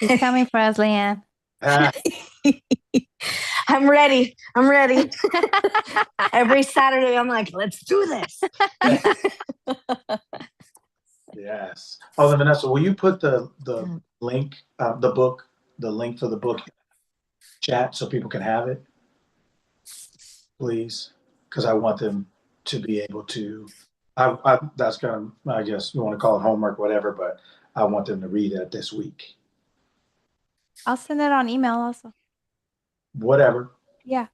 He's coming for us, Leanne. Ah, I'm ready. I'm ready. Every Saturday, I'm like, let's do this. yes. Oh, then Vanessa, will you put the link, the link for the book chat so people can have it, please? Because I want them to be able to. That's kind of, I guess you want to call it homework, whatever, but I want them to read it this week. I'll send it on email also. Whatever. Yeah.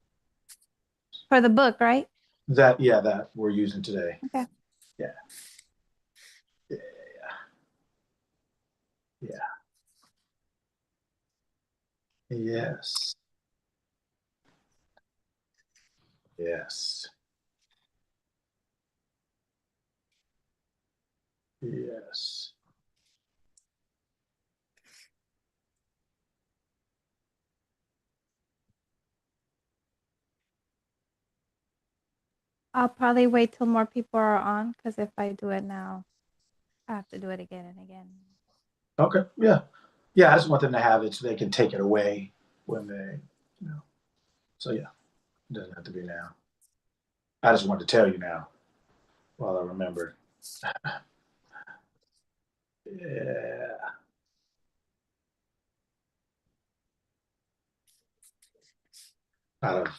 For the book, right? That we're using today. Okay. Yeah. Yeah. Yeah. Yes. Yes. Yes. I'll probably wait till more people are on because if I do it now, I have to do it again and again. Okay. Yeah. Yeah. I just want them to have it so they can take it away when they, you know. So yeah, it doesn't have to be now. I just wanted to tell you now while I remembered. Yeah. Out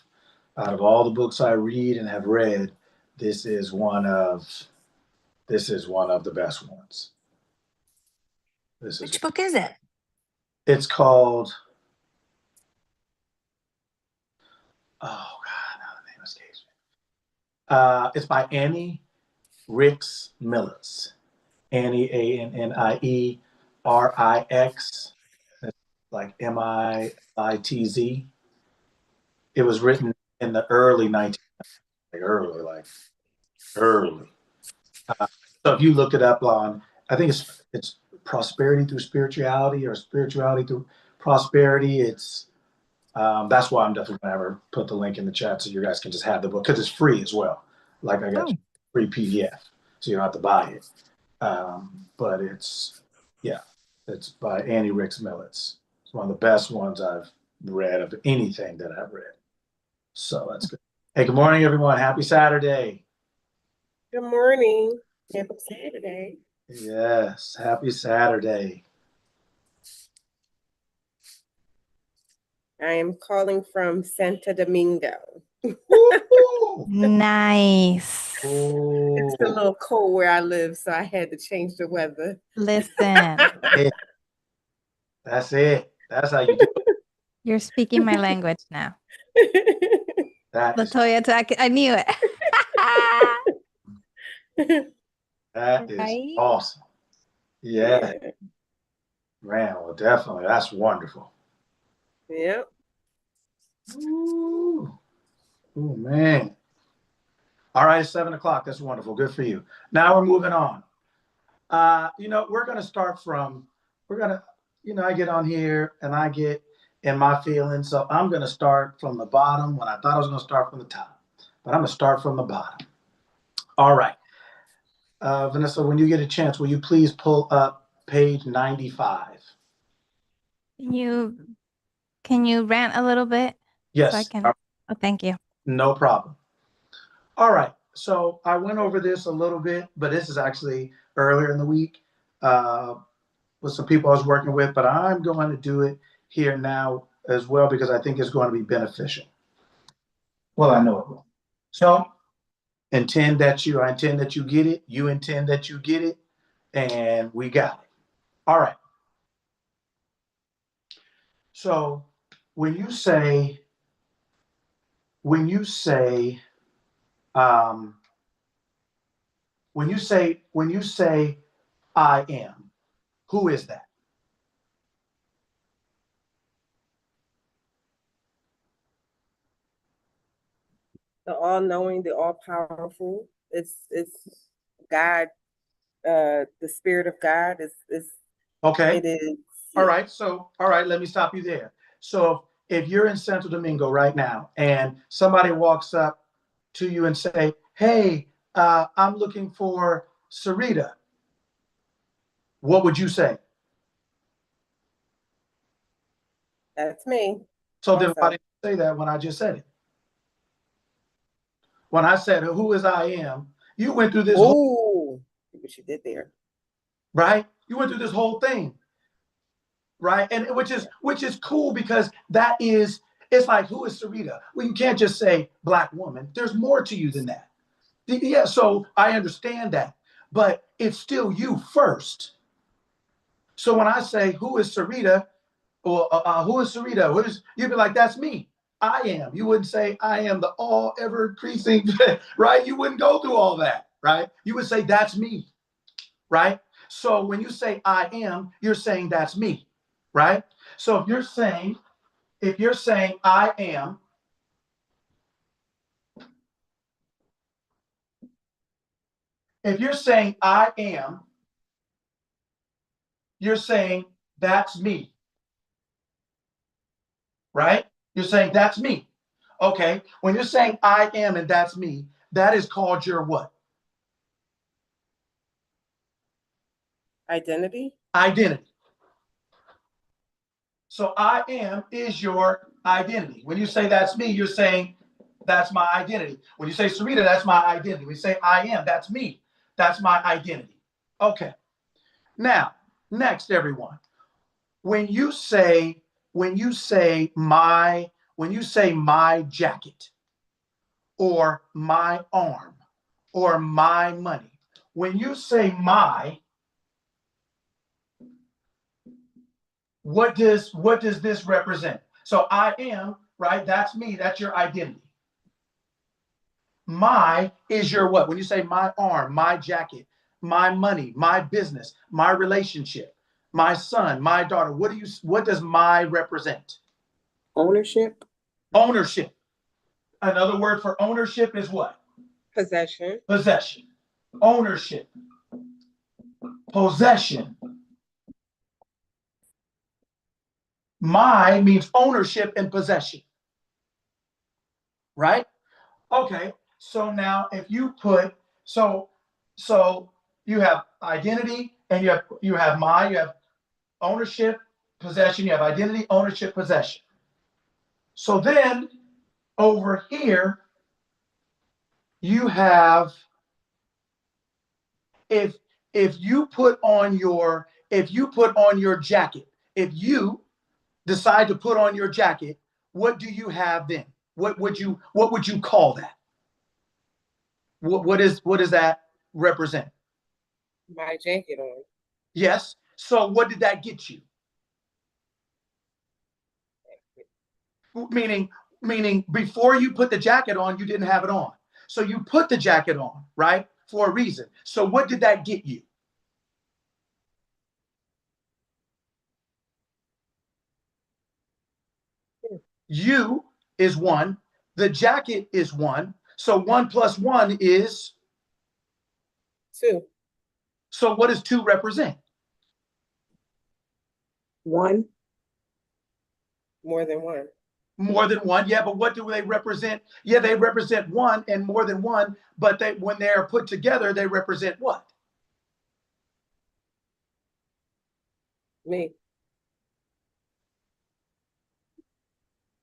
of all the books I read and have read, this is one of the best ones. Which book is it? It's called, oh God, now the name escapes me. It's by Annie Rix Mills. Annie, Annierix, like Mitz. It was written in the early 19, early. So if you look it up on, I think it's prosperity through spirituality or spirituality through prosperity. It's that's why I'm definitely gonna ever put the link in the chat so you guys can just have the book because it's free as well. Like I got free PDF, so you don't have to buy it. But it's by Annie Rix Millets. It's one of the best ones I've read of anything that I've read. So that's good. Hey, good morning, everyone. Happy Saturday. Good morning. Happy Saturday. Yes, happy Saturday. I am calling from Santo Domingo. Nice. It's a little cold where I live, so I had to change the weather. Listen. That's it. That's how you do it. You're speaking my language now. That is, Latoya, I knew it. that is Right? awesome. Yeah. Man, well, definitely. That's wonderful. Yep. Ooh. Ooh, man. All right, 7 o'clock. That's wonderful. Good for you. Now we're moving on. We're going to start from, I get on here and I get in my feelings. So I'm going to start from the bottom when I thought I was going to start from the top, but I'm going to start from the bottom. All right. Vanessa, when you get a chance, will you please pull up page 95? Can you rant a little bit? Yes. So I can. Oh, thank you. No problem. All right. So I went over this a little bit, but this is actually earlier in the week with some people I was working with, but I'm going to do it here now as well because I think it's going to be beneficial. Well, I know it will. So I intend that you get it. You intend that you get it. And we got it. All right. So when you say, when you say, I am, who is that? The all-knowing, the all-powerful. It's God. The Spirit of God is. Okay. It is. All right. So, all right, let me stop you there. So if you're in Santo Domingo right now and somebody walks up to you and say, hey, I'm looking for Sarita, what would you say? That's me. So then why Also. didn't you say that when I just said it? When I said, who is I am, you went through this whole, Ooh, see what you did there. right? You went through this whole thing, right? And which is cool because that is, it's like, who is Sarita? Well, you can't just say black woman. There's more to you than that. Yeah, so I understand that, but it's still you first. So when I say, who is Sarita? Or who is Sarita? You'd be like, that's me. I am. You wouldn't say, I am the all ever increasing, right? You wouldn't go through all that, right? You would say, that's me, right? So when you say I am, you're saying that's me, right? So if you're saying I am, if you're saying I am, you're saying that's me, right? You're saying that's me. Okay. When you're saying I am and that's me, that is called your what? Identity. Identity. So I am is your identity. When you say that's me, you're saying that's my identity. When you say Sarita, that's my identity. When you say I am, that's me. That's my identity. Okay. Now, next, everyone. When you say my jacket or my arm or my money, when you say my, what does this represent? So I am, right? That's me. That's your identity. My is your what? When you say my arm, my jacket, my money, my business, my relationship, my son, my daughter, what does my represent? Ownership. Ownership. Another word for ownership is what? Possession. Possession. Ownership. Possession. My means ownership and possession. Right? Okay. So now if you put so you have identity and you have ownership, possession, you have identity, ownership, possession. So then over here you have, if you put on your jacket, if you decide to put on your jacket, what do you have then? What would you call that? What does that represent? My jacket on. Yes. So what did that get you? Meaning before you put the jacket on, you didn't have it on. So you put the jacket on, right? For a reason. So what did that get you? You is one. The jacket is one. So 1 + 1 is 2. So what does 2 represent? 1. More than 1. More than 1. Yeah, but what do they represent? Yeah, they represent 1 and more than 1, but when they are put together, they represent what? Me.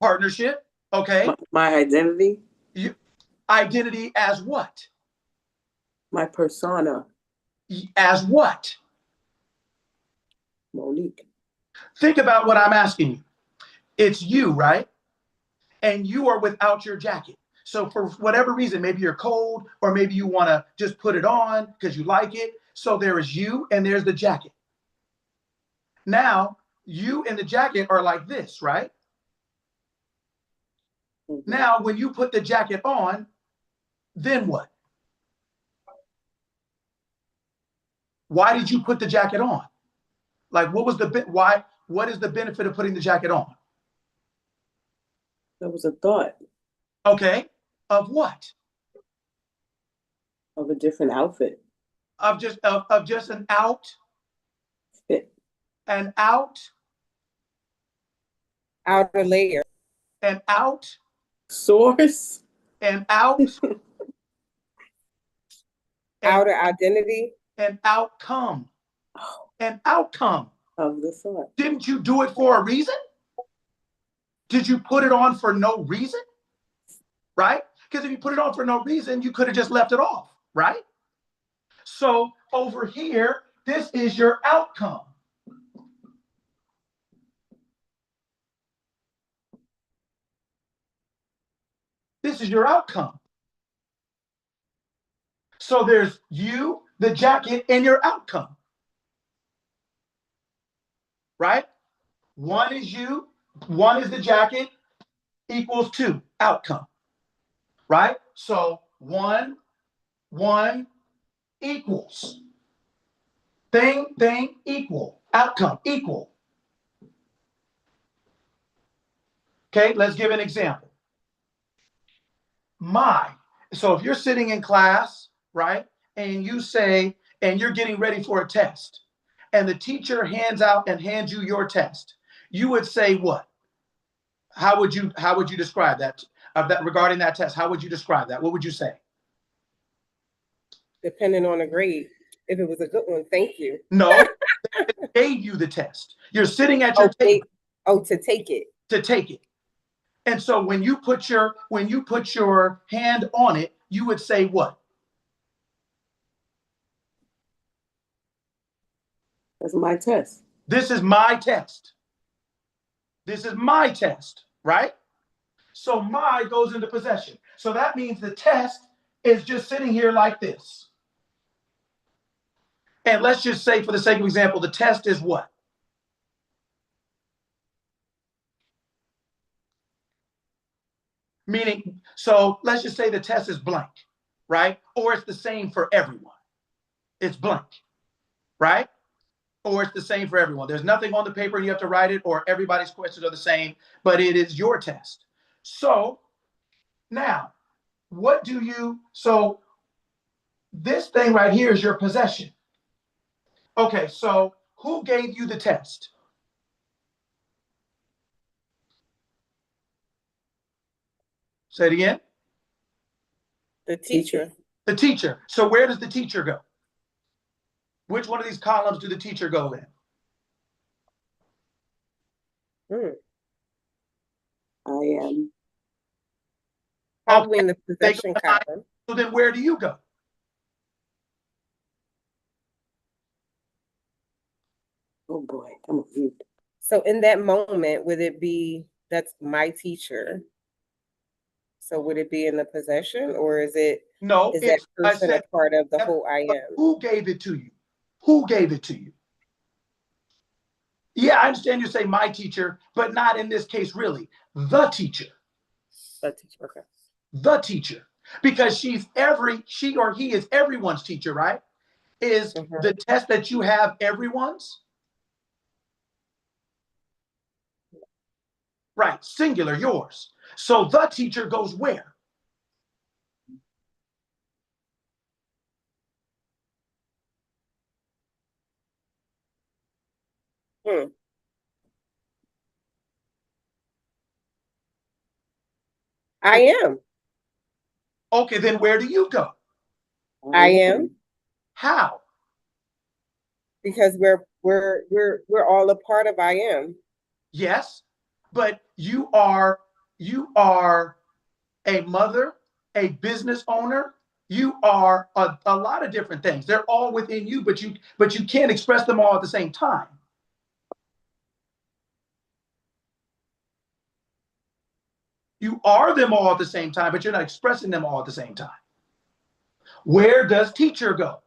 Partnership. Okay. My identity. Identity as what? My persona. As what? Monique. Think about what I'm asking you. It's you, right? And you are without your jacket. So for whatever reason, maybe you're cold or maybe you want to just put it on because you like it. So there is you and there's the jacket. Now, you and the jacket are like this, right? Mm-hmm. Now, when you put the jacket on, then what? Why did you put the jacket on? Like, what was what is the benefit of putting the jacket on? That was a thought. Okay. Of what? Of a different outfit. Of just an fit. An outer layer. An out source. An out outer identity. An outcome. An outcome Of the thought. Didn't you do it for a reason? Did you put it on for no reason? Right? Because if you put it on for no reason, you could have just left it off, right? So over here, this is your outcome. This is your outcome. So there's you, the jacket, and your outcome. Right? One is you, one is the jacket, equals 2, outcome. Right? So 1, 1 equals. Thing, equal. Outcome, equal. Okay, let's give an example. So if you're sitting in class, right, and you say, and you're getting ready for a test, and the teacher hands you your test, you would say what? How would you describe that? Regarding that test, how would you describe that? What would you say? Depending on the grade. If it was a good one, thank you. No, gave you the test. You're sitting at your table. To take it. To take it. And so when you put your hand on it, you would say what? That's my test. This is my test. This is my test, right? So my goes into possession. So that means the test is just sitting here like this. And let's just say, for the sake of example, the test is what? Meaning, so let's just say the test is blank, right? Or it's the same for everyone. It's blank, right? Or it's the same for everyone. There's nothing on the paper and you have to write it, or everybody's questions are the same, but it is your test. So now, so this thing right here is your possession. Okay, so who gave you the test? Say it again. The teacher. The teacher. So where does the teacher go? Which one of these columns do the teacher go in? I am. Probably in the possession column. So then where do you go? Oh boy, I'm mute. So in that moment, would it be that's my teacher? So would it be in the possession, or is it? No, is that person a part of the whole I am? Who gave it to you? Who gave it to you? Yeah, I understand you say my teacher, but not in this case, really. The teacher. The teacher, okay. The teacher. Because she or he is everyone's teacher, right? Is the test that you have everyone's? Right, singular, yours. So the teacher goes where? I am. Okay, then where do you go? I am. How? Because we're all a part of I am. Yes, but you are a mother, a business owner. You are a lot of different things. They're all within you, but you can't express them all at the same time. You are them all at the same time, but you're not expressing them all at the same time. Where does teacher go?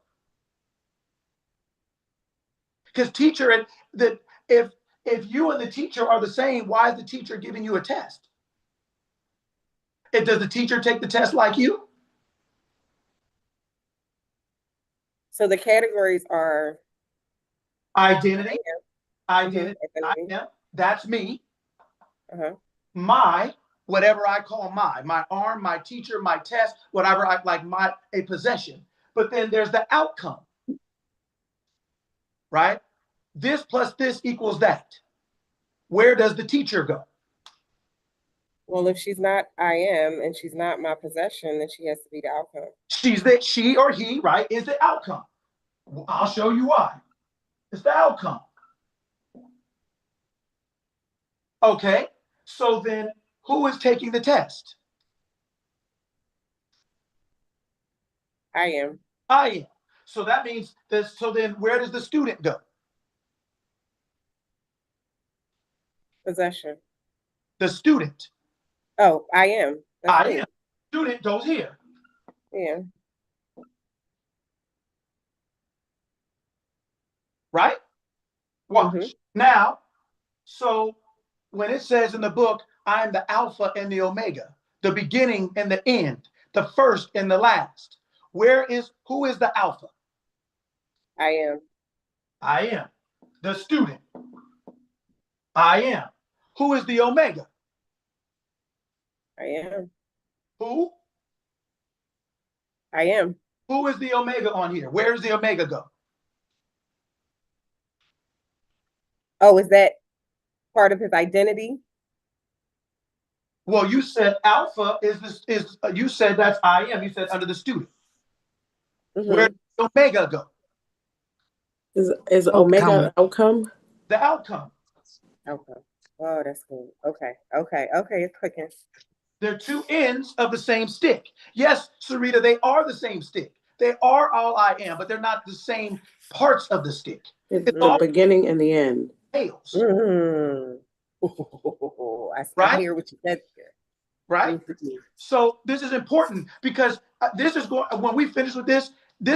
Because teacher, and that if you and the teacher are the same, why is the teacher giving you a test? Does the teacher take the test like you? So the categories are identity. I am. That's me. My, whatever I call my arm, my teacher, my test, whatever I like, a possession. But then there's the outcome, right? This plus this equals that. Where does the teacher go? Well, if she's not I am and she's not my possession, then she has to be the outcome. She or he, right, is the outcome. I'll show you why. It's the outcome. Okay, So then who is taking the test? I am. I am. So that means that, so then where does the student go? Possession. The student. Oh, I am. That's I me. am. Student goes here. Yeah. Right? Watch. Mhm. Now, so when it says in the book, I'm the Alpha and the Omega, the beginning and the end, the first and the last, who is the Alpha? I am. I am. The student. I am. Who is the Omega? I am. Who? I am. Who is the Omega on here? Where does the Omega go? Oh, is that part of his identity? Well, you said Alpha is this is you said that's I am. You said under the student. Where Mhm. does the Omega go? Is Omega outcome? The outcome. Okay. Oh, that's cool. Okay. Okay. Okay. It's clicking. They're two ends of the same stick. Yes, Sarita, they are the same stick. They are all I am, but they're not the same parts of the stick. It's It's the all beginning and the end. tails, Mm. I right? hear what you said. Right? Mhm. So this is important because this is going. When we finish with this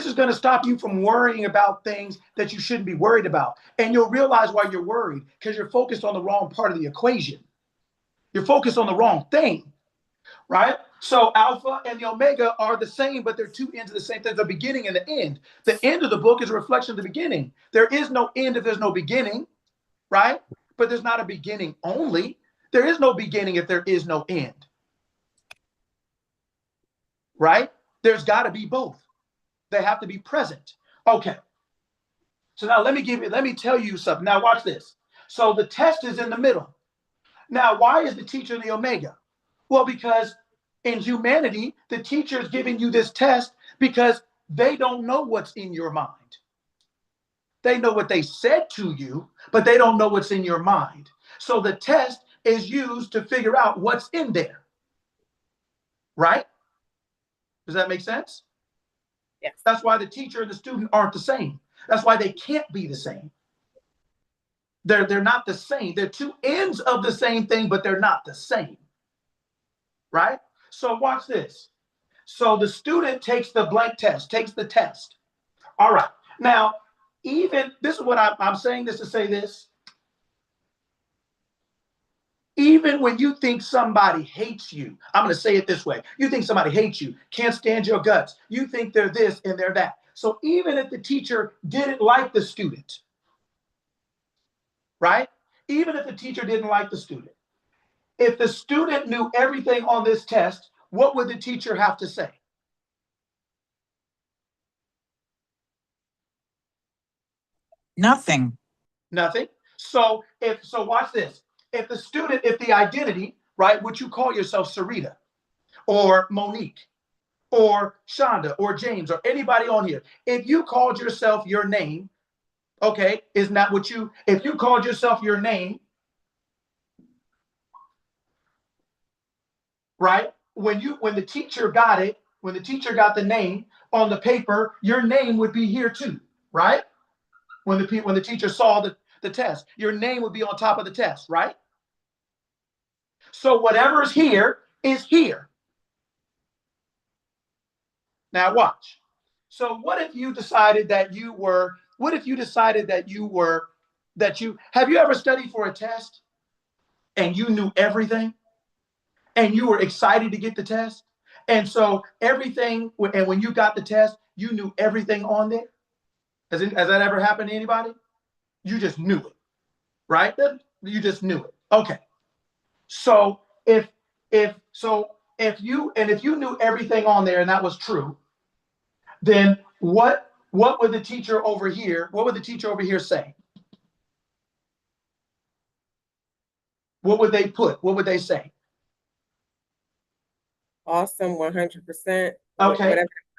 is going to stop you from worrying about things that you shouldn't be worried about, and you'll realize why you're worried because you're focused on the wrong part of the equation. You're focused on the wrong thing, right? So Alpha and the Omega are the same, but they're two ends of the same thing, the beginning and the end. The end of the book is a reflection of the beginning. There is no end if there's no beginning, right? But there's not a beginning only. There is no beginning if there is no end, right? There's got to be both. They have to be present. Okay. So now let me tell you something. Now watch this. So the test is in the middle. Now, why is the teacher the Omega? Well, because in humanity, the teacher is giving you this test because they don't know what's in your mind. They know what they said to you, but they don't know what's in your mind. So the test is used to figure out what's in there. Right? Does that make sense? Yes. That's why the teacher and the student aren't the same. That's why they can't be the same. They're not the same. They're two ends of the same thing, but they're not the same. Right? So watch this. So the student takes the blank test, takes the test. All right. Now, even this is what I'm saying this to say this. Even when you think somebody hates you, I'm going to say it this way. You think somebody hates you, can't stand your guts. You think they're this and they're that. So even if the teacher didn't like the student, right? Even if the teacher didn't like the student, if the student knew everything on this test, what would the teacher have to say? Nothing. Nothing. So watch this. If the identity, right, would you call yourself Sarita or Monique or Shonda or James or anybody on here, if you called yourself your name, okay, isn't that what you, if you called yourself your name, right? When the teacher got it, when the teacher got the name on the paper, your name would be here too, right? When the teacher saw the test, your name would be on top of the test, right? So whatever is here is here. Now watch. So what if you decided that you were, what if you decided that you were, that you, have you ever studied for a test and you knew everything and you were excited to get the test? And so everything, and when you got the test, you knew everything on there? Has that ever happened to anybody? You just knew it, right? You just knew it. Okay. So if you knew everything on there and that was true, then what would the teacher over here, what would the teacher over here say? What would they put? What would they say? Awesome. 100%. Okay.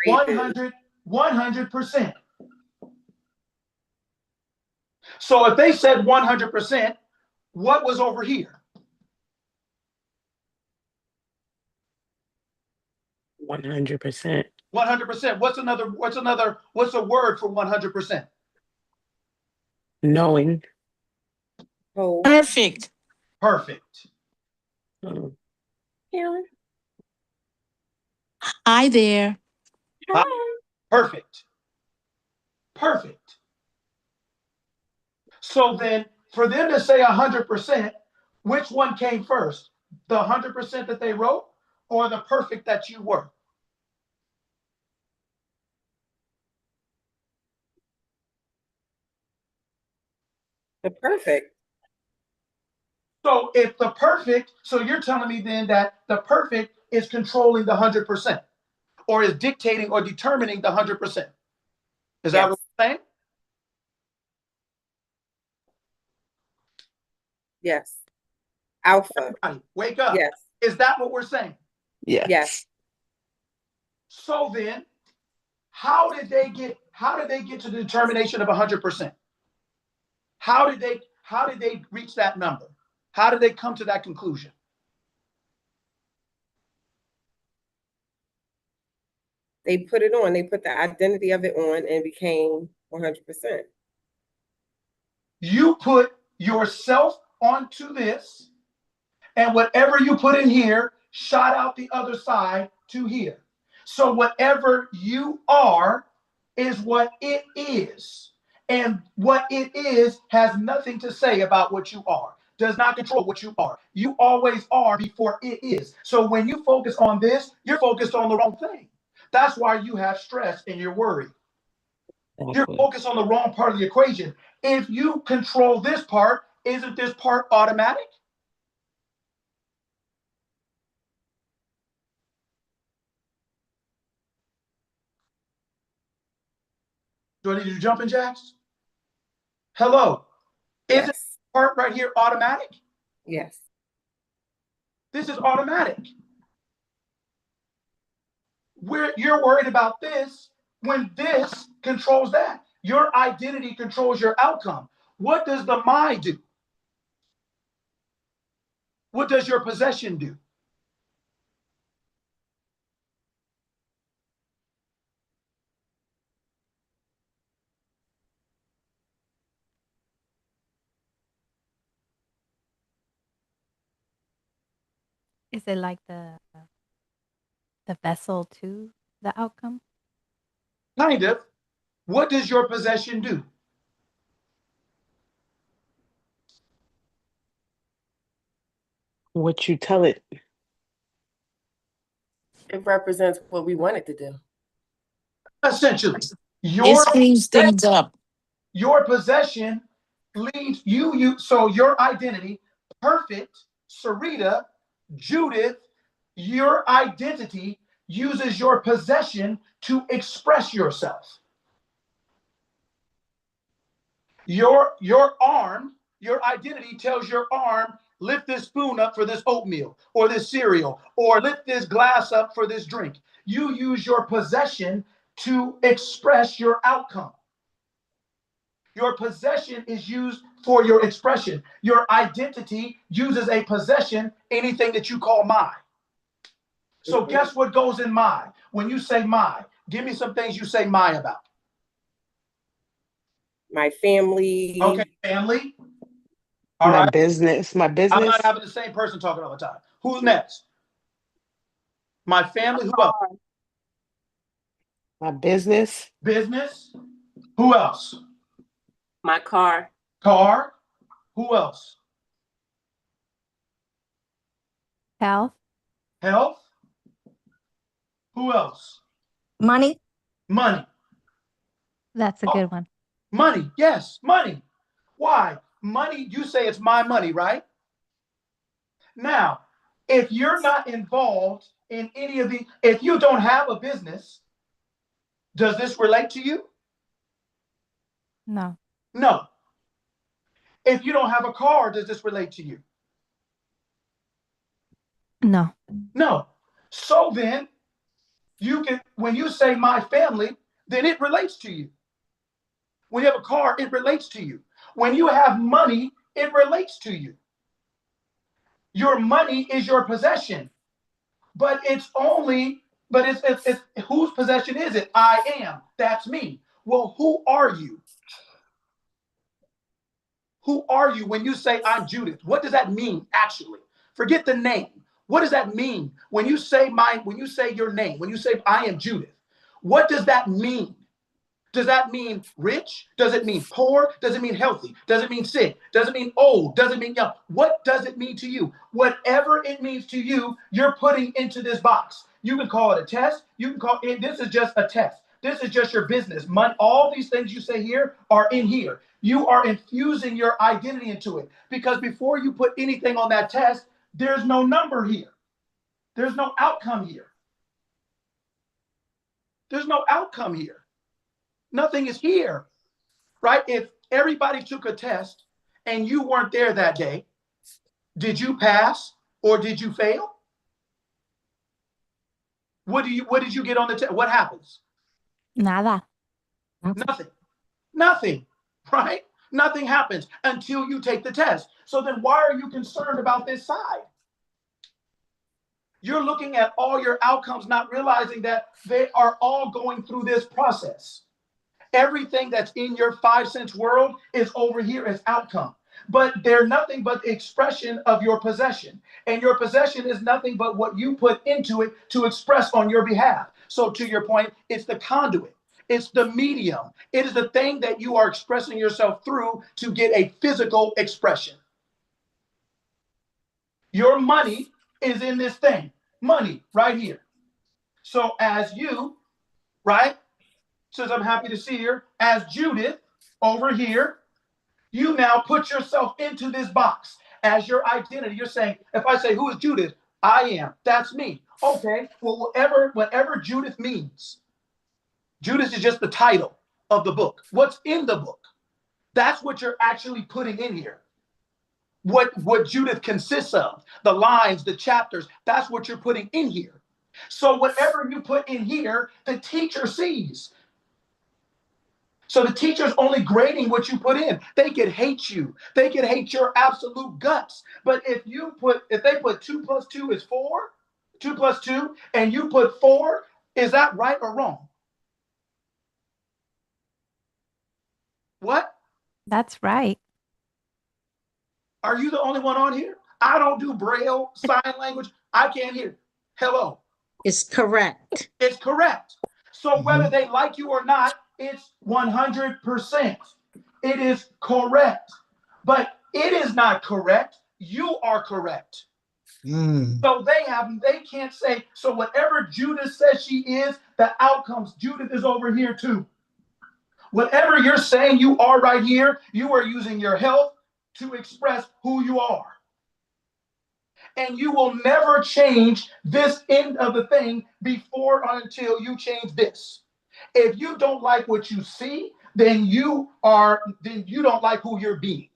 Whatever the grade is. 100%. So if they said 100%, what was over here? 100%. 100%. What's a word for 100%? Knowing. Whole. Perfect. Perfect. Mm. Karen. Hi there. Perfect. Perfect. So then for them to say 100%, which one came first? The 100% that they wrote or the perfect that you were? The perfect. So if the perfect, so you're telling me then that the perfect is controlling the 100% or is dictating or determining the 100%. Is that what you're saying? Yes. Alpha. Everybody, wake up. Yes. Is that what we're saying? Yes. Yes. So then, how did they get to the determination of 100%? How did they reach that number? How did they come to that conclusion? They put it on. They put the identity of it on and became 100%. You put yourself onto this, and whatever you put in here shot out the other side to here. So whatever you are is what it is. And what it is has nothing to say about what you are, does not control what you are. You always are before it is. So when you focus on this, you're focused on the wrong thing. That's why you have stress and you're worried. You're focused on the wrong part of the equation. If you control this part, isn't this part automatic? Do I need you jumping jacks? Hello. Is this Yes. part right here automatic? Yes. This is automatic. You're worried about this when this controls that. Your identity controls your outcome. What does the my do? What does your possession do? Is it like the vessel to the outcome? Kind of. What does your possession do? What you tell it. It represents what we want it to do. Essentially, It your screws things up. your possession leads you. So your identity, perfect, Sarita, Judith, your identity uses your possession to express yourself. Your arm, your identity tells your arm, lift this spoon up for this oatmeal or this cereal, or lift this glass up for this drink. You use your possession to express your outcome. Your possession is used for your expression. Your identity uses a possession, anything that you call my. So guess what goes in my? When you say my, give me some things you say my about. My family. Okay, family. All My right. business. My I'm business. not having the same person talking all the time. Who's next? My family. Who else? My business. Business. Who else? My car. Car. Who else? Health? Health. Who else? Money. Money. That's a good one. Money. Yes, money. Why? Money, you say it's my money, right? Now, if you're not involved in any of the, if you don't have a business, does this relate to you? No. No. If you don't have a car, does this relate to you? No. No. So then, you can, when you say my family, then it relates to you. When you have a car, it relates to you. When you have money, it relates to you. Your money is your possession, but it's only But it's whose possession is it? I am. That's me. Well, who are you? Who are you when you say I'm Judith? What does that mean actually? Forget the name. What does that mean when you say your name, when you say I am Judith? What does that mean? Does that mean rich? Does it mean poor? Does it mean healthy? Does it mean sick? Does it mean old? Does it mean young? What does it mean to you? Whatever it means to you, you're putting into this box. You can call it a test. You can call it, this is just a test. This is just your business. Money, all these things you say here are in here. You are infusing your identity into it because before you put anything on that test, there's no number here. There's no outcome here. There's no outcome here. Nothing is here, right? If everybody took a test and you weren't there that day, did you pass or did you fail? What did you get on the test? What happens? Nada. Nothing, right? Nothing happens until you take the test. So then why are you concerned about this side? You're looking at all your outcomes, not realizing that they are all going through this process. Everything that's in your 5 sense world is over here as outcome. But they're nothing but the expression of your possession. And your possession is nothing but what you put into it to express on your behalf. So to your point, it's the conduit. It's the medium. It is the thing that you are expressing yourself through to get a physical expression. Your money is in this thing. Money right here. So as you, right? Says I'm happy to see her. As Judith over here, you now put yourself into this box as your identity. You're saying, if I say, who is Judith? I am. That's me. Okay. Well, whatever Judith means, Judith is just the title of the book. What's in the book? That's what you're actually putting in here. What Judith consists of, the lines, the chapters, that's what you're putting in here. So whatever you put in here, the teacher sees. So the teacher's only grading what you put in. They could hate you. They could hate your absolute guts. But if they put 2 plus 2 is 4, 2 plus 2, and you put 4, is that right or wrong? What? That's right. Are you the only one on here? I don't do Braille, sign language. I can't hear. Hello. It's correct. It's correct. So whether they like you or not, it's 100%. It is correct. But it is not correct. You are correct. So they can't say, so whatever Judith says she is, the outcomes, Judith is over here too. Whatever you're saying you are right here, you are using your health to express who you are. And you will never change this end of the thing before or until you change this. If you don't like what you see, then you don't like who you're being.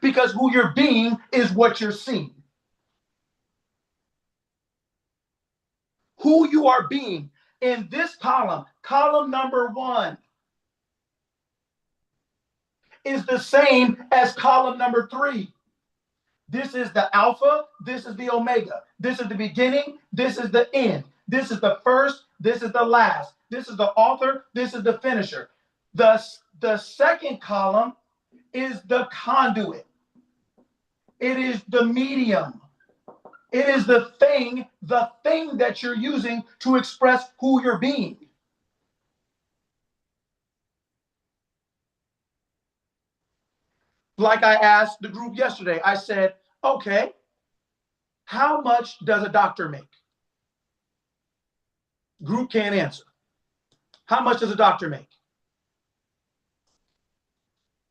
Because who you're being is what you're seeing. Who you are being in this column number 1, is the same as column number 3. This is the Alpha, this is the Omega. This is the beginning, this is the end. This is the first, this is the last. This is the author, this is the finisher. The second column is the conduit. It is the medium. It is the thing that you're using to express who you're being. Like I asked the group yesterday, I said, okay, how much does a doctor make? Group can't answer. How much does a doctor make?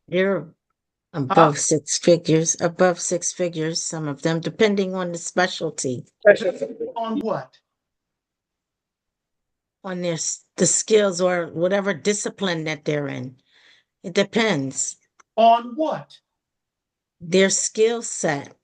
They're above 6 figures, some of them, depending on the specialty, On what? on the skills or whatever discipline that they're in. It depends. On what? Their skill set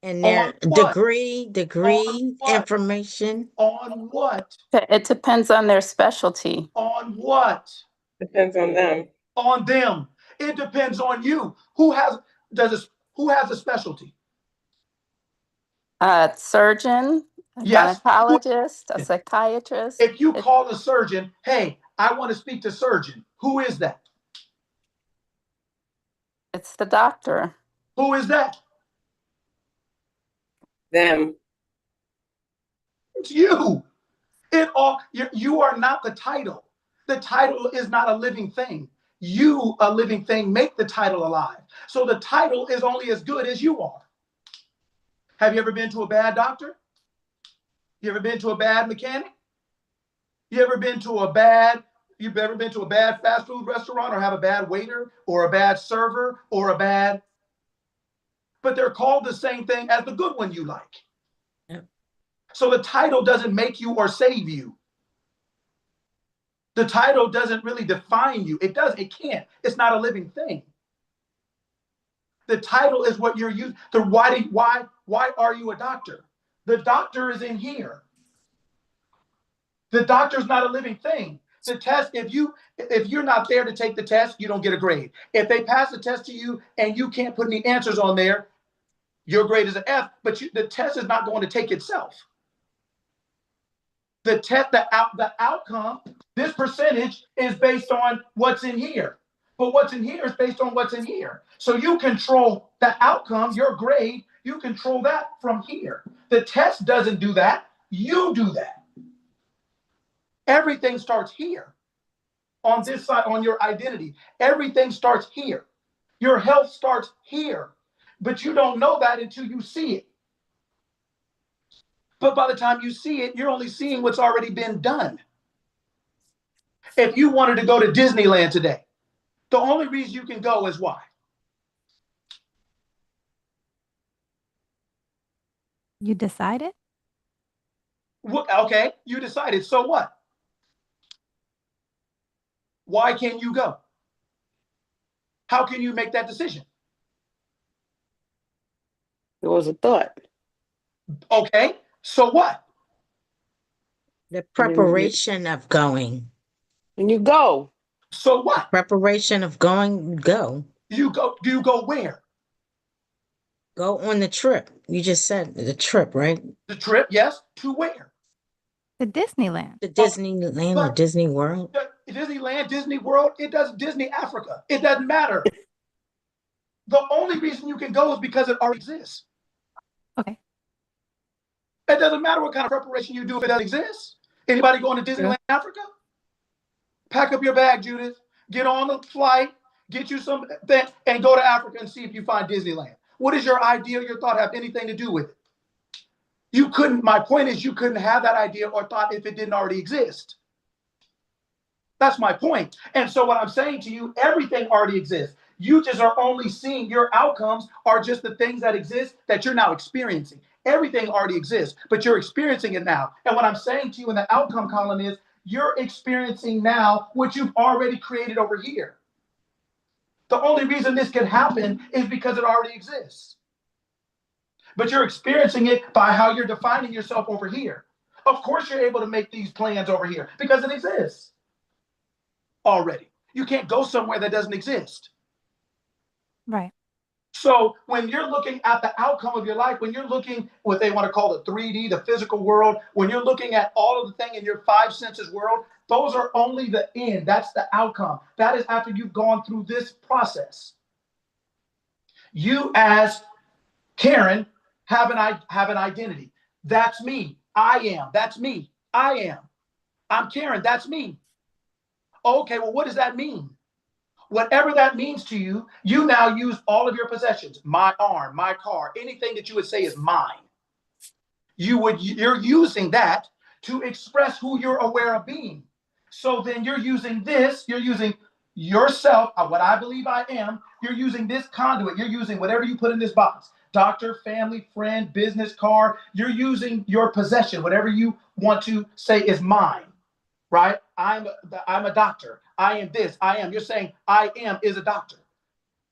and On their what? degree, On what? information. On what? It depends on their specialty. On what? Depends on them. On them. It depends on you. Who has a specialty? Surgeon, A Yes. gynecologist, a psychiatrist. If you call a surgeon, hey, I want to speak to surgeon, who is that? It's the doctor. Who is that? Them. It's you. You are not the title. The title is not a living thing. You, a living thing, make the title alive. So the title is only as good as you are. Have you ever been to a bad doctor? You ever been to a bad mechanic? You've ever been to a bad fast food restaurant or have a bad waiter or a bad server or a bad, but they're called the same thing as the good one you like. Yep. So the title doesn't make you or save you. The title doesn't really define you. It can't. It's not a living thing. The title is what you're using. Why are you a doctor? The doctor is in here. The doctor's not a living thing. The test, if you're not there to take the test, you don't get a grade. If they pass the test to you and you can't put any answers on there, your grade is an F, but the test is not going to take itself. The outcome, this percentage is based on what's in here. But what's in here is based on what's in here. So you control the outcome, your grade, you control that from here. The test doesn't do that. You do that. Everything starts here. On this side, on your identity, everything starts here. Your health starts here. But you don't know that until you see it. But by the time you see it, you're only seeing what's already been done. If you wanted to go to Disneyland today, the only reason you can go is why? You decided? Okay, you decided. So what? Why can't you go? How can you make that decision? It was a thought. Okay, so what? The preparation of going. When you go, So what? Preparation of going, go. You go. Do you go where? Go on the trip. You just said the trip, right? The trip, yes. To where? To Disneyland. The Disneyland or but- Disney World. Disneyland, Disney World. It does Disney Africa. It doesn't matter. The only reason you can go is because it already exists. Okay. It doesn't matter what kind of preparation you do if it doesn't exist. Anybody going to Disneyland, Africa? Pack up your bag, Judith. Get on the flight, get you some, and go to Africa and see if you find Disneyland. What is your idea, your thought have anything to do with it? You couldn't, my point is you couldn't have that idea or thought if it didn't already exist. That's my point. And so what I'm saying to you, everything already exists. You just are only seeing your outcomes are just the things that exist that you're now experiencing. Everything already exists, but you're experiencing it now. And what I'm saying to you in the outcome column is you're experiencing now what you've already created over here. The only reason this can happen is because it already exists. But you're experiencing it by how you're defining yourself over here. Of course, you're able to make these plans over here because it exists already. You can't go somewhere that doesn't exist. Right. So when you're looking at the outcome of your life, when you're looking what they want to call the 3D, the physical world, when you're looking at all of the thing in your five senses world, those are only the end. That's the outcome. That is after you've gone through this process. You as Karen have an identity. That's me. I am. That's me. I am. I'm Karen. That's me. Okay, well, what does that mean? Whatever that means to you, you now use all of your possessions. My arm, my car, anything that you would say is mine. You're using that to express who you're aware of being. So then you're using this, you're using yourself, what I believe I am, you're using this conduit, you're using whatever you put in this box. Doctor, family, friend, business, car, you're using your possession, whatever you want to say is mine. Right? I'm a doctor. I am this. I am. You're saying I am is a doctor.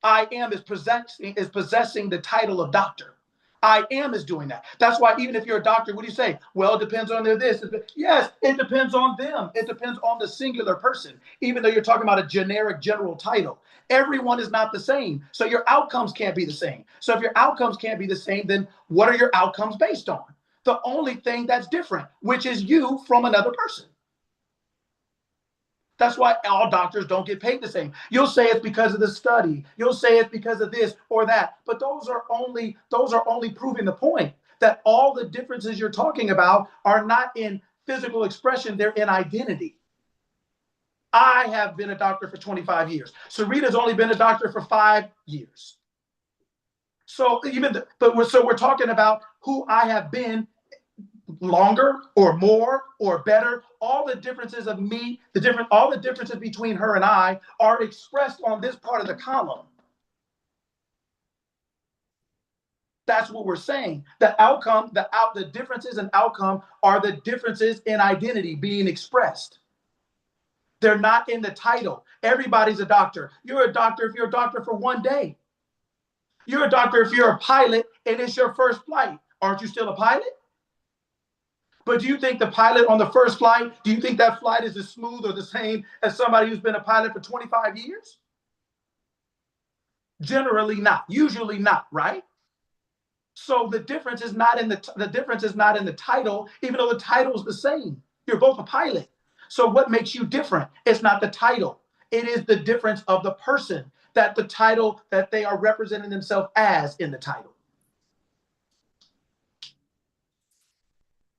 I am is possessing the title of doctor. I am is doing that. That's why even if you're a doctor, what do you say? Well, it depends on their this. Yes, it depends on them. It depends on the singular person, even though you're talking about a generic general title. Everyone is not the same. So your outcomes can't be the same. So if your outcomes can't be the same, then what are your outcomes based on? the only thing that's different, which is you from another person. That's why all doctors don't get paid the same. You'll say it's because of the study. You'll say it's because of this or that. But those are only proving the point that all the differences you're talking about are not in physical expression, they're in identity. I have been a doctor for 25 years. Sarita's only been a doctor for 5 years. So we're talking about who I have been longer or more or better. All the differences of me, all the differences between her and I are expressed on this part of the column. That's what we're saying. The outcome, the differences in outcome are the differences in identity being expressed. They're not in the title. Everybody's a doctor. You're a doctor if you're a doctor for 1 day. You're a doctor if you're a pilot and it's your first flight. Aren't you still a pilot? But do you think the pilot on the first flight, do you think that flight is as smooth or the same as somebody who's been a pilot for 25 years? Generally not. Usually not, right? So the difference is not in the title, even though the title is the same. You're both a pilot. So what makes you different? It's not the title. It is the difference of the person, that the title that they are representing themselves as in the title.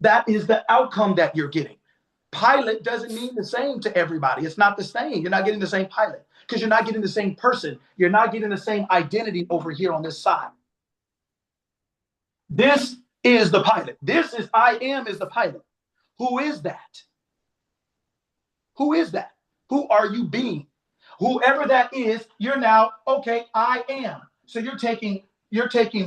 That is the outcome that you're getting. Pilot doesn't mean the same to everybody. It's not the same. You're not getting the same pilot because you're not getting the same person. You're not getting the same identity over here on this side. This is the pilot. This is I am is the pilot. Who is that? Who is that? Who are you being? Whoever that is, you're now, okay, I am. So you're taking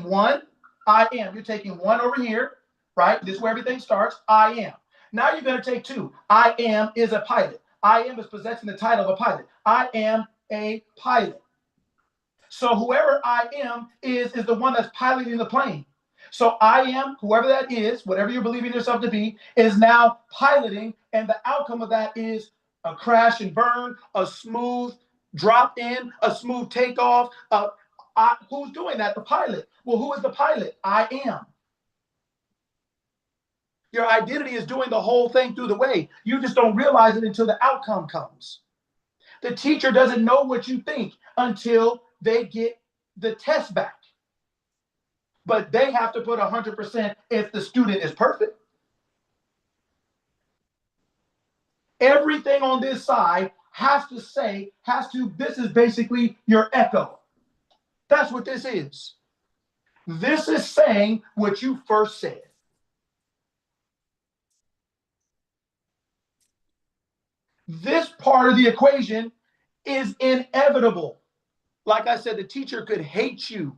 one, I am. You're taking one over here, right? This is where everything starts. I am. Now you're going to take two. I am is a pilot. I am is possessing the title of a pilot. I am a pilot. So whoever I am is the one that's piloting the plane. So I am, whoever that is, whatever you're believing yourself to be, is now piloting, and the outcome of that is a crash and burn, a smooth drop in, a smooth takeoff. Who's doing that? The pilot. Well, who is the pilot? I am. Your identity is doing the whole thing through the way. You just don't realize it until the outcome comes. The teacher doesn't know what you think until they get the test back. But they have to put 100% if the student is perfect. Everything on this side this is basically your echo. That's what this is. This is saying what you first said. This part of the equation is inevitable. Like I said, the teacher could hate you.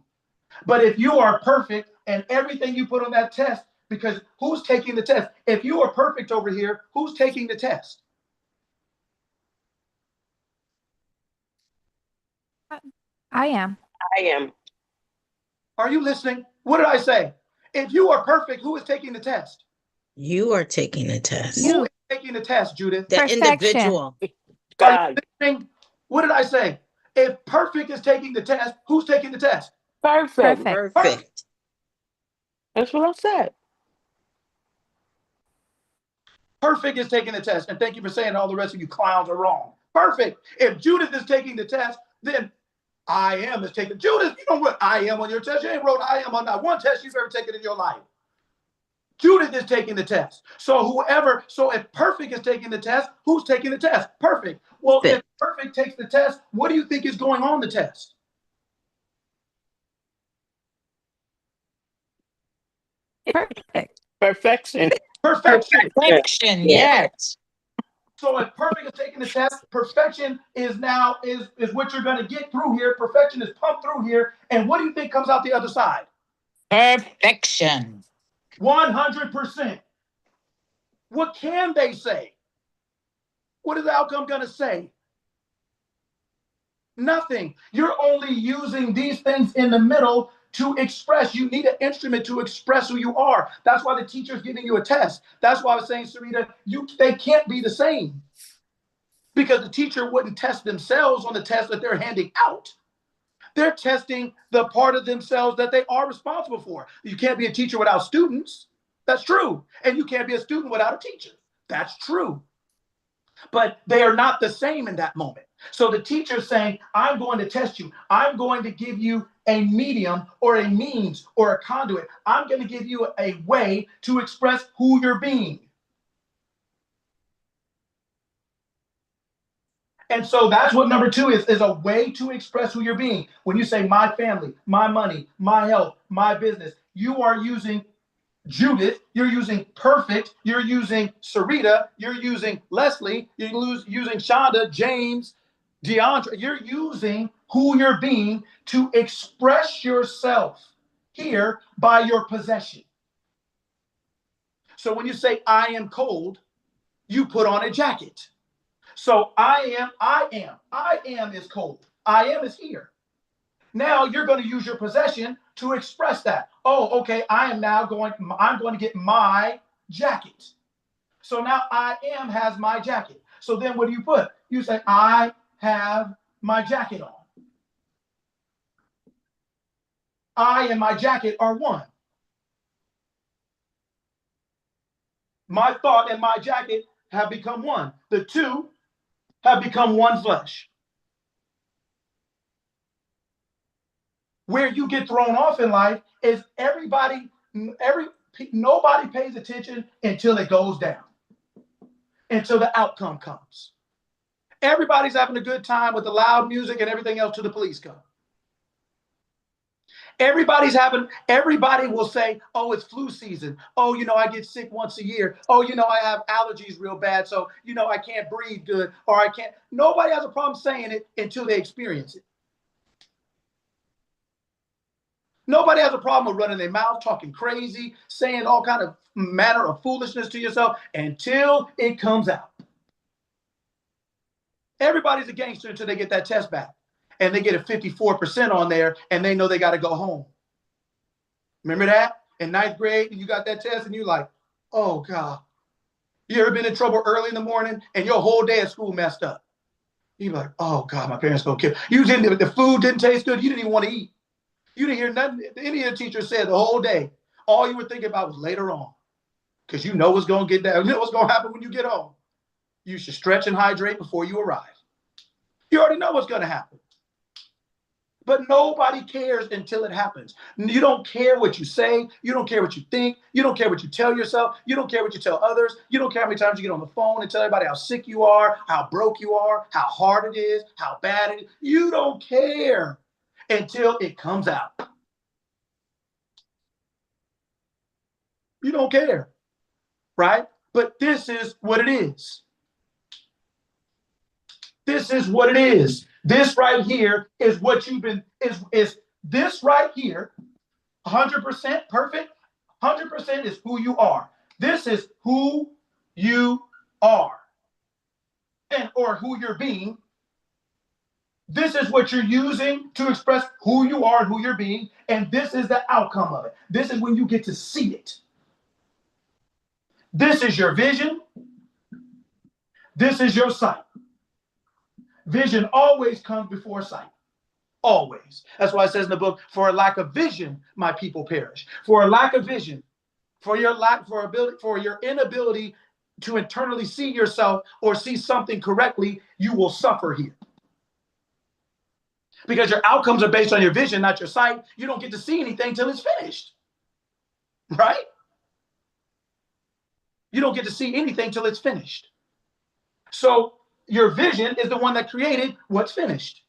But if you are perfect and everything you put on that test, because who's taking the test? If you are perfect over here, who's taking the test? I am. I am. Are you listening? What did I say? If you are perfect, who is taking the test? You are taking the test. Who is taking the test, Judith? The Perfection. individual. Are you God. listening? What did I say? If perfect is taking the test, who's taking the test? Perfect. Perfect. That's what I said. Perfect is taking the test. And thank you for saying all the rest of you clowns are wrong. Perfect. If Judith is taking the test, then I am is taking. Judith, you don't wrote I am on your test. You ain't wrote I am on that one test you've ever taken in your life. Judith is taking the test. So if perfect is taking the test, who's taking the test? Perfect. Well, if perfect takes the test, what do you think is going on the test? Perfect. Perfection. Perfection. Perfection. Yes. So if perfect is taking the test, perfection is what you're going to get through here. Perfection is pumped through here. And what do you think comes out the other side? Perfection. 100%. What can they say? What is the outcome going to say? Nothing. You're only using these things in the middle to express. You need an instrument to express who you are. That's why the teacher's giving you a test. That's why I was saying, Sarita, they can't be the same. Because the teacher wouldn't test themselves on the test that they're handing out. They're testing the part of themselves that they are responsible for. You can't be a teacher without students. That's true. And you can't be a student without a teacher. That's true. But they are not the same in that moment. So the teacher's saying, I'm going to test you. I'm going to give you a medium or a means or a conduit. I'm going to give you a way to express who you're being. And so that's what number 2 is a way to express who you're being. When you say my family, my money, my health, my business, you are using Judith, you're using Perfect, you're using Sarita, you're using Leslie, you're using Shonda, James, DeAndre. You're using who you're being to express yourself here by your possession. So when you say I am cold, you put on a jacket. So I am is cold. I am is here. Now you're going to use your possession to express that. Oh, okay, I'm going to get my jacket. So now I am has my jacket. So then what do you put? You say, I have my jacket on. I and my jacket are one. My thought and my jacket have become one. The two have become one flesh. Where you get thrown off in life is nobody pays attention until it goes down, until the outcome comes. Everybody's having a good time with the loud music and everything else till the police come. Everybody will say, oh, it's flu season. Oh, I get sick once a year. Oh, I have allergies real bad. So, I can't breathe good, or I can't. Nobody has a problem saying it until they experience it. Nobody has a problem with running their mouth, talking crazy, saying all kind of manner of foolishness to yourself until it comes out. Everybody's a gangster until they get that test back and they get a 54% on there and they know they got to go home. Remember that? In 9th grade, and you got that test and you're like, oh God. You ever been in trouble early in the morning and your whole day at school messed up? You're like, oh God, my parents gonna kill you. The food didn't taste good. You didn't even want to eat. You didn't hear nothing any of the teachers said the whole day. All you were thinking about was later on. Because you know what's going to get down. You know what's going to happen when you get home. You should stretch and hydrate before you arrive. You already know what's going to happen. But nobody cares until it happens. You don't care what you say. You don't care what you think. You don't care what you tell yourself. You don't care what you tell others. You don't care how many times you get on the phone and tell everybody how sick you are, how broke you are, how hard it is, how bad it is. You don't care until it comes out. You don't care, right? But this is what it is. This is what it is. This right here is what you've been, is this right here, 100% perfect, 100% is who you are. This is who you are, or who you're being. This is what you're using to express who you are and who you're being, and this is the outcome of it. This is when you get to see it. This is your vision. This is your sight. Vision always comes before sight. Always. That's why it says in the book, for a lack of vision, my people perish. For a lack of vision, for your inability to internally see yourself or see something correctly, you will suffer here. Because your outcomes are based on your vision, not your sight. You don't get to see anything till it's finished. Right? You don't get to see anything till it's finished. So your vision is the one that created what's finished.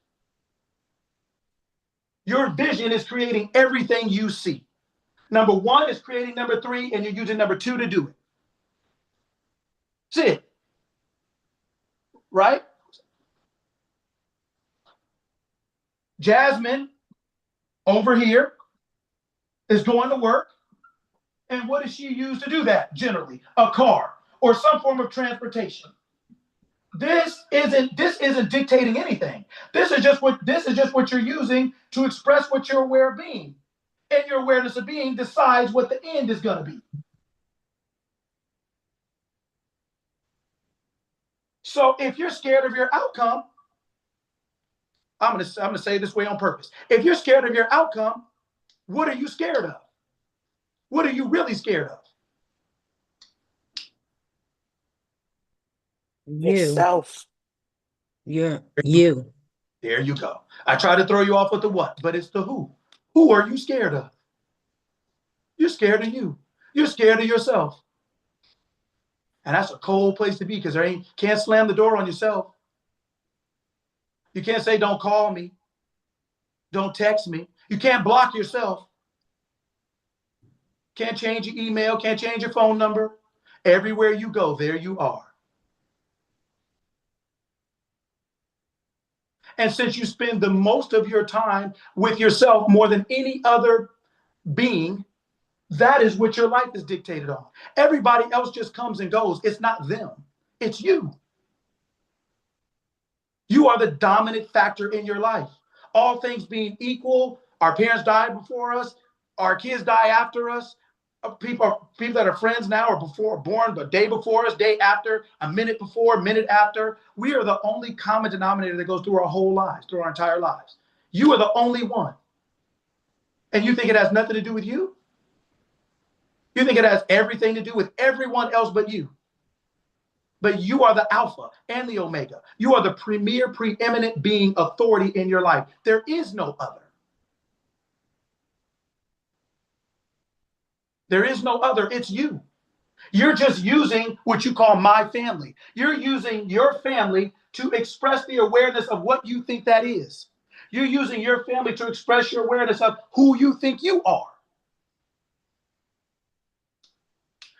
Your vision is creating everything you see. Number 1 is creating number 3, and you're using number 2 to do it. That's it. Right? Jasmine over here is going to work. And what does she use to do that generally? A car or some form of transportation. This isn't dictating anything. This is just what you're using to express what you're aware of being. And your awareness of being decides what the end is going to be. So if you're scared of your outcome, I'm gonna say it this way on purpose. If you're scared of your outcome, what are you scared of? What are you really scared of? You. Yourself. You're you. There you go. I try to throw you off with the what, but it's the who. Who are you scared of? You're scared of you. You're scared of yourself. And that's a cold place to be because can't slam the door on yourself. You can't say, don't call me. Don't text me. You can't block yourself. Can't change your email. Can't change your phone number. Everywhere you go, there you are. And since you spend the most of your time with yourself more than any other being, that is what your life is dictated on. Everybody else just comes and goes. It's not them. It's you. You are the dominant factor in your life. All things being equal, our parents died before us, our kids die after us. People that are friends now are born, but day before us, day after, a minute before, minute after. We are the only common denominator that goes through our whole lives, through our entire lives. You are the only one. And you think it has nothing to do with you? You think it has everything to do with everyone else but you. But you are the Alpha and the Omega. You are the premier, preeminent being, authority in your life. There is no other. There is no other. It's you. You're just using what you call my family. You're using your family to express the awareness of what you think that is. You're using your family to express your awareness of who you think you are.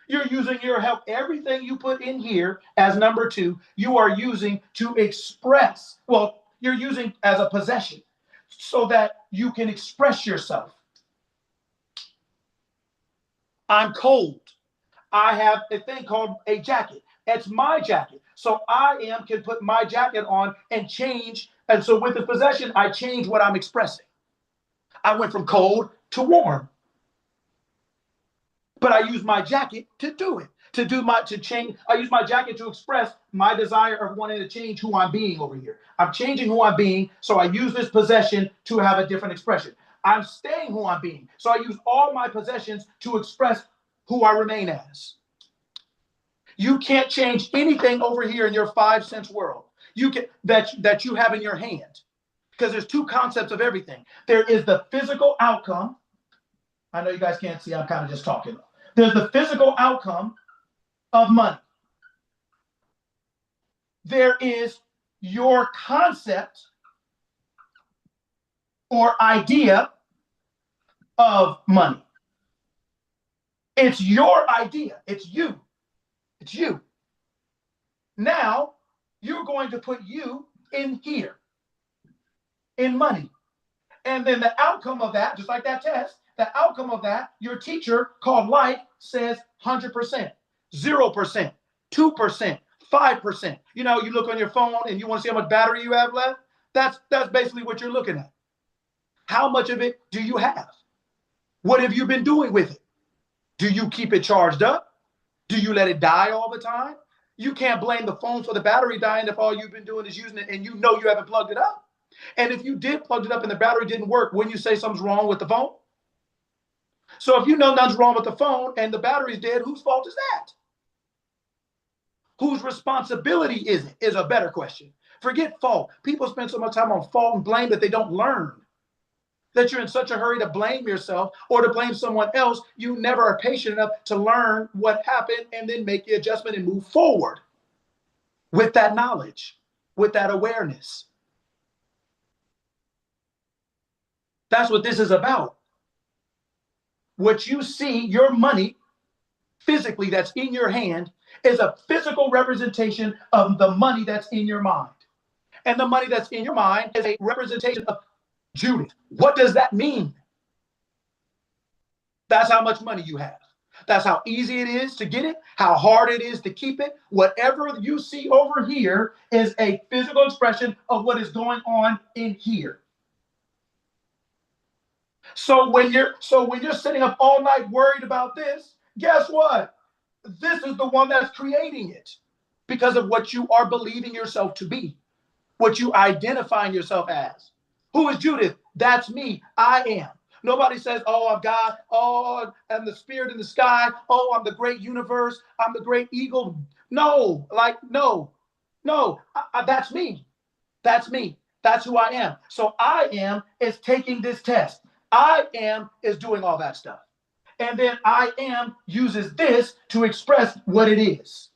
You're using your help. Everything you put in here as number 2, you are using to express. Well, you're using as a possession so that you can express yourself. I'm cold. I have a thing called a jacket. It's my jacket. So can put my jacket on and change. And so with the possession, I change what I'm expressing. I went from cold to warm. But I use my jacket to do it. To change. I use my jacket to express my desire of wanting to change who I'm being over here. I'm changing who I'm being, so I use this possession to have a different expression. I'm staying who I'm being, so I use all my possessions to express who I remain as. You can't change anything over here in your 5 sense world. That you have in your hand, because there's 2 concepts of everything. There is the physical outcome. I know you guys can't see. I'm kind of just talking. There's the physical outcome of money. There is your concept or idea of money. It's your idea. It's you. It's you. Now, you're going to put you in here, in money. And then the outcome of that, just like that test, the outcome of that, your teacher called life says 100%, 0%, 2%, 5%. You know, you look on your phone and you want to see how much battery you have left. That's basically what you're looking at. How much of it do you have? What have you been doing with it? Do you keep it charged up? Do you let it die all the time? You can't blame the phone for the battery dying if all you've been doing is using it and you know you haven't plugged it up. And if you did plug it up and the battery didn't work, wouldn't you say something's wrong with the phone? So if you know nothing's wrong with the phone and the battery's dead, whose fault is that? Whose responsibility is it? Is a better question. Forget fault. People spend so much time on fault and blame that they don't learn. That you're in such a hurry to blame yourself or to blame someone else, you never are patient enough to learn what happened and then make the adjustment and move forward with that knowledge, with that awareness. That's what this is about. What you see, your money, physically that's in your hand, is a physical representation of the money that's in your mind. And the money that's in your mind is a representation of Judith. What does that mean? That's how much money you have. That's how easy it is to get it, how hard it is to keep it. Whatever you see over here is a physical expression of what is going on in here. So when you're sitting up all night worried about this, guess what? This is the one that's creating it because of what you are believing yourself to be, what you identifying yourself as. Who is Judith? That's me. I am. Nobody says, oh, I'm God. Oh, I'm the spirit in the sky. Oh, I'm the great universe. I'm the great eagle. No, no. No, that's me. That's me. That's who I am. So I am is taking this test. I am is doing all that stuff. And then I am uses this to express what it is.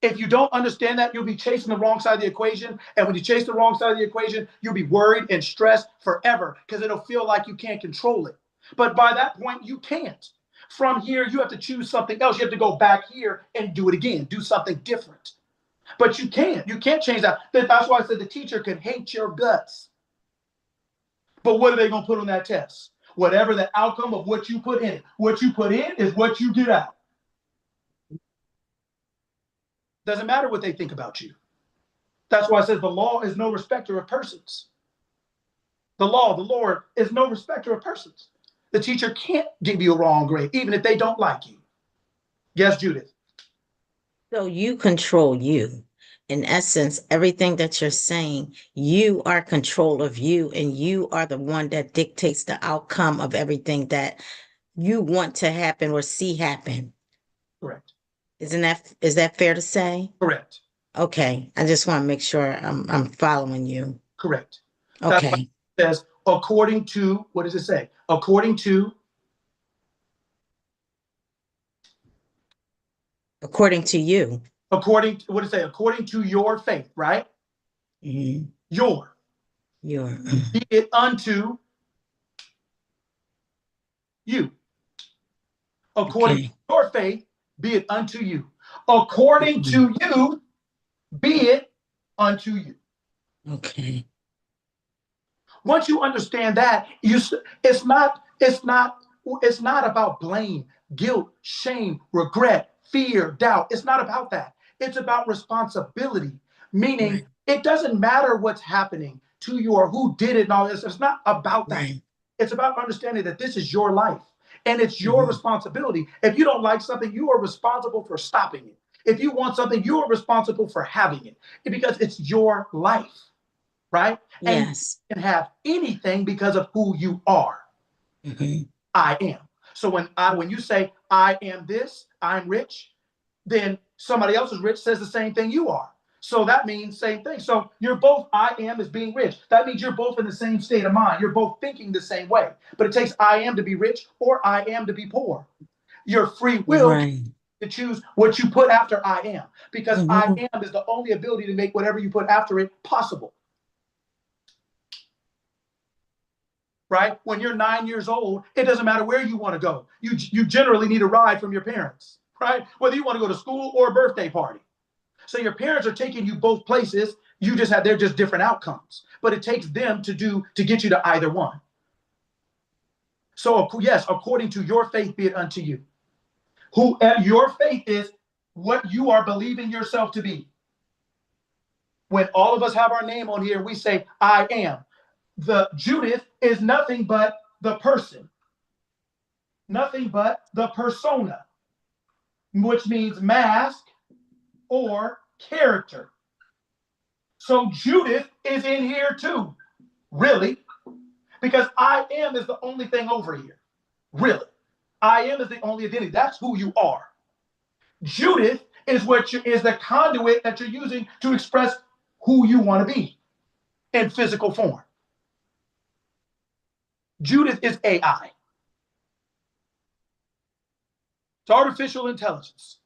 If you don't understand that, you'll be chasing the wrong side of the equation. And when you chase the wrong side of the equation, you'll be worried and stressed forever because it'll feel like you can't control it. But by that point, you can't. From here, you have to choose something else. You have to go back here and do it again, do something different. But you can't. You can't change that. That's why I said the teacher can hate your guts. But what are they going to put on that test? Whatever the outcome of what you put in it. What you put in is what you get out. Doesn't matter what they think about you. That's why it says the law is no respecter of persons. The law, the Lord, is no respecter of persons. The teacher can't give you a wrong grade, even if they don't like you. Yes, Judith. So you control you. In essence, everything that you're saying, you are control of you, and you are the one that dictates the outcome of everything that you want to happen or see happen. Correct. Is that fair to say? Correct. Okay. I just want to make sure I'm following you. Correct. Okay. That's why it says, according to, what does it say? According to you. According to, what does it say? According to your faith, right? Mm-hmm. Your. Be it unto you. According to your faith, be it unto you. According to you, be it unto you. Okay. Once you understand that, it's not about blame, guilt, shame, regret, fear, doubt. It's not about that. It's about responsibility, meaning it doesn't matter what's happening to you or who did it and all this. It's not about that. Right. It's about understanding that this is your life and it's your responsibility. If you don't like something, you are responsible for stopping it. If you want something, you are responsible for having it because it's your life, right? Yes. And you can have anything because of who you are. I am. So when you say I am this, I'm rich, then somebody else is rich says the same thing you are. So that means same thing. So you're both I am is being rich. That means you're both in the same state of mind. You're both thinking the same way. But it takes I am to be rich or I am to be poor. Your free will to choose what you put after I am. Because I am is the only ability to make whatever you put after it possible. Right? When you're 9 years old, it doesn't matter where you want to go. You generally need a ride from your parents, right? Whether you want to go to school or a birthday party. So your parents are taking you both places. They're just different outcomes. But it takes them to get you to either one. So yes, according to your faith be it unto you. Your faith is what you are believing yourself to be. When all of us have our name on here, we say, I am. The Judith is nothing but the person, nothing but the persona, which means mask or character. So Judith is in here too, really, because I am is the only thing over here, really. I am is the only identity. That's who you are. Judith is is the conduit that you're using to express who you want to be in physical form. Judith is AI. It's artificial intelligence.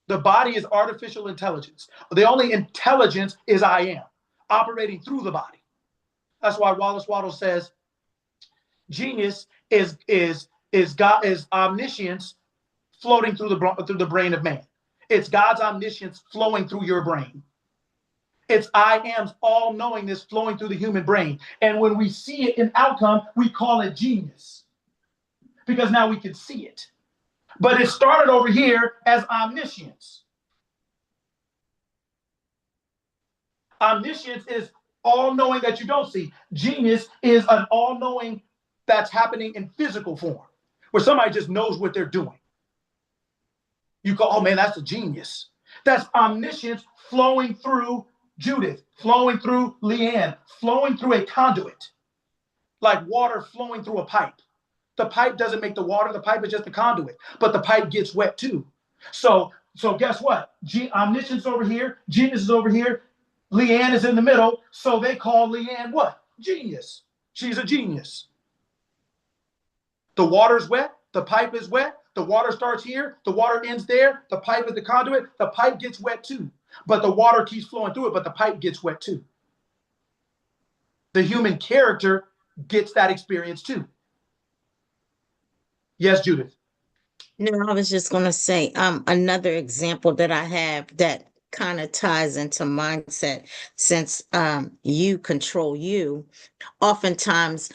The body is artificial intelligence. The only intelligence is I am, operating through the body. That's why Wallace Waddle says genius is omniscience floating through the brain of man. It's God's omniscience flowing through your brain. It's I am's all knowingness flowing through the human brain. And when we see it in outcome, we call it genius because now we can see it. But it started over here as omniscience. Omniscience is all knowing that you don't see. Genius is an all knowing that's happening in physical form, where somebody just knows what they're doing. You go, oh man, that's a genius. That's omniscience flowing through Judith, flowing through Leanne, flowing through a conduit, like water flowing through a pipe. The pipe doesn't make the water, the pipe is just a conduit, but the pipe gets wet too. So So guess what? Omniscience over here, genius is over here, Leanne is in the middle. So they call Leanne what? Genius. She's a genius. The water's wet, the pipe is wet, the water starts here, the water ends there, the pipe is the conduit, the pipe gets wet too. But the water keeps flowing through it, but the pipe gets wet too. The human character gets that experience too. Yes, Judith. No, I was just going to say another example that I have that kind of ties into mindset, since you control you. Oftentimes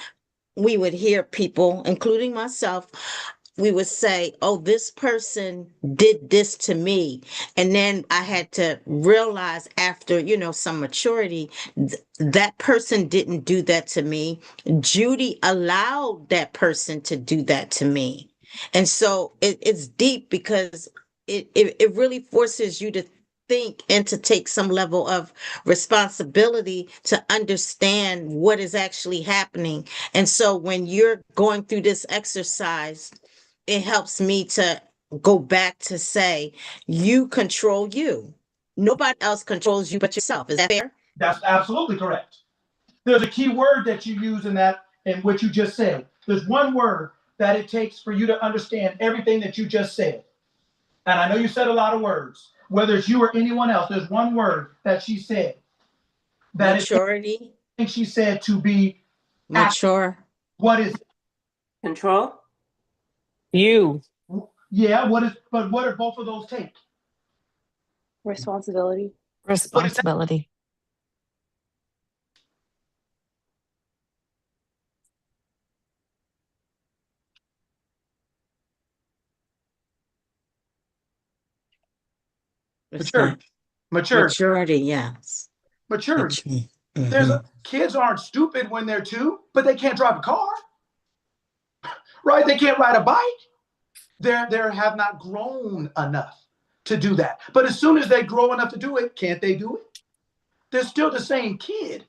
we would hear people, including myself, we would say, oh, this person did this to me. And then I had to realize after, some maturity, that person didn't do that to me. Judy allowed that person to do that to me. And so it's deep because it really forces you to think and to take some level of responsibility to understand what is actually happening. And so when you're going through this exercise, it helps me to go back to say, you control you. Nobody else controls you but yourself. Is that fair? That's absolutely correct. There's a key word that you use in that, in what you just said. There's one word that it takes for you to understand everything that you just said. And I know you said a lot of words, whether it's you or anyone else. There's one word that she said. That Maturity. she said to be mature. What is it? Control. You. Yeah, what do both of those take? Responsibility. Responsibility. Maturity. Maturity, yes. Maturity. There's kids aren't stupid when they're 2, but they can't drive a car. Right? They can't ride a bike. They have not grown enough to do that. But as soon as they grow enough to do it, can't they do it? They're still the same kid.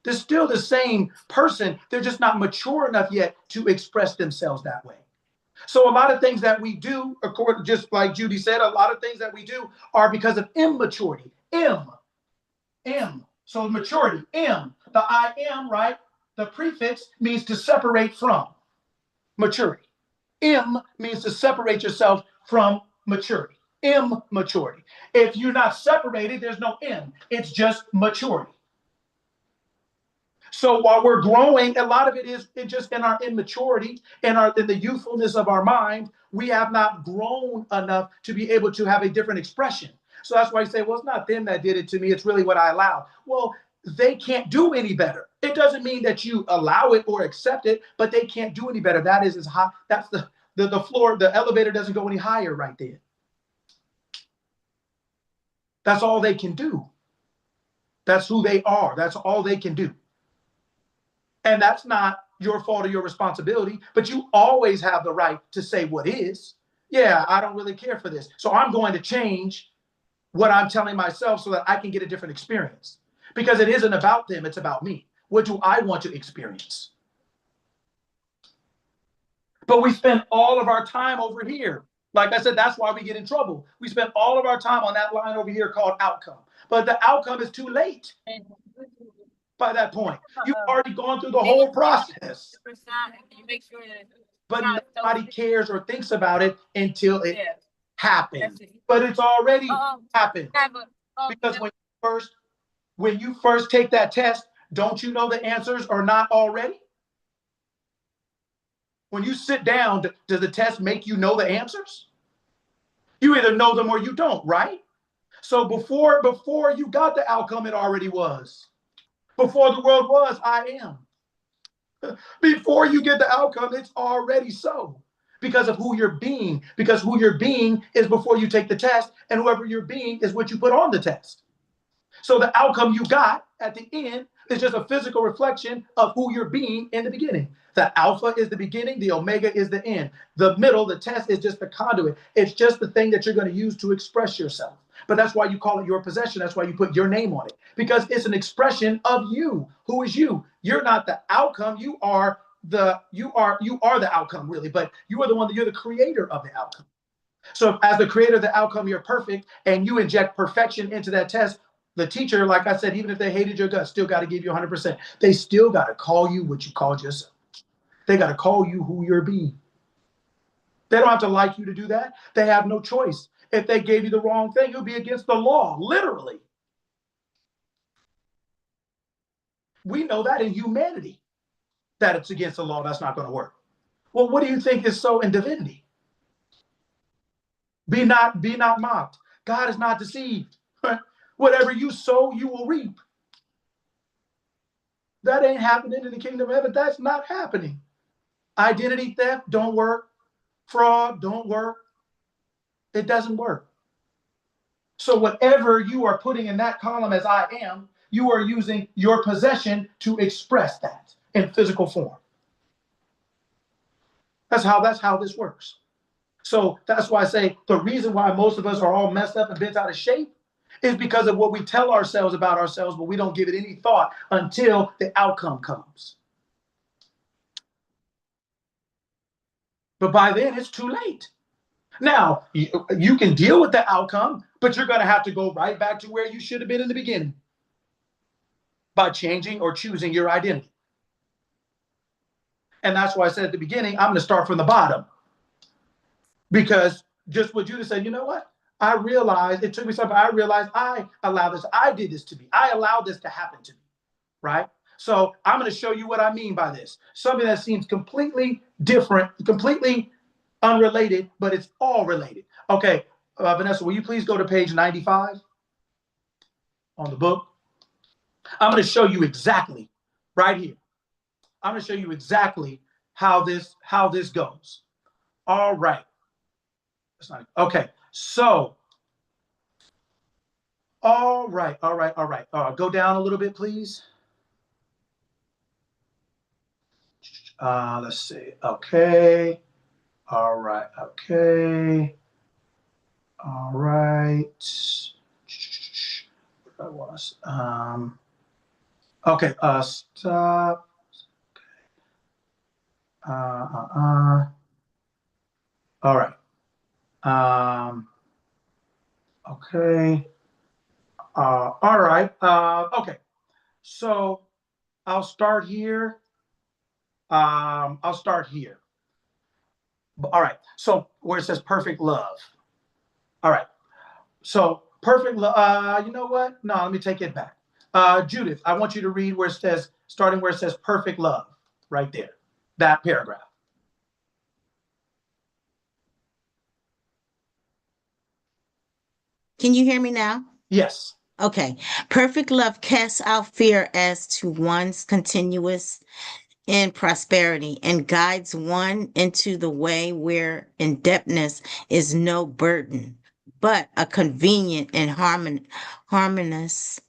They're still the same person. They're just not mature enough yet to express themselves that way. So a lot of things that we do, according, just like Judy said, a lot of things that we do are because of immaturity. M. So maturity, M. The I am, right? The prefix means to separate from maturity. M means to separate yourself from maturity. Immaturity. If you're not separated, there's no M. It's just maturity. So while we're growing, a lot of it is just in our immaturity, in the youthfulness of our mind. We have not grown enough to be able to have a different expression. So that's why I say, well, it's not them that did it to me. It's really what I allowed. Well, they can't do any better. It doesn't mean that you allow it or accept it, but they can't do any better. That is as high. That's the floor. The elevator doesn't go any higher right there. That's all they can do. That's who they are. That's all they can do. And that's not your fault or your responsibility, but you always have the right to say what is. Yeah, I don't really care for this. So I'm going to change what I'm telling myself so that I can get a different experience. Because it isn't about them, it's about me. What do I want to experience? But we spend all of our time over here. Like I said, that's why we get in trouble. We spend all of our time on that line over here called outcome. But the outcome is too late. By that point, you've already gone through the whole process. But nobody cares or thinks about it until it happens. But it's already happened. Because when you first take that test, don't you know the answers are not already? When you sit down, does the test make you know the answers? You either know them or you don't, right? So before you got the outcome, it already was. Before the world was, I am. Before you get the outcome, it's already so. Because of who you're being. Because who you're being is before you take the test, and whoever you're being is what you put on the test. So the outcome you got at the end is just a physical reflection of who you're being in the beginning. The alpha is the beginning, the omega is the end. The middle, the test, is just the conduit. It's just the thing that you're going to use to express yourself. But that's why you call it your possession. That's why you put your name on it. Because it's an expression of you. Who is you? You're not the outcome. You are the outcome, really. But you are the one that you're the creator of the outcome. So as the creator of the outcome, you're perfect, and you inject perfection into that test. The teacher, like I said, even if they hated your guts, still got to give you 100%. They still got to call you what you called yourself. They got to call you who you're being. They don't have to like you to do that. They have no choice. If they gave you the wrong thing, it would be against the law, literally. We know that in humanity, that it's against the law. That's not going to work. Well, what do you think is so in divinity? Be not mocked. God is not deceived. Whatever you sow, you will reap. That ain't happening in the kingdom of heaven. That's not happening. Identity theft don't work. Fraud don't work. It doesn't work. So whatever you are putting in that column as I am, you are using your possession to express that in physical form. That's how this works. So that's why I say the reason why most of us are all messed up and bent out of shape is because of what we tell ourselves about ourselves, but we don't give it any thought until the outcome comes. But by then it's too late. Now, you can deal with the outcome, but you're going to have to go right back to where you should have been in the beginning by changing or choosing your identity. And that's why I said at the beginning, I'm going to start from the bottom. Because just what Judah said, you know what? I realized, it took me something, I realized I allowed this, I did this to me. I allowed this to happen to me, right? So I'm going to show you what I mean by this. Something that seems completely different, completely unrelated, but it's all related. Okay, Vanessa, will you please go to page 95 on the book? I'm going to show you exactly right here. I'm going to show you exactly how this goes. All right. That's not okay. So, all right. Go down a little bit, please. Let's see. Okay. All right. Okay. All right. I was. Okay. Stop. All right. Okay. All right. Okay. So I'll start here. I'll start here. All right. So where it says perfect love. All right. So perfect love. You know what? No, let me take it back. Judith, I want you to read where it says, starting where it says perfect love, right there. That paragraph. Can you hear me now? Yes. Okay. Perfect love casts out fear as to one's continuous in prosperity and guides one into the way where indebtedness is no burden, but a convenient and harmonious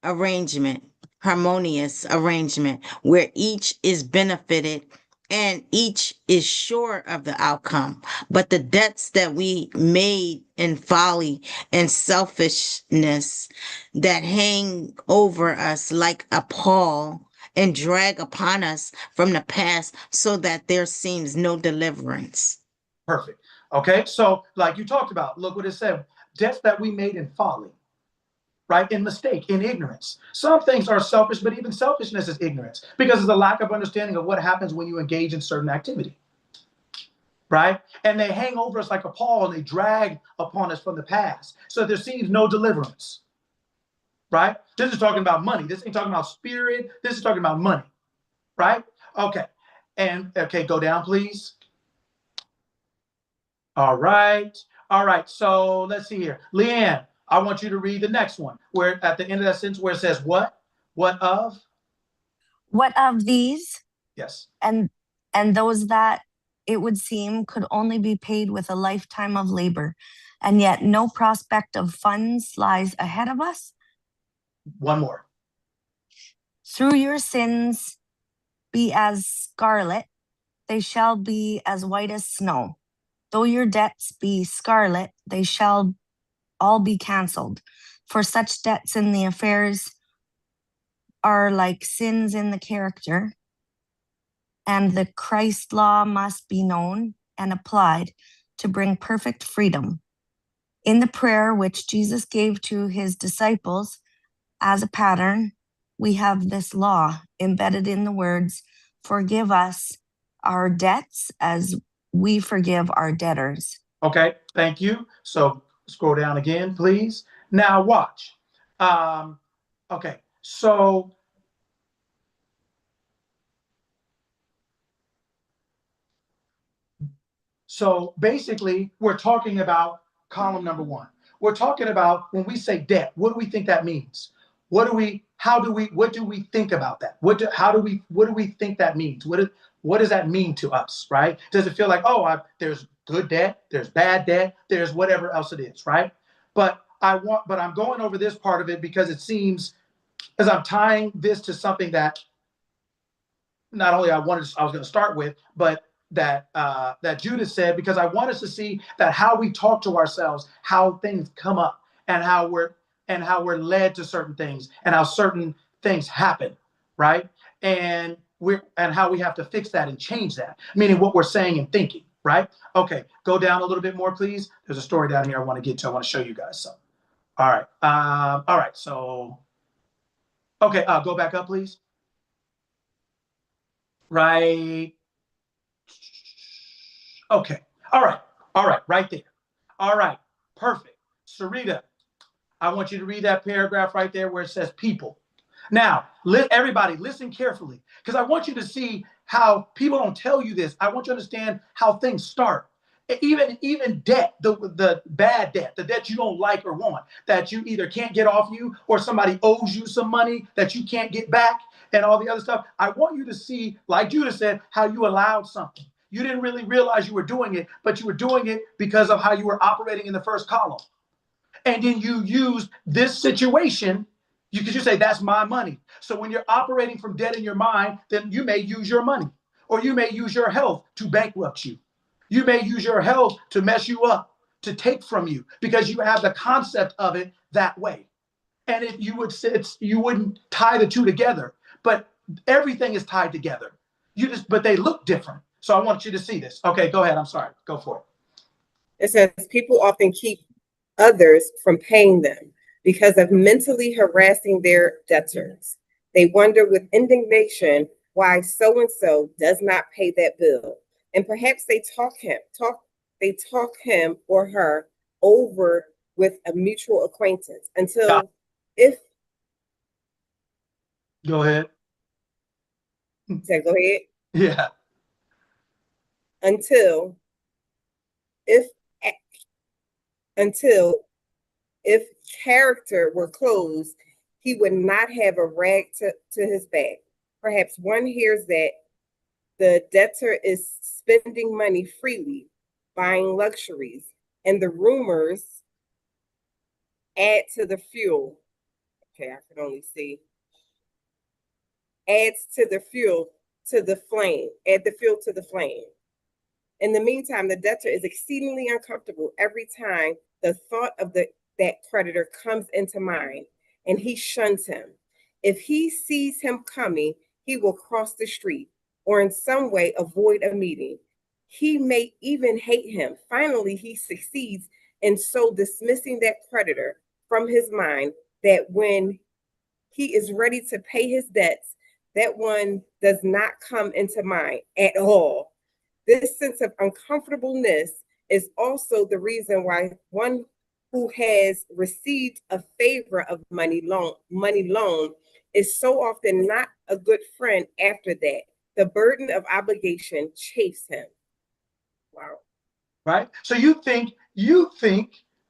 arrangement, harmonious arrangement where each is benefited and each is sure of the outcome. But the debts that we made in folly and selfishness that hang over us like a pall and drag upon us from the past so that there seems no deliverance. Perfect. Okay. So, like you talked about, look what it said, debts that we made in folly, right? In mistake, in ignorance. Some things are selfish, but even selfishness is ignorance because it's a lack of understanding of what happens when you engage in certain activity, right? And they hang over us like a pall and they drag upon us from the past. So there seems no deliverance, right? This is talking about money. This ain't talking about spirit. This is talking about money, right? Okay. And okay, go down, please. All right. All right. So let's see here. Leanne, I want you to read the next one where at the end of that sentence where it says what? What of? What of these Yes. and those that it would seem could only be paid with a lifetime of labor, and yet no prospect of funds lies ahead of us? One more. Through your sins be as scarlet, they shall be as white as snow. Though your debts be scarlet, they shall all be canceled. For such debts in the affairs are like sins in the character, and the Christ law must be known and applied. to bring perfect freedom. In the prayer which Jesus gave to his disciples as a pattern, we have this law embedded in the words, "Forgive us our debts as we forgive our debtors." Okay, thank you. So scroll down again, please. Now watch. Okay, so basically, we're talking about column number one. We're talking about when we say debt, what do we think that means? What do we think about that? What do we think that means? What does that mean to us, right? Does it feel like, oh, there's good debt, there's bad debt, there's whatever else it is, right? But I'm going over this part of it because it seems, as I'm tying this to something that not only I was going to start with, but that Judith said, because I want us to see that how we talk to ourselves, how things come up, and how we're led to certain things, and how certain things happen, right? And how we have to fix that and change that, meaning what we're saying and thinking, right? Okay, go down a little bit more, please. There's a story down here I want to get to. I want to show you guys some. All right. All right. So, okay, go back up, please. Right. Okay. All right. All right. Right there. All right. Perfect. Sarita, I want you to read that paragraph right there where it says people. Now, everybody listen carefully, because I want you to see how people don't tell you this. I want you to understand how things start. Even debt, the bad debt, the debt you don't like or want, that you either can't get off you or somebody owes you some money that you can't get back, and all the other stuff. I want you to see, like Judah said, how you allowed something. You didn't really realize you were doing it, but you were doing it because of how you were operating in the first column. And then you use this situation, because you say, that's my money. So when you're operating from debt in your mind, then you may use your money, or you may use your health to bankrupt you. You may use your health to mess you up, to take from you, because you have the concept of it that way. And if you wouldn't tie the two together, but everything is tied together. But they look different. So I want you to see this. Okay, go ahead. I'm sorry. Go for it. It says people often keep others from paying them because of mentally harassing their debtors. They wonder with indignation why so-and-so does not pay that bill. And perhaps they talk him or her over with a mutual acquaintance until Go ahead. Go ahead. Yeah. Until if character were closed, he would not have a rag to his back. Perhaps one hears that the debtor is spending money freely, buying luxuries, and the rumors add to the fuel. Okay, I can only see. Adds to the fuel to the flame. Add the fuel to the flame. In the meantime, the debtor is exceedingly uncomfortable every time the thought of that creditor comes into mind, and he shuns him. If he sees him coming, he will cross the street or in some way avoid a meeting. He may even hate him. Finally, he succeeds in so dismissing that creditor from his mind that when he is ready to pay his debts, that one does not come into mind at all. This sense of uncomfortableness is also the reason why one who has received a favor of money loan is so often not a good friend after that. The burden of obligation chafes him. Wow. Right? So you think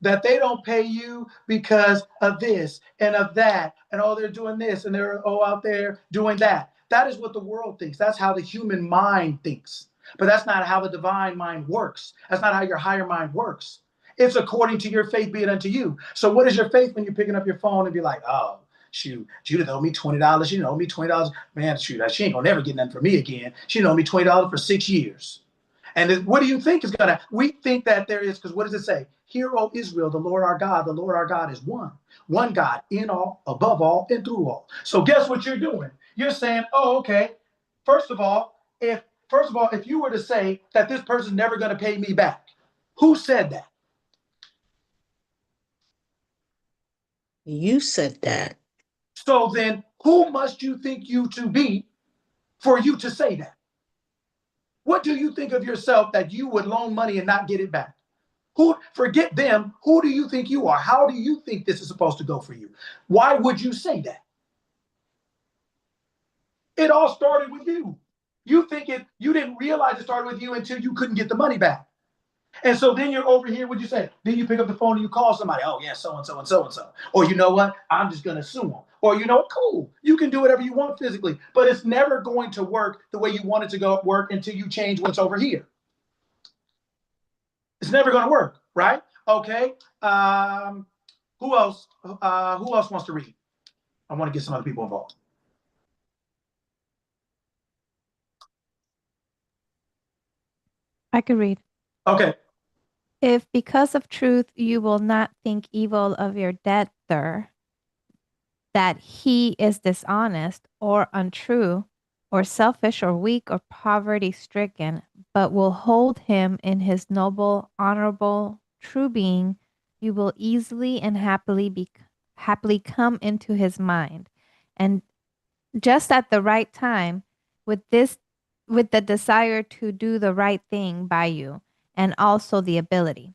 that they don't pay you because of this and of that, and oh, they're doing this and they're out there doing that. That is what the world thinks. That's how the human mind thinks. But that's not how the divine mind works. That's not how your higher mind works. It's according to your faith, be it unto you. So what is your faith when you're picking up your phone and be like, oh, shoot, Judith owed me $20. She owed me $20. Man, shoot, she ain't gonna never get nothing from me again. She owed me $20 for 6 years. And what do you think is gonna? We think that there is, because what does it say? Hear, O Israel, the Lord our God is one God, in all, above all, and through all. So guess what you're doing? You're saying, oh, okay. First of all, if you were to say that this person's never gonna pay me back, Who said that? You said that. So then, who must you think you to be for you to say that? What do you think of yourself that you would loan money and not get it back? Who, forget them, who do you think you are? How do you think this is supposed to go for you? Why would you say that? It all started with you. You didn't realize it started with you until you couldn't get the money back. And so then you're over here, what'd you say? Then you pick up the phone and you call somebody. Oh, yeah, so and so and so and so. Or you know what? I'm just going to sue them. Or you know, cool. You can do whatever you want physically, but it's never going to work the way you want it to go work until you change what's over here. It's never going to work, right? Okay. Who else? Who else wants to read? I want to get some other people involved. I could read. Okay. If because of truth you will not think evil of your debtor, that he is dishonest or untrue or selfish or weak or poverty stricken, but will hold him in his noble, honorable, true being, you will easily and happily come into his mind. And just at the right time, with the desire to do the right thing by you and also the ability.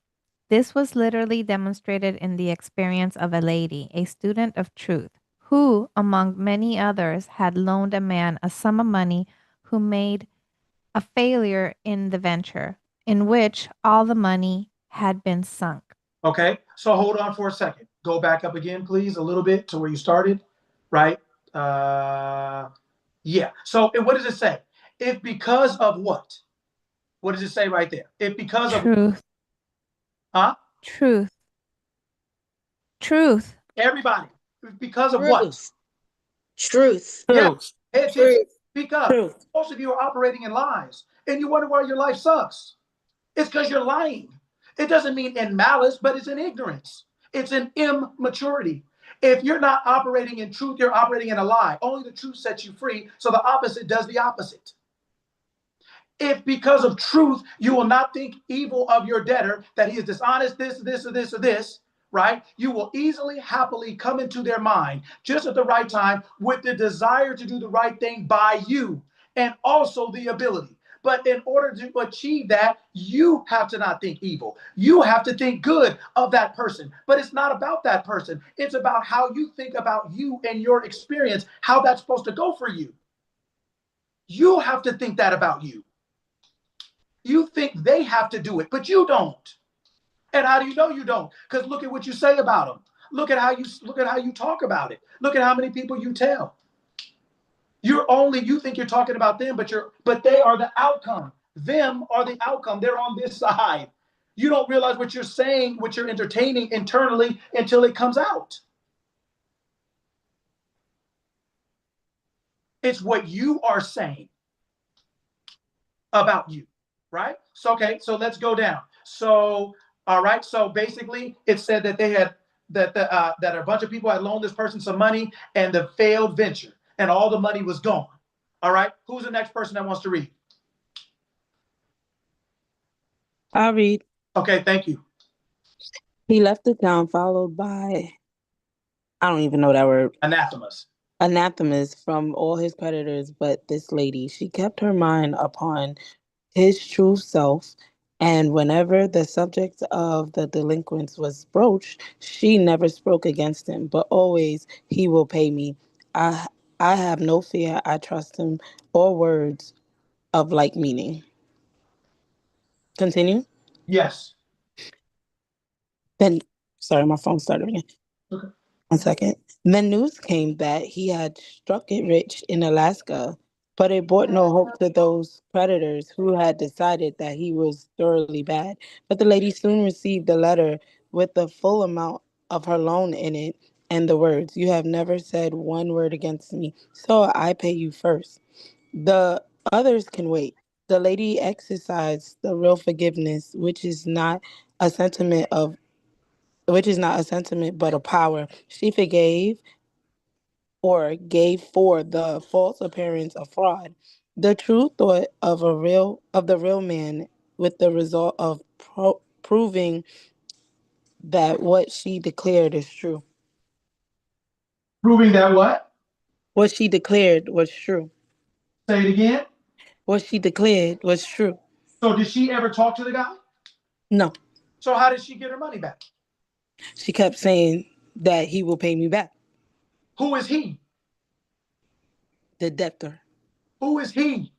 This was literally demonstrated in the experience of a lady, a student of truth, who, among many others, had loaned a man a sum of money who made a failure in the venture, in which all the money had been sunk. Okay. So hold on for a second. Go back up again, please, a little bit to where you started, right? Yeah. So what does it say? If because of what? What does it say right there? If because of Truth. huh? Truth. Truth. Everybody. Because of what? Truth. Truth. Yeah. Truth. Pay attention. Truth. Speak up. Truth. Most of you are operating in lies, and you wonder why your life sucks. It's because you're lying. It doesn't mean in malice, but it's in ignorance. It's in immaturity. If you're not operating in truth, you're operating in a lie. Only the truth sets you free. So the opposite does the opposite. If because of truth you will not think evil of your debtor, that he is dishonest, this, or this, or this, right? You will easily, happily come into their mind just at the right time with the desire to do the right thing by you and also the ability. But in order to achieve that, you have to not think evil. You have to think good of that person. But it's not about that person. It's about how you think about you and your experience, how that's supposed to go for you. You have to think that about you. You think they have to do it, but you don't. And how do you know you don't? Because look at what you say about them. Look at how you talk about it. Look at how many people you tell. You think you're talking about them, but they are the outcome. Them are the outcome. They're on this side. You don't realize what you're saying, what you're entertaining internally until it comes out. It's what you are saying about you, right? So okay, so let's go down. So all right, so basically it said that they had that a bunch of people had loaned this person some money and the failed venture and all the money was gone. All right, who's the next person that wants to read? I'll read. Okay, thank you. He left the town followed by, I don't even know that word, Anathemas. anathemas from all his creditors, but this lady, she kept her mind upon his true self, and whenever the subject of the delinquents was broached, she never spoke against him, but always, he will pay me. I I have no fear, I trust him, or words of like meaning. Continue. Yes. Then, sorry, my phone started ringing. Okay. 1 second. Then news came that he had struck it rich in Alaska, but it brought no hope to those creditors who had decided that he was thoroughly bad. But the lady soon received a letter with the full amount of her loan in it and the words, "You have never said one word against me, so I pay you first. The others can wait." The lady exercised the real forgiveness, a sentiment of which is not a sentiment but a power. She forgave or gave for the false appearance of fraud. The true thought of the real man with the result of proving that what she declared is true. Proving that what? What she declared was true. Say it again. What she declared was true. So did she ever talk to the guy? No. So how did she get her money back? She kept saying that he will pay me back. Who is he? The debtor. Who is he?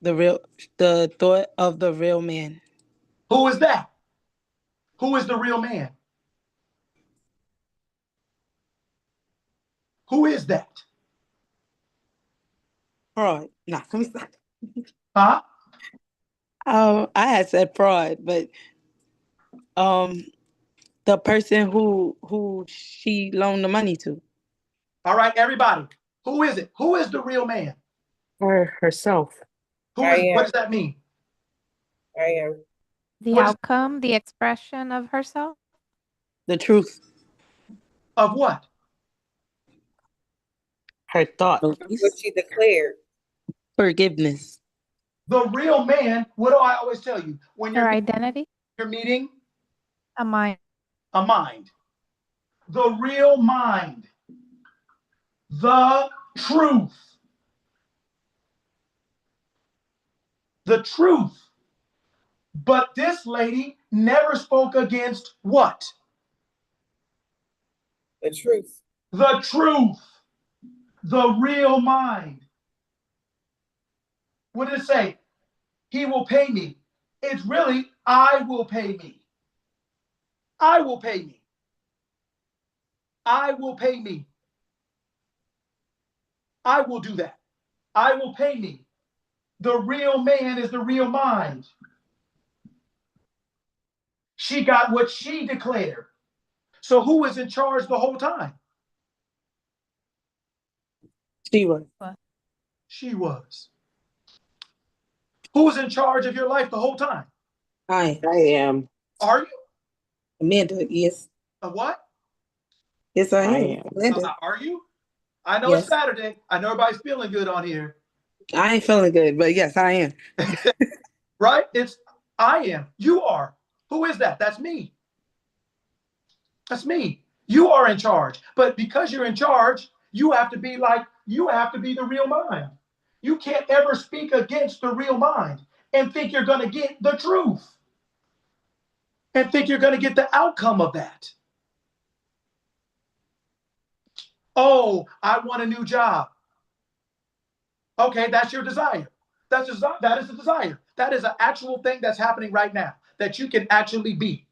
The thought of the real man. Who is that? Who is the real man? Who is that? Fraud. Nah, let me stop. Huh? I had said fraud, but the person who she loaned the money to. All right, everybody. Who is it? Who is the real man? Or herself. Who is? What does that mean? I am. The What is- outcome, the expression of herself. The truth. Of what? Her thought. What she declared. Forgiveness. The real man. What do I always tell you? When Her identity. you're meeting A mind. a mind. The real mind. The truth. The truth. But this lady never spoke against what? The truth. The truth. The real mind. What did it say? He will pay me. It's really, I will pay me. I will pay me. I will pay me. I will do that. I will pay me. The real man is the real mind. She got what she declared. So who was in charge the whole time? She was. She was. Who was in charge of your life the whole time? I am. Are you? Amanda, yes. A what? Yes, I I am. am. Amanda. Are you? I know Yes. it's Saturday. I know everybody's feeling good on here. I ain't feeling good, but yes, I am. Right? It's I am. You are. Who is that? That's me. That's me. You are in charge. But because you're in charge, you have to be the real mind. You can't ever speak against the real mind and think you're going to get the truth and think you're going to get the outcome of that. Oh, I want a new job. Okay, that's your desire. That is a desire. That is an actual thing that's happening right now that you can actually be.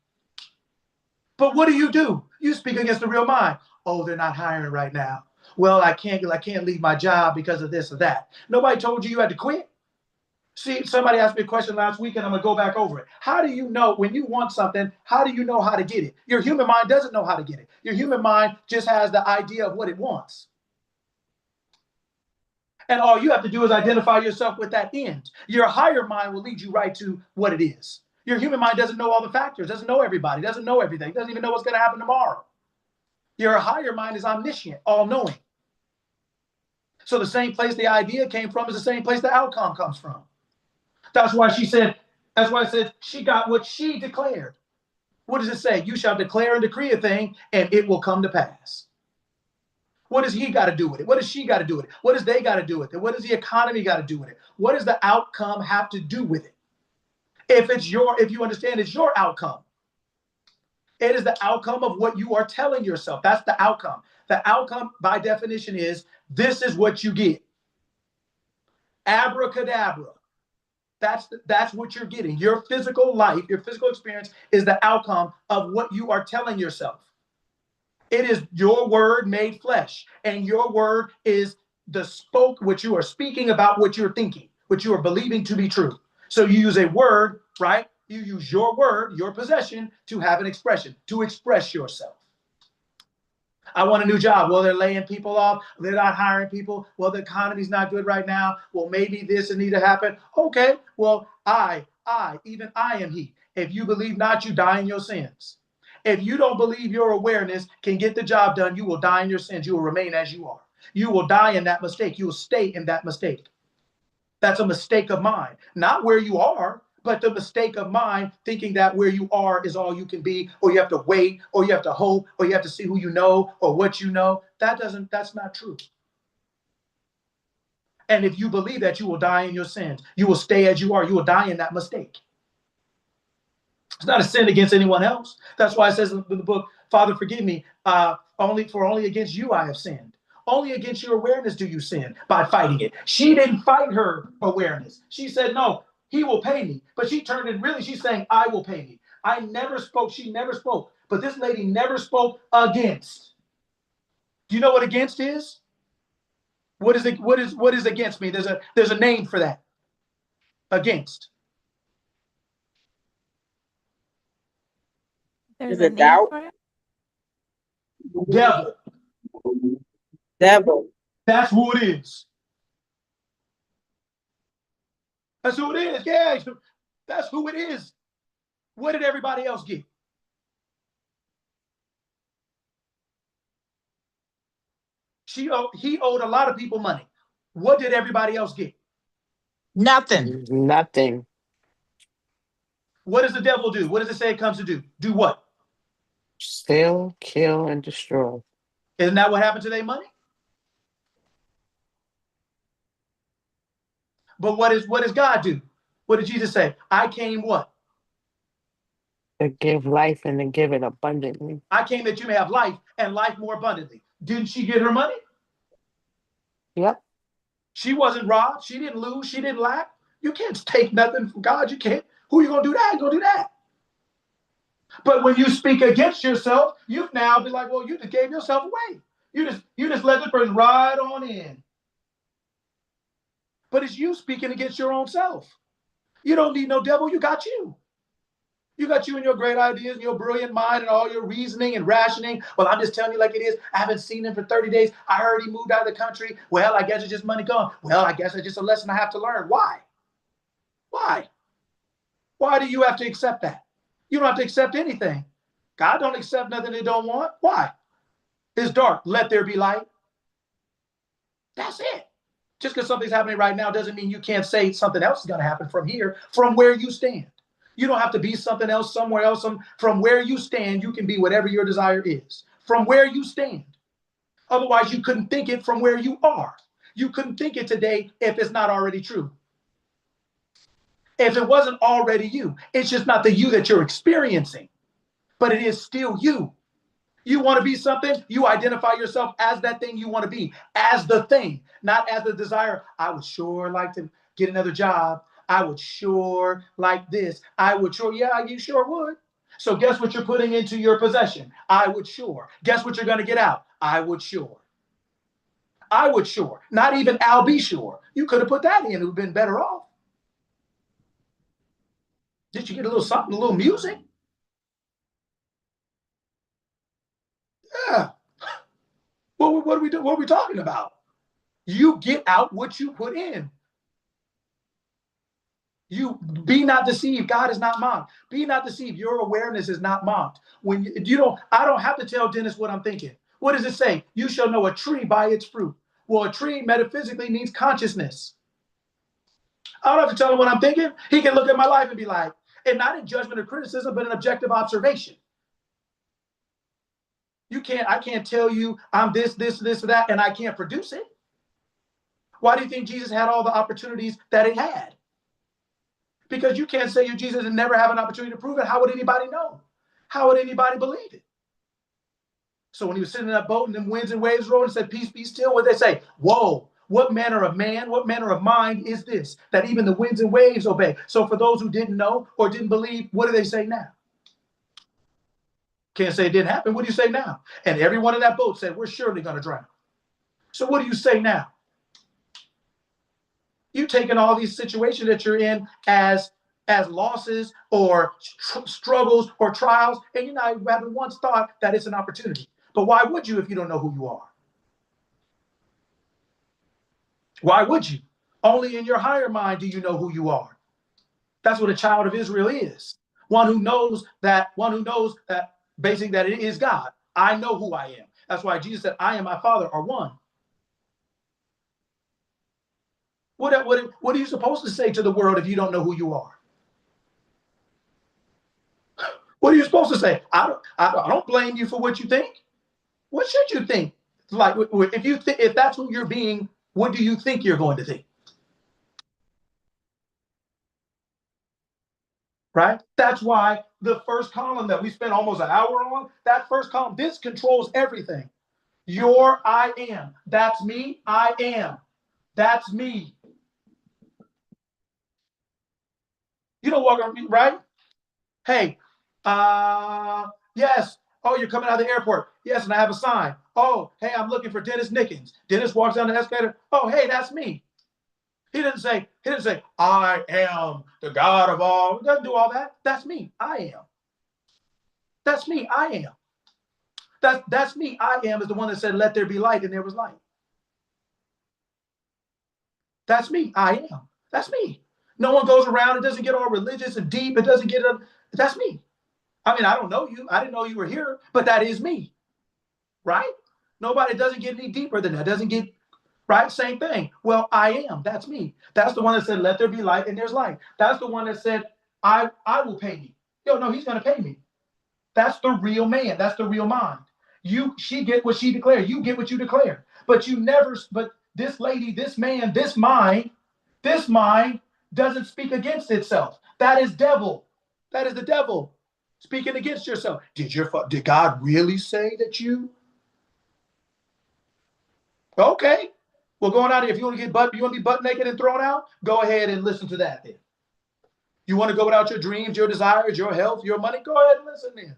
But what do? You speak against the real mind. Oh, they're not hiring right now. Well, I can't leave my job because of this or that. Nobody told you had to quit. See, somebody asked me a question last week and I'm going to go back over it. How do you know when you want something, how do you know how to get it? Your human mind doesn't know how to get it. Your human mind just has the idea of what it wants. And all you have to do is identify yourself with that end. Your higher mind will lead you right to what it is. Your human mind doesn't know all the factors, doesn't know everybody, doesn't know everything, doesn't even know what's going to happen tomorrow. Your higher mind is omniscient, all-knowing. So the same place the idea came from is the same place the outcome comes from. That's why I said she got what she declared. What does it say? You shall declare and decree a thing, and it will come to pass. What does he got to do with it? What does she got to do with it? What does they got to do with it? What does the economy got to do with it? What does the outcome have to do with it? If you understand it's your outcome, it is the outcome of what you are telling yourself. That's the outcome. The outcome, by definition, is this is what you get. Abracadabra. That's what you're getting. Your physical life, your physical experience is the outcome of what you are telling yourself. It is your word made flesh, and your word is what you are speaking about, what you're thinking, what you are believing to be true. So you use a word, right? You use your word, your possession, to have an expression, to express yourself. I want a new job. Well, they're laying people off. They're not hiring people. Well, the economy's not good right now. Well, maybe this need to happen. Okay. Well, even I am he. If you believe not, you die in your sins. If you don't believe your awareness can get the job done, you will die in your sins. You will remain as you are. You will die in that mistake. You will stay in that mistake. That's a mistake of mine. Not where you are, But the mistake of mind, thinking that where you are is all you can be, or you have to wait, or you have to hope, or you have to see who you know, or what you know, that's not true. And if you believe that, you will die in your sins. You will stay as you are. You will die in that mistake. It's not a sin against anyone else. That's why it says in the book, Father, forgive me, only against you I have sinned. Only against your awareness do you sin by fighting it. She didn't fight her awareness. She said, no, he will pay me. But she turned it, really, she's saying, I will pay me. I never spoke. She never spoke. But this lady never spoke against. Do you know what against is? What is against me? There's a name for that. Against. There's Is a it name doubt? for it? Devil. Devil. That's who it is. That's who it is. Yeah, that's who it is. What did everybody else get? He owed a lot of people money. What did everybody else get? Nothing. Nothing. What does the devil do? What does it say it comes to do? Do what? Steal, kill, and destroy. Isn't that what happened to their money? But what does God do? What did Jesus say? I came what? To give life and to give it abundantly. I came that you may have life and life more abundantly. Didn't she get her money? Yep. She wasn't robbed. She didn't lose. She didn't lack. You can't take nothing from God. You can't. Who are you going to do that? You're going to do that. But when you speak against yourself, you've now been like, well, you just gave yourself away. You just let the person ride on in. But it's you speaking against your own self. You don't need no devil. You got you. You got you and your great ideas and your brilliant mind and all your reasoning and rationing. Well, I'm just telling you like it is. I haven't seen him for 30 days. I heard he moved out of the country. Well, I guess it's just money gone. Well, I guess it's just a lesson I have to learn. Why? Why? Why do you have to accept that? You don't have to accept anything. God don't accept nothing they don't want. Why? It's dark. Let there be light. That's it. Just because something's happening right now doesn't mean you can't say something else is going to happen from here, from where you stand. You don't have to be something else somewhere else. From where you stand, you can be whatever your desire is. From where you stand. Otherwise, you couldn't think it from where you are. You couldn't think it today if it's not already true. If it wasn't already you, it's just not the you that you're experiencing, but it is still you. You want to be something, you identify yourself as that thing you want to be, as the thing, not as the desire. I would sure like to get another job. I would sure like this. I would sure, yeah, you sure would. So guess what you're putting into your possession? I would sure. Guess what you're going to get out? I would sure. I would sure. Not even I'll be sure. You could have put that in. It would have been better off. Did you get a little something, a little music? Yeah. What are we doing? What are we talking about? You get out what you put in. You be not deceived. God is not mocked. Be not deceived. Your awareness is not mocked. When you don't, I don't have to tell Dennis what I'm thinking. What does it say? You shall know a tree by its fruit. Well, a tree metaphysically means consciousness. I don't have to tell him what I'm thinking. He can look at my life and be like, and not in judgment or criticism, but in objective observation. I can't tell you I'm this, that, and I can't produce it. Why do you think Jesus had all the opportunities that he had? Because you can't say you're Jesus and never have an opportunity to prove it. How would anybody know? How would anybody believe it? So when he was sitting in that boat and them winds and waves rolled and said, peace, be still, what they say? Whoa, what manner of man, what manner of mind is this, that even the winds and waves obey? So for those who didn't know or didn't believe, what do they say now? Can't say it didn't happen. What do you say now? And everyone in that boat said, we're surely going to drown. So what do you say now? You taking all these situations that you're in as losses or struggles or trials, and you're not having once thought that it's an opportunity. But why would you if you don't know who you are? Why would you? Only in your higher mind do you know who you are. That's what a child of Israel is. One who knows that basically that it is God. I know who I am. That's why Jesus said, I and my Father are one. What are you supposed to say to the world if you don't know who you are? What are you supposed to say? I don't blame you for what you think. What should you think? Like, if that's who you're being, what do you think you're going to think? Right? That's why the first column that we spent almost an hour on, that first column, this controls everything. Your I am. That's me. I am. That's me. You don't walk around, right? Hey, yes. Oh, you're coming out of the airport. Yes, and I have a sign. Oh, hey, I'm looking for Dennis Nickens. Dennis walks down the escalator. Oh, hey, that's me. He didn't say, I am the God of all. He doesn't do all that. That's me. I am. That's me. I am. That's me. I am is the one that said, let there be light, and there was light. That's me. I am. That's me. No one goes around. It doesn't get all religious and deep. It doesn't get, that's me. I mean, I don't know you. I didn't know you were here, but that is me. Right? Nobody doesn't get any deeper than that. Doesn't get, right? Same thing. Well, I am. That's me. That's the one that said, let there be light, and there's light. That's the one that said, I will pay you. Yo, no, he's going to pay me. That's the real man. That's the real mind. She get what she declared. You get what you declare. But you never, but this lady, this man, this mind doesn't speak against itself. That is devil. That is the devil speaking against yourself. Did God really say that you? Okay. Well, going out, if you want to you want to be butt naked and thrown out, go ahead and listen to that then. You want to go without your dreams, your desires, your health, your money, go ahead and listen then.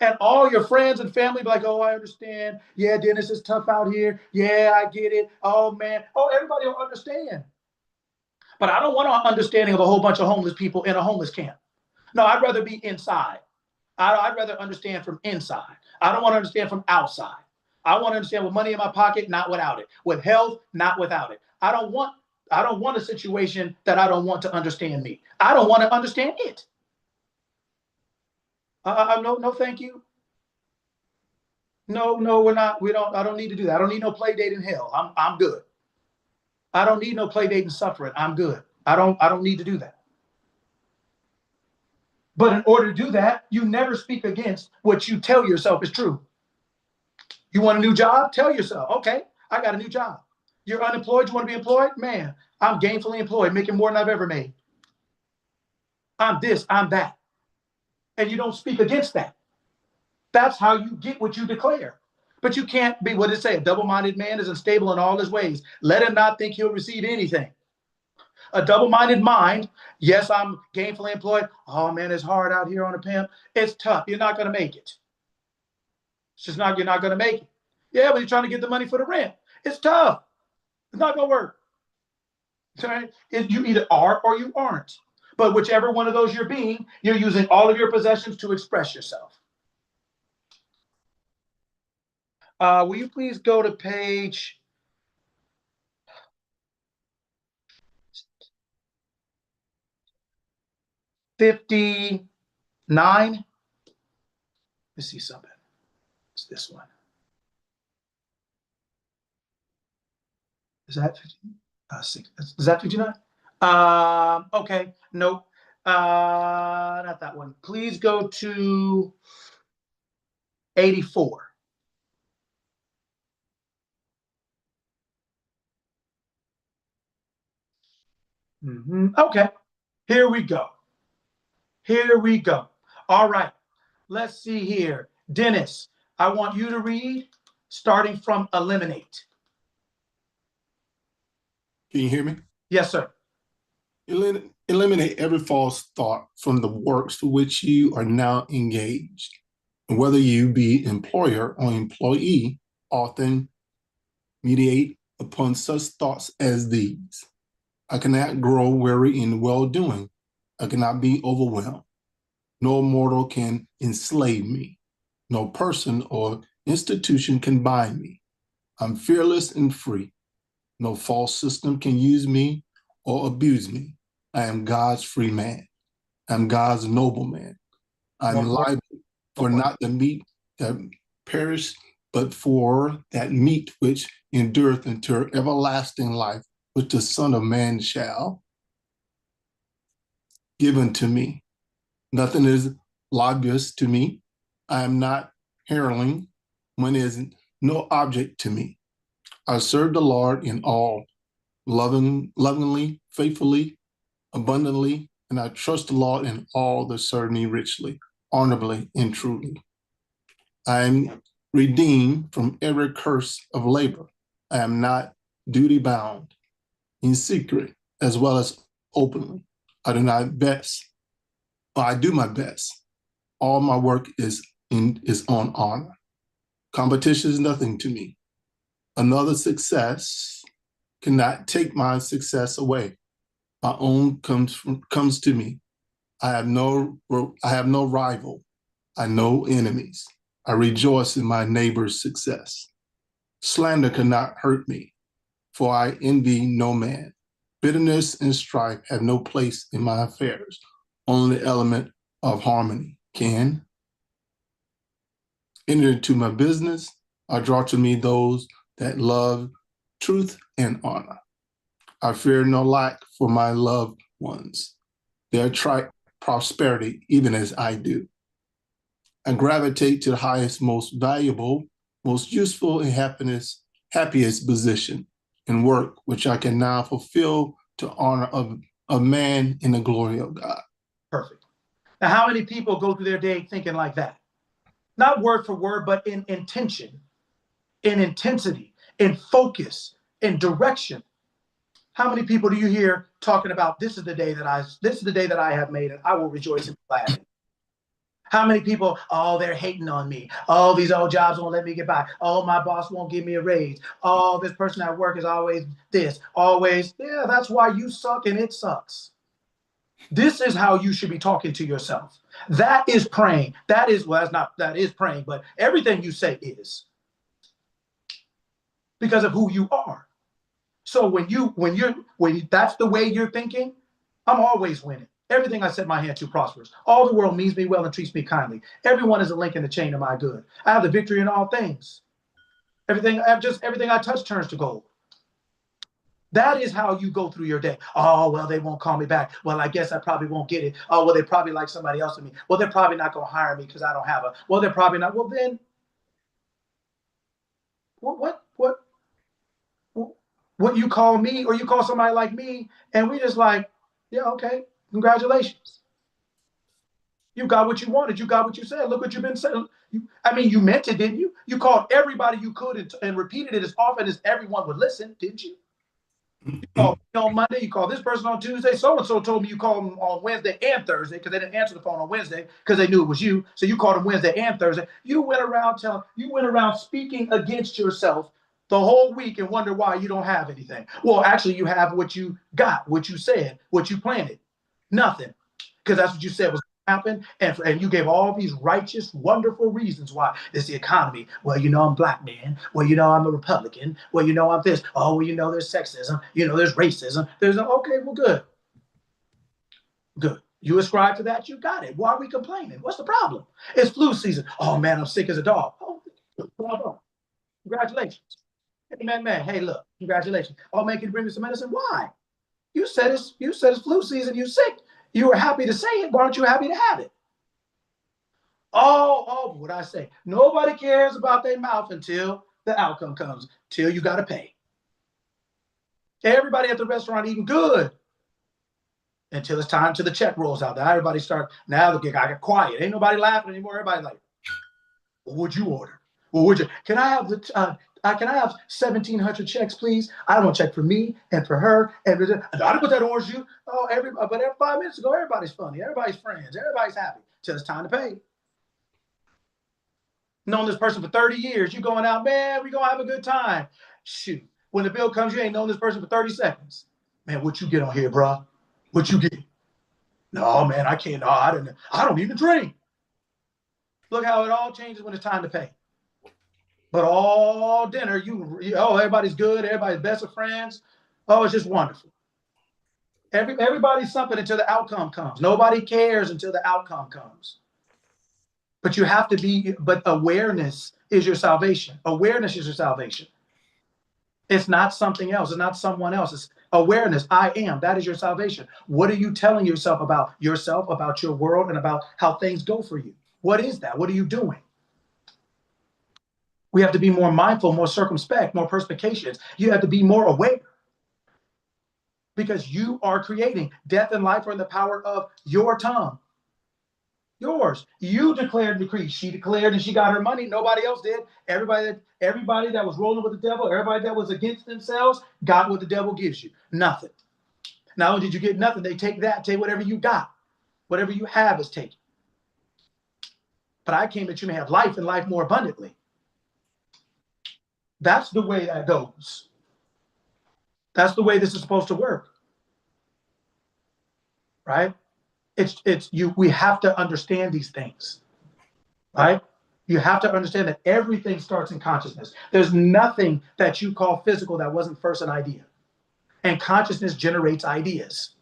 And all your friends and family be like, oh, I understand. Yeah, Dennis, is tough out here. Yeah, I get it. Oh, man. Oh, everybody will understand. But I don't want an understanding of a whole bunch of homeless people in a homeless camp. No, I'd rather be inside. I'd rather understand from inside. I don't want to understand from outside. I want to understand with money in my pocket, not without it. With health, not without it. I don't want a situation that I don't want to understand me. I don't want to understand it. No, thank you. No, we're not. We don't. I don't need to do that. I don't need no play date in hell. I'm good. I don't need no play date in suffering. I'm good. I don't need to do that. But in order to do that, you never speak against what you tell yourself is true. You want a new job? Tell yourself, okay, I got a new job. You're unemployed. You want to be employed? Man, I'm gainfully employed, making more than I've ever made. I'm this. I'm that. And you don't speak against that. That's how you get what you declare. But you can't be, what did it say? A double-minded man is unstable in all his ways. Let him not think he'll receive anything. A double-minded mind, yes, I'm gainfully employed. Oh man, it's hard out here on a pimp. It's tough. You're not going to make it. It's just not, you're not going to make it. Yeah, but you're trying to get the money for the rent. It's tough. It's not going to work. Right? You either are or you aren't. But whichever one of those you're being, you're using all of your possessions to express yourself. Will you please go to page 59? Let's see something. It's this one. Is that 15? Is that 59? Okay, nope. Not that one. Please go to 84. Okay, here we go. Here we go. All right, let's see here. Dennis, I want you to read starting from eliminate. Can you hear me? Yes, sir. Eliminate every false thought from the works to which you are now engaged. And whether you be employer or employee, often mediate upon such thoughts as these. I cannot grow weary in well-doing. I cannot be overwhelmed. No mortal can enslave me. No person or institution can bind me. I'm fearless and free. No false system can use me or abuse me. I am God's free man. I'm God's noble man. I'm liable for not the meat that perish, but for that meat which endureth unto everlasting life, which the Son of Man shall give unto me. Nothing is logos to me. I am not hireling when it is no object to me. I serve the Lord in all, lovingly, faithfully, abundantly, and I trust the Lord in all that serve me richly, honorably, and truly. I am redeemed from every curse of labor. I am not duty bound in secret as well as openly. I do my best. I do my best. All my work is on honor. Competition is nothing to me. Another success cannot take my success away. My own comes to me. I have no rival. I know enemies. I rejoice in my neighbor's success. Slander cannot hurt me, for I envy no man. Bitterness and strife have no place in my affairs. Only the element of harmony can. Enter into my business. I draw to me those that love truth and honor. I fear no lack for my loved ones. They attract prosperity even as I do. I gravitate to the highest, most valuable, most useful, and happiest position in work, which I can now fulfill to honor of man in the glory of God. Perfect. Now, how many people go through their day thinking like that? Not word for word, but in intention, in intensity, in focus, in direction. How many people do you hear talking about this is the day that I have made, and I will rejoice and be glad in it? How many people, oh, they're hating on me. Oh, these old jobs won't let me get by. Oh, my boss won't give me a raise. Oh, this person at work is always this, always. Yeah, that's why you suck and it sucks. This is how you should be talking to yourself. That is praying. That is, well, that is praying, but everything you say is because of who you are. So when that's the way you're thinking, I'm always winning. Everything I set my hand to prospers. All the world means me well and treats me kindly. Everyone is a link in the chain of my good. I have the victory in all things. Everything I touch turns to gold. That is how you go through your day. Oh, well, they won't call me back. Well, I guess I probably won't get it. Oh, well, they probably like somebody else than me. Well, they're probably not going to hire me because I don't have a. Well, they're probably not. Well, then, what you call me or you call somebody like me, and we just like, yeah, okay, congratulations. You got what you wanted. You got what you said. Look what you've been saying. You meant it, didn't you? You called everybody you could and repeated it as often as everyone would listen, didn't you? You called me on Monday. You called this person on Tuesday. So-and-so told me you called them on Wednesday and Thursday because they didn't answer the phone on Wednesday because they knew it was you. So you called them Wednesday and Thursday. You went around speaking against yourself the whole week and wonder why you don't have anything. Well, actually, you have what you got, what you said, what you planted. Nothing. Because that's what you said was happen, and you gave all these righteous, wonderful reasons why. It's the economy. Well, I'm black man. Well, I'm a Republican. Well, I'm this. Oh, well, there's sexism. There's racism. Okay, well, good. You ascribe to that, you got it. Why are we complaining? What's the problem? It's flu season. Oh man, I'm sick as a dog. Oh, bravo. Congratulations. Hey man. Hey, look, congratulations. Oh man, can you bring me some medicine? Why? You said it's flu season. You sick. You were happy to say it. Why aren't you happy to have it? What I say? Nobody cares about their mouth until the outcome comes, till you got to pay. Everybody at the restaurant eating good until it's time to the check rolls out. Now everybody now the guy got quiet. Ain't nobody laughing anymore. Everybody like, well, what'd you order? Well, can I have can I have 1,700 checks, please? I want a check for me and for her. And I didn't put that orange juice. But 5 minutes ago, everybody's funny. Everybody's friends. Everybody's happy till it's time to pay. Known this person for 30 years. You going out, man, we gonna have a good time. Shoot. When the bill comes, you ain't known this person for 30 seconds. Man, what you get on here, bro? What you get? No, man, I can't. No, I don't even drink. Look how it all changes when it's time to pay. But all dinner, everybody's good, everybody's best of friends. Oh, it's just wonderful. Everybody's something until the outcome comes. Nobody cares until the outcome comes. But you have to but awareness is your salvation. Awareness is your salvation. It's not something else. It's not someone else. It's awareness. I am. That is your salvation. What are you telling yourself, about your world, and about how things go for you? What is that? What are you doing? We have to be more mindful, more circumspect, more perspicacious. You have to be more aware, because you are creating. Death and life are in the power of your tongue. Yours. You declared and decreed. She declared and she got her money. Nobody else did. Everybody that was rolling with the devil, everybody that was against themselves, got what the devil gives you. Nothing. Not only did you get nothing, they take whatever you got. Whatever you have is taken. But I came that you may have life, and life more abundantly. That's the way that goes. That's the way this is supposed to work. Right? We have to understand these things. Right? You have to understand that everything starts in consciousness. There's nothing that you call physical that wasn't first an idea. And consciousness generates ideas.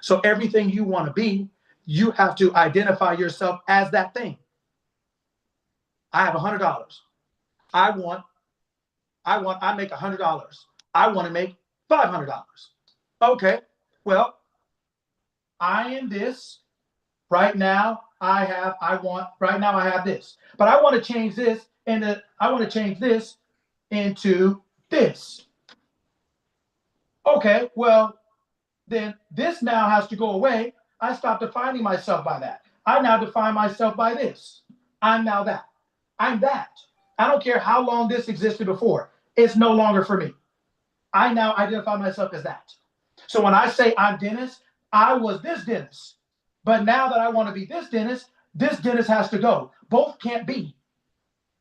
So everything you want to be, you have to identify yourself as that thing. I have $100. I make $100. I want to make $500. Okay, well, I am this. Right now, I have this. But I want to change this, and I want to change this into this. Okay, well, then this now has to go away. I stop defining myself by that. I now define myself by this. I'm now that. I'm that. I don't care how long this existed before. It's no longer for me. I now identify myself as that. So when I say I'm Dennis, I was this Dennis. But now that I want to be this Dennis has to go. Both can't be.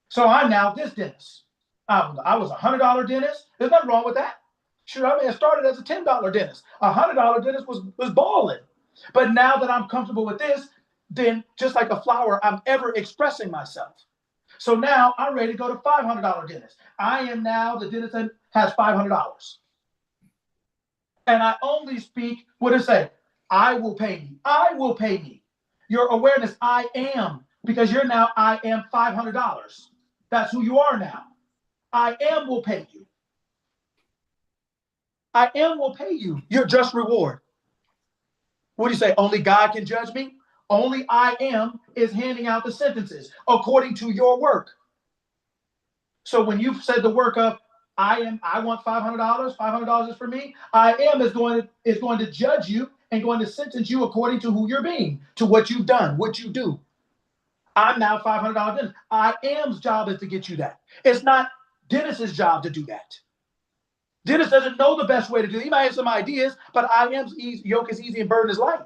So I'm now this Dennis. I was a $100 dentist. There's nothing wrong with that. Sure, I may have started as a $10 dentist. A $100 dentist was balling. But now that I'm comfortable with this, then just like a flower, I'm ever expressing myself. So now I'm ready to go to $500 dentist. I am now the dentist that has $500. And I only speak, what does it say? I will pay you. I will pay me. Your awareness, I am, because you're now, I am $500. That's who you are now. I am will pay you. I am will pay you your just reward. What do you say? Only God can judge me? Only I am is handing out the sentences according to your work. So when you've said the work of I want $500, $500 is for me, I am is going to judge you and going to sentence you according to who you're being, to what you've done, what you do. I'm now $500 Dennis. I am's job is to get you that. It's not Dennis's job to do that. Dennis doesn't know the best way to do it. He might have some ideas, but I am's yoke is easy and burden is light.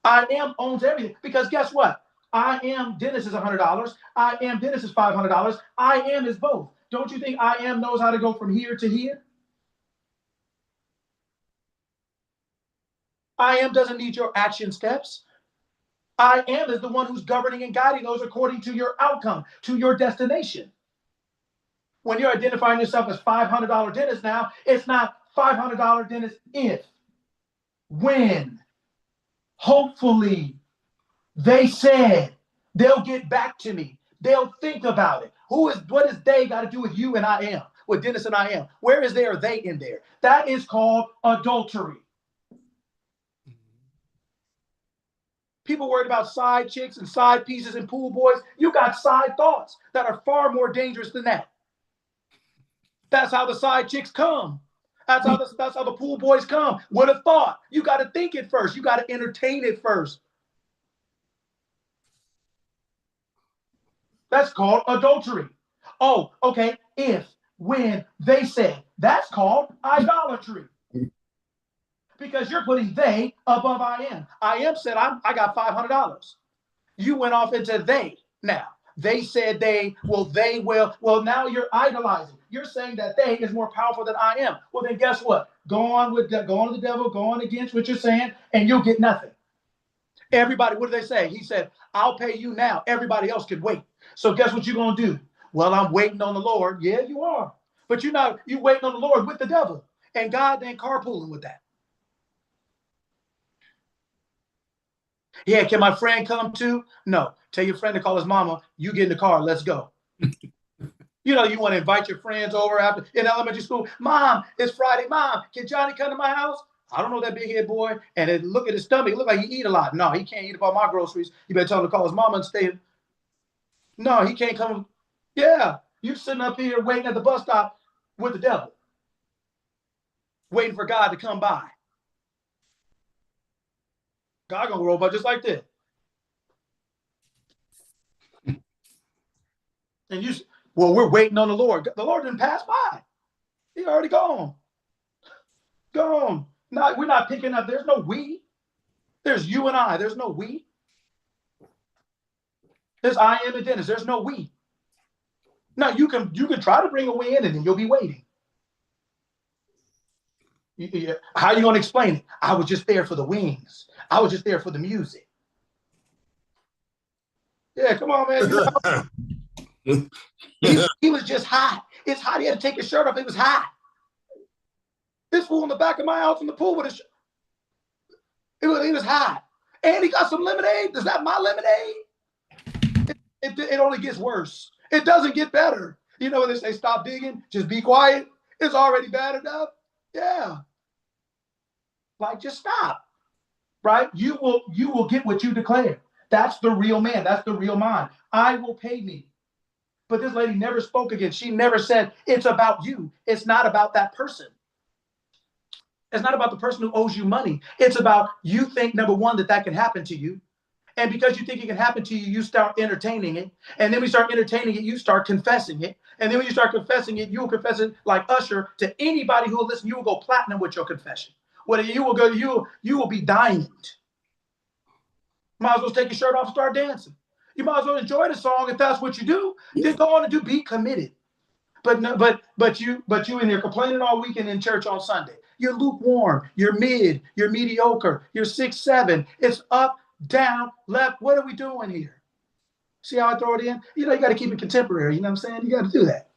I am owns everything, because guess what? I am Dennis is $100. I am Dennis is $500. I am is both. Don't you think I am knows how to go from here to here? I am doesn't need your action steps. I am is the one who's governing and guiding those according to your outcome, to your destination. When you're identifying yourself as $500 Dennis now, it's not $500 Dennis if, when, hopefully, they said, they'll get back to me. They'll think about it. What does they got to do with you and I am? With Dennis and I am? Where is there they in there? That is called adultery. People worried about side chicks and side pieces and pool boys. You got side thoughts that are far more dangerous than that. That's how the side chicks come. That's how the pool boys come. With a thought. You got to think it first. You got to entertain it first. That's called adultery. Oh, okay. If, when, they say, that's called idolatry. Because you're putting they above I am. I am said, I got $500. You went off into they now. They said they will. Well, now you're idolizing. You're saying that they is more powerful than I am. Well, then guess what? Go on to the devil, go on against what you're saying, and you'll get nothing. Everybody, what did they say? He said, I'll pay you now. Everybody else can wait. So guess what you're going to do? Well, I'm waiting on the Lord. Yeah, you are. But you're waiting on the Lord with the devil. And God ain't carpooling with that. Yeah, can my friend come too? No. Tell your friend to call his mama. You get in the car. Let's go. You know, you want to invite your friends over after in elementary school. Mom, it's Friday. Mom, can Johnny come to my house? I don't know that big head boy. And it, look at his stomach. It look like he eat a lot. No, he can't eat up all my groceries. You better tell him to call his mama and stay. No, he can't come. Yeah, you sitting up here waiting at the bus stop with the devil, waiting for God to come by. God gonna roll by just like this. And you, well, we're waiting on the Lord. The Lord didn't pass by. He already gone. Gone. Not, we're not picking up. There's no we. There's you and I. There's no we. There's I am and Dennis. There's no we. Now you can try to bring a we in and then you'll be waiting. How are you going to explain it? I was just there for the wings. I was just there for the music. Yeah, come on, man. You know, he was just hot. It's hot. He had to take his shirt off. It was hot. This fool in the back of my house in the pool with his shirt. He was hot. And he got some lemonade. Is that my lemonade? It only gets worse. It doesn't get better. You know when they say stop digging, just be quiet? It's already bad enough. Yeah. Like, just stop. Right? You will get what you declare. That's the real man. That's the real mind. I will pay me. But this lady never spoke again. She never said, it's about you. It's not about that person. It's not about the person who owes you money. It's about you think, number one, that can happen to you. And because you think it can happen to you, you start entertaining it. And then we start entertaining it, you start confessing it. And then when you start confessing it, you will confess it like Usher to anybody who will listen. You will go platinum with your confession. Whether you will go, you will be diamond. Might as well take your shirt off and start dancing. You might as well enjoy the song if that's what you do. Then go on and be committed. But no, but you in there complaining all weekend in church on Sunday. You're lukewarm. You're mid. You're mediocre. You're 6'7". It's up, down, left. What are we doing here? See how I throw it in? You know, you got to keep it contemporary. You know what I'm saying? You got to do that.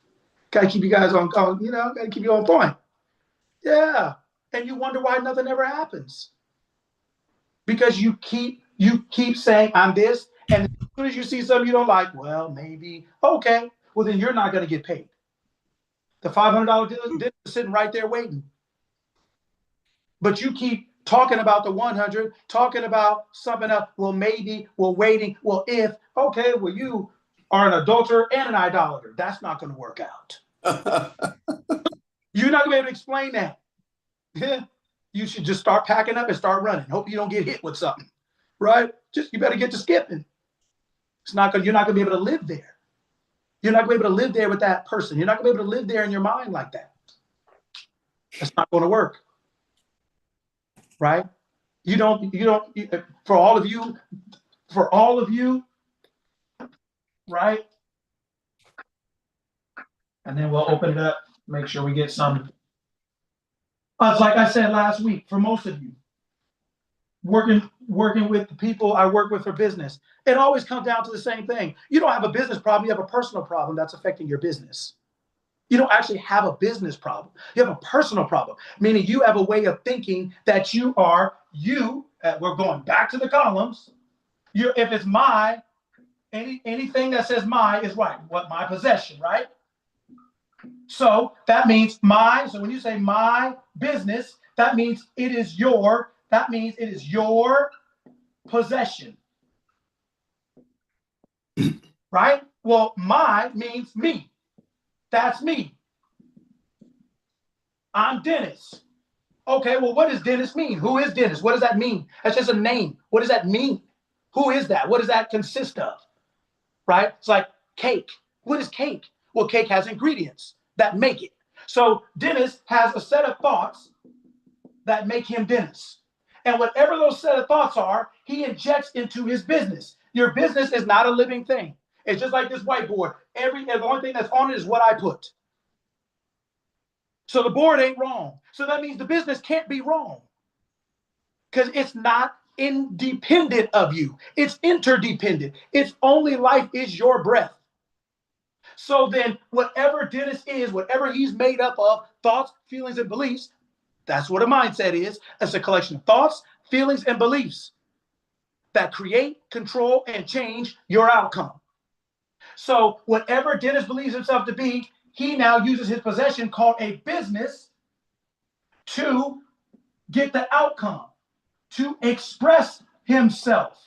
Got to keep you guys on. You know, got to keep you on point. Yeah, and you wonder why nothing ever happens because you keep saying I'm this, and as soon as you see something you don't like, well, maybe okay. Well, then you're not going to get paid. The $500 dinner is sitting right there waiting. But you keep talking about the 100, talking about something else. Well, maybe, well, waiting. Well, if, okay, well, you are an adulterer and an idolater. That's not going to work out. You're not going to be able to explain that. You should just start packing up and start running. Hope you don't get hit with something, right? Just you better get to skipping. You're not going to be able to live there. You're not going to be able to live there with that person. You're not going to be able to live there in your mind like that. That's not going to work. Right? You don't, for all of you, right? And then we'll open it up, make sure we get some. It's like I said last week, for most of you, working with the people I work with for business, it always comes down to the same thing. You don't have a business problem, you have a personal problem that's affecting your business. You don't actually have a business problem. You have a personal problem, meaning you have a way of thinking that you are you. We're going back to the columns. If it's my, anything that says my is right. What my possession, right? So that means my. So when you say my business, that means it is your. That means it is your possession, right? Well, my means me. That's me. I'm Dennis. Okay, well, what does Dennis mean? Who is Dennis? What does that mean? That's just a name. What does that mean? Who is that? What does that consist of? Right? It's like cake. What is cake? Well, cake has ingredients that make it. So Dennis has a set of thoughts that make him Dennis. And whatever those set of thoughts are, he injects into his business. Your business is not a living thing. It's just like this whiteboard. The only thing that's on it is what I put. So the board ain't wrong. So that means the business can't be wrong because it's not independent of you. It's interdependent. Its only life is your breath. So then whatever Dennis is, whatever he's made up of, thoughts, feelings, and beliefs, that's what a mindset is. It's a collection of thoughts, feelings, and beliefs that create, control, and change your outcome. So whatever Dennis believes himself to be, he now uses his possession called a business to get the outcome, to express himself.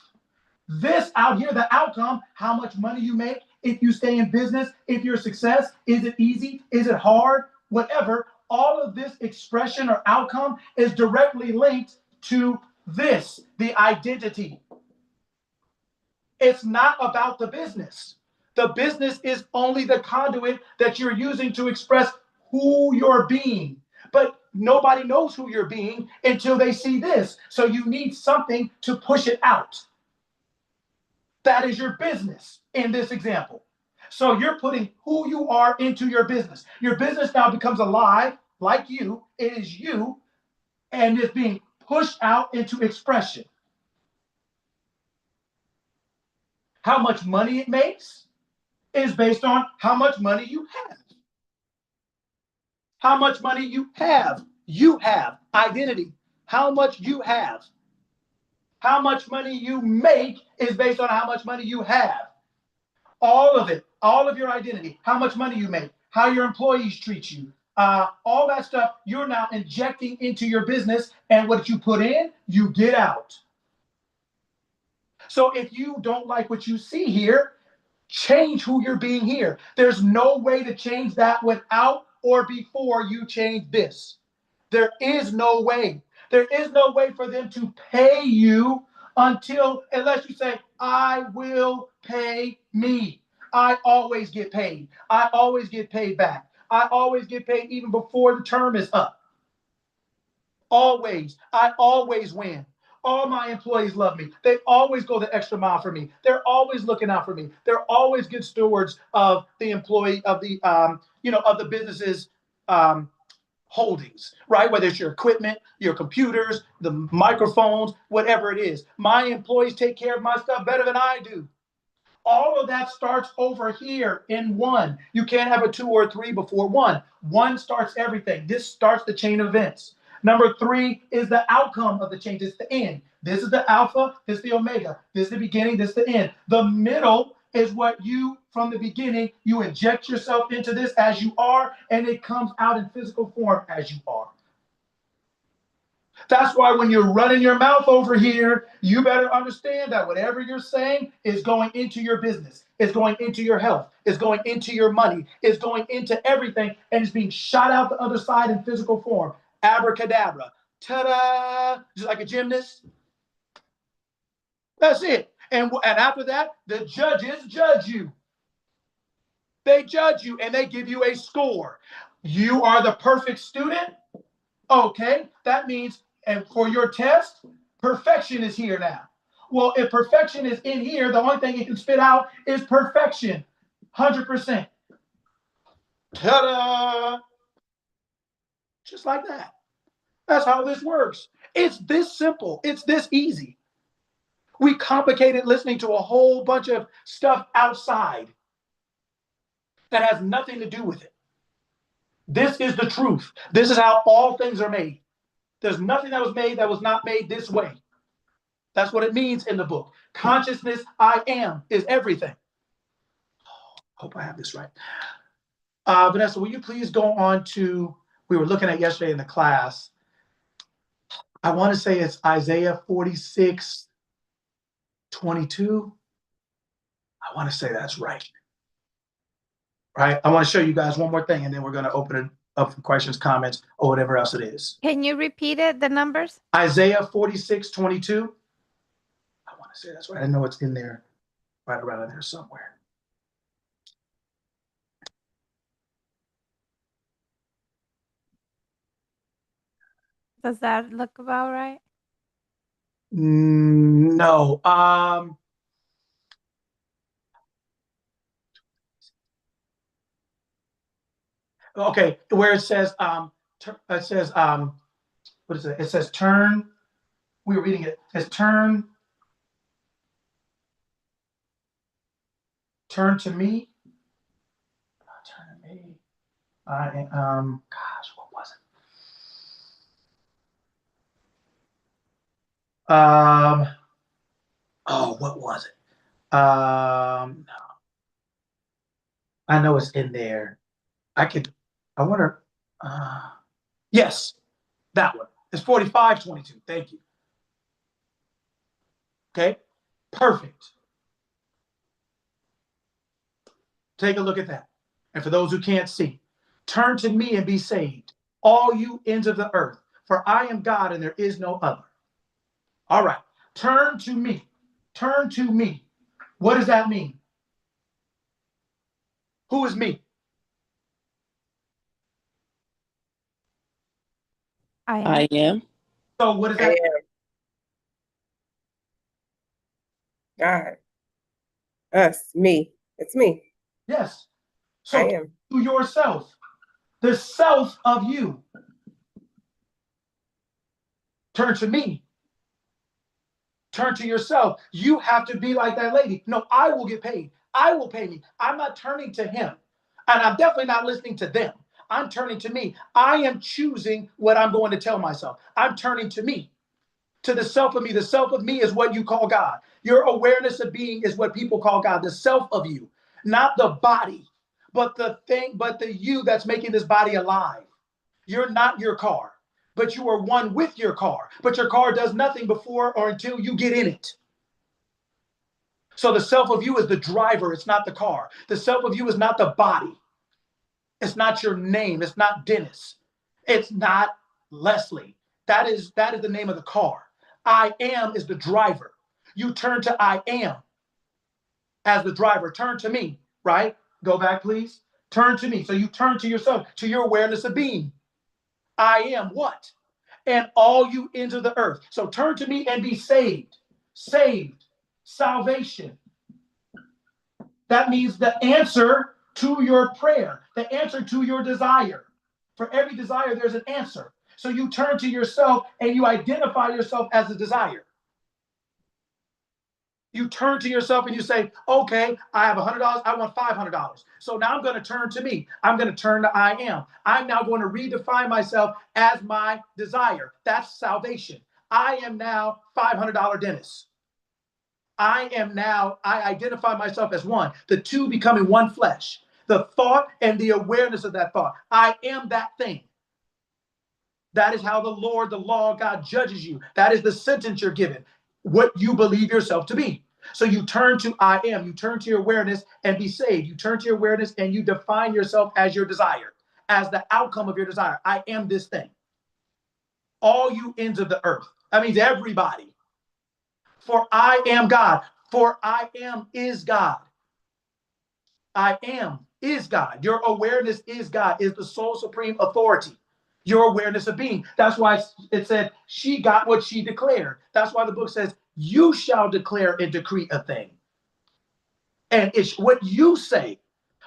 This out here, the outcome, how much money you make, if you stay in business, if you're a success, is it easy? Is it hard? Whatever. All of this expression or outcome is directly linked to this, the identity. It's not about the business. The business is only the conduit that you're using to express who you're being. But nobody knows who you're being until they see this. So you need something to push it out. That is your business in this example. So you're putting who you are into your business. Your business now becomes alive, like you. It is you, and it's being pushed out into expression. How much money it makes is based on how much money you have. How much money you have. You have identity. How much you have. How much money you make is based on how much money you have. All of it, all of your identity, how much money you make, how your employees treat you, all that stuff you're now injecting into your business, and what you put in, you get out. So if you don't like what you see here, change who you're being here. There's no way to change that without or before you change this. There is no way. There is no way for them to pay you unless you say, I will pay me. I always get paid. I always get paid back. I always get paid even before the term is up. Always. I always win. All my employees love me. They always go the extra mile for me. They're always looking out for me. They're always good stewards of the employee of the of the business's holdings, right? Whether it's your equipment, your computers, the microphones, whatever it is. My employees take care of my stuff better than I do. All of that starts over here in one. You can't have a 2 or a 3 before one. One starts everything. This starts the chain of events. Number 3 is the outcome of the change. It's the end. This is the alpha. This is the omega. This is the beginning. This is the end. The middle is what you, from the beginning, you inject yourself into this as you are, and it comes out in physical form as you are. That's why when you're running your mouth over here, you better understand that whatever you're saying is going into your business, it's going into your health, it's going into your money, it's going into everything, and it's being shot out the other side in physical form. Abracadabra. Ta-da! Just like a gymnast. That's it. And after that, the judges judge you. They judge you and they give you a score. You are the perfect student. Okay, that means, and for your test, perfection is here now. Well, if perfection is in here, the only thing it can spit out is perfection. 100%. Ta-da! Just like that. That's how this works. It's this simple. It's this easy. We complicated listening to a whole bunch of stuff outside that has nothing to do with it. This is the truth. This is how all things are made. There's nothing that was made that was not made this way. That's what it means in the book. Consciousness, I am, is everything. Hope I have this right. Vanessa, will you please go on to, we were looking at yesterday in the class. I want to say it's Isaiah 46:22. I want to say that's right. Right? I want to show you guys one more thing, and then we're going to open it up for questions, comments, or whatever else it is. Can you repeat it, the numbers? Isaiah 46:22. I want to say that's right. I know it's in there, right around in there somewhere. Does that look about right? No. Okay, where it says what is it? It says turn. We were reading it. It says turn to me. Turn to me. Gosh, what was it? Oh, what was it? No. I know it's in there. I wonder. Yes, that one. It's 45:22. Thank you. Okay, perfect. Take a look at that. And for those who can't see, turn to me and be saved, all you ends of the earth, for I am God and there is no other. All right, turn to me. Turn to me. What does that mean? Who is me? I am. I am. So what is I that? am God. Us. Me. It's me. Yes. I So am. to yourself, the self of you. Turn to me. Turn to yourself. You have to be like that lady. No, I will get paid. I will pay me. I'm not turning to him. And I'm definitely not listening to them. I'm turning to me. I am choosing what I'm going to tell myself. I'm turning to me, to the self of me. The self of me is what you call God. Your awareness of being is what people call God. The self of you, not the body, but the thing, but the you that's making this body alive. You're not your car, but you are one with your car. But your car does nothing before or until you get in it. So the self of you is the driver, it's not the car. The self of you is not the body. It's not your name. It's not Dennis. It's not Leslie. That is the name of the car. I am is the driver. You turn to I am as the driver. Turn to me, right? Go back, please. Turn to me. So you turn to yourself, to your awareness of being. I am what? And all you ends of the earth. So turn to me and be saved. Saved. Salvation. That means the answer to your prayer, the answer to your desire. For every desire, there's an answer. So you turn to yourself and you identify yourself as a desire. You turn to yourself and you say, okay, I have $100. I want $500. So now I'm going to turn to me. I'm going to turn to I am. I'm now going to redefine myself as my desire. That's salvation. I am now $500 Dennis. I identify myself as one, the two becoming one flesh, the thought and the awareness of that thought. I am that thing. That is how the Lord, the law of God judges you. That is the sentence you're given, what you believe yourself to be. So you turn to I am, you turn to your awareness and be saved. You turn to your awareness and you define yourself as your desire, as the outcome of your desire. I am this thing. All you ends of the earth. That means everybody. For I am God. For I am is God. I am is God. Your awareness is God, is the sole supreme authority. Your awareness of being. That's why it said she got what she declared. That's why the book says you shall declare and decree a thing. And it's what you say.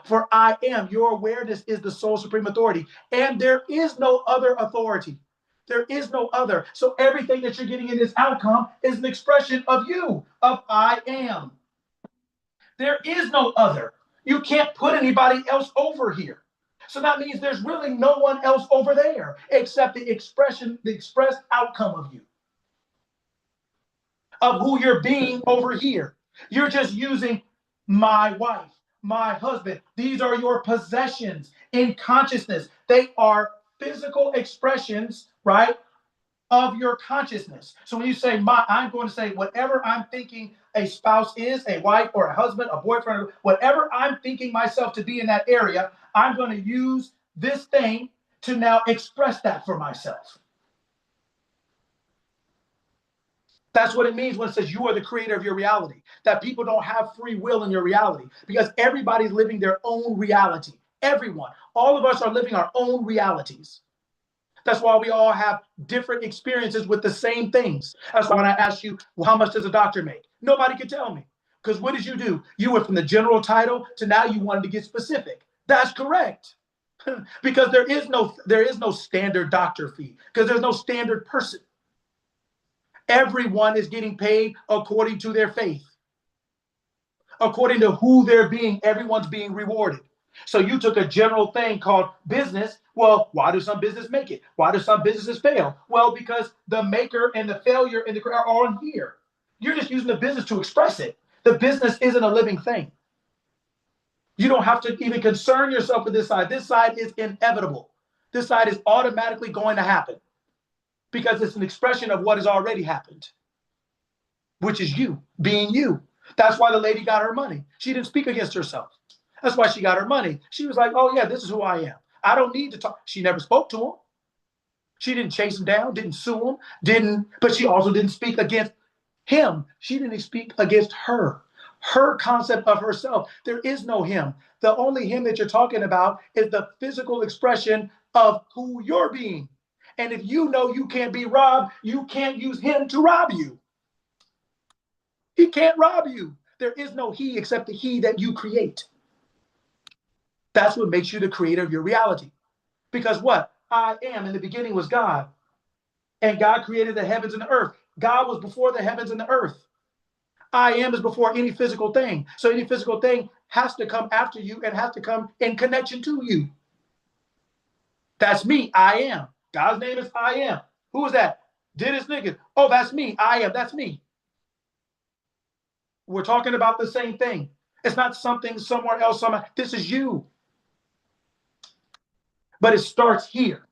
For I am, your awareness is the sole supreme authority. And there is no other authority. There is no other. So everything that you're getting in this outcome is an expression of you, of I am. There is no other. You can't put anybody else over here. So that means there's really no one else over there except the expression, the expressed outcome of you, of who you're being over here. You're just using my wife, my husband. These are your possessions in consciousness. They are physical expressions, right, of your consciousness. So when you say my, I'm going to say whatever I'm thinking a spouse is, a wife or a husband, a boyfriend, whatever I'm thinking myself to be in that area, I'm going to use this thing to now express that for myself. That's what it means when it says you are the creator of your reality, that people don't have free will in your reality because everybody's living their own reality. Everyone, all of us are living our own realities. That's why we all have different experiences with the same things. That's why when I asked you, well, how much does a doctor make? Nobody could tell me. Because what did you do? You went from the general title to now you wanted to get specific. That's correct. Because there is no standard doctor fee, because there's no standard person. Everyone is getting paid according to their faith. According to who they're being, everyone's being rewarded. So you took a general thing called business. Well, why do some businesses make it? Why do some businesses fail? Well, because the maker and the failure and the are all in here. You're just using the business to express it. The business isn't a living thing. You don't have to even concern yourself with this side. This side is inevitable. This side is automatically going to happen because it's an expression of what has already happened, which is you being you. That's why the lady got her money. She didn't speak against herself. That's why she got her money. She was like, oh, yeah, this is who I am. I don't need to talk. She never spoke to him. She didn't chase him down, didn't sue him, but she also didn't speak against him. She didn't speak against her. Her concept of herself. There is no him. The only him that you're talking about is the physical expression of who you're being. And if you know you can't be robbed, you can't use him to rob you. He can't rob you. There is no he except the he that you create. That's what makes you the creator of your reality. Because what? I am in the beginning was God. And God created the heavens and the earth. God was before the heavens and the earth. I am is before any physical thing. So any physical thing has to come after you and has to come in connection to you. That's me. I am. God's name is I am. Who is that? Dennis Nickens. Oh, that's me. I am. That's me. We're talking about the same thing. It's not something somewhere else. This is you. But it starts here.